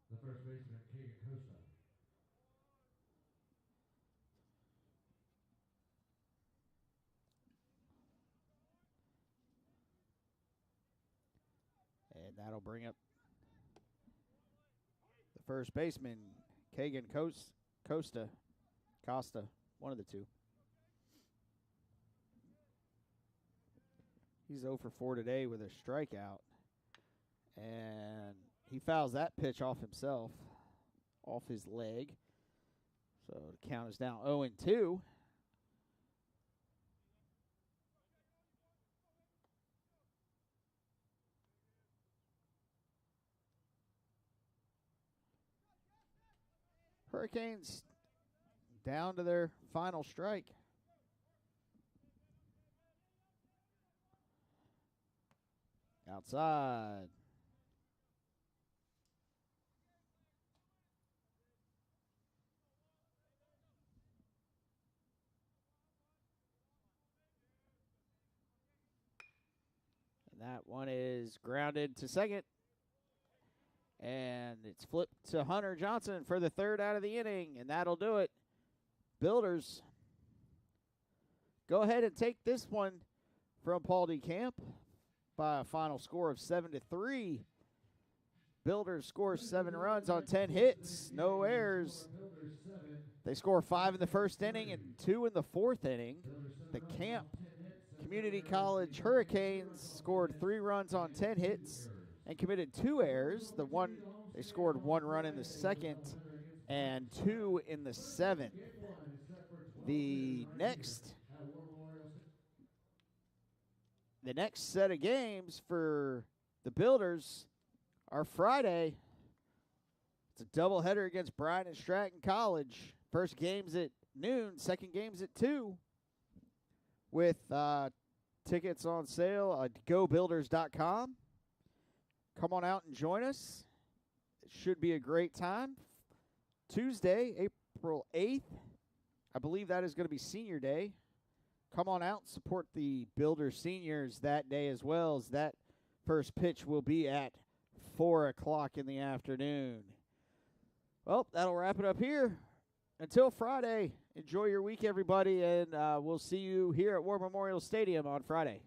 Speaker 2: The first baseman, Keegan Costa.
Speaker 1: And that'll bring up the first baseman, Keegan Costa, one of the two. He's 0 for 4 today with a strikeout. And he fouls that pitch off himself, off his leg. So the count is now 0-2. Hurricanes down to their final strike. Outside. And that one is grounded to second. And it's flipped to Hunter Johnson for the third out of the inning, and that'll do it. Builders go ahead and take this one from Paul DeCamp by a final score of 7-3. Builders scores 7 runs on 10 hits, no errors. They score 5 in the first inning and 2 in the fourth inning. The Camp Community College Hurricanes scored 3 runs on 10 hits and committed 2 errors. They scored 1 run in the second and 2 in the seventh. The next set of games for the Builders are Friday. It's a doubleheader against Bryan and Stratton College. First game's at noon, second game's at 2. With tickets on sale at gobuilders.com. Come on out and join us. It should be a great time. Tuesday, April 8th. I believe that is going to be Senior Day. Come on out and support the Builders seniors that day as well, as that first pitch will be at 4 o'clock in the afternoon. Well, that'll wrap it up here. Until Friday, enjoy your week, everybody, and we'll see you here at War Memorial Stadium on Friday.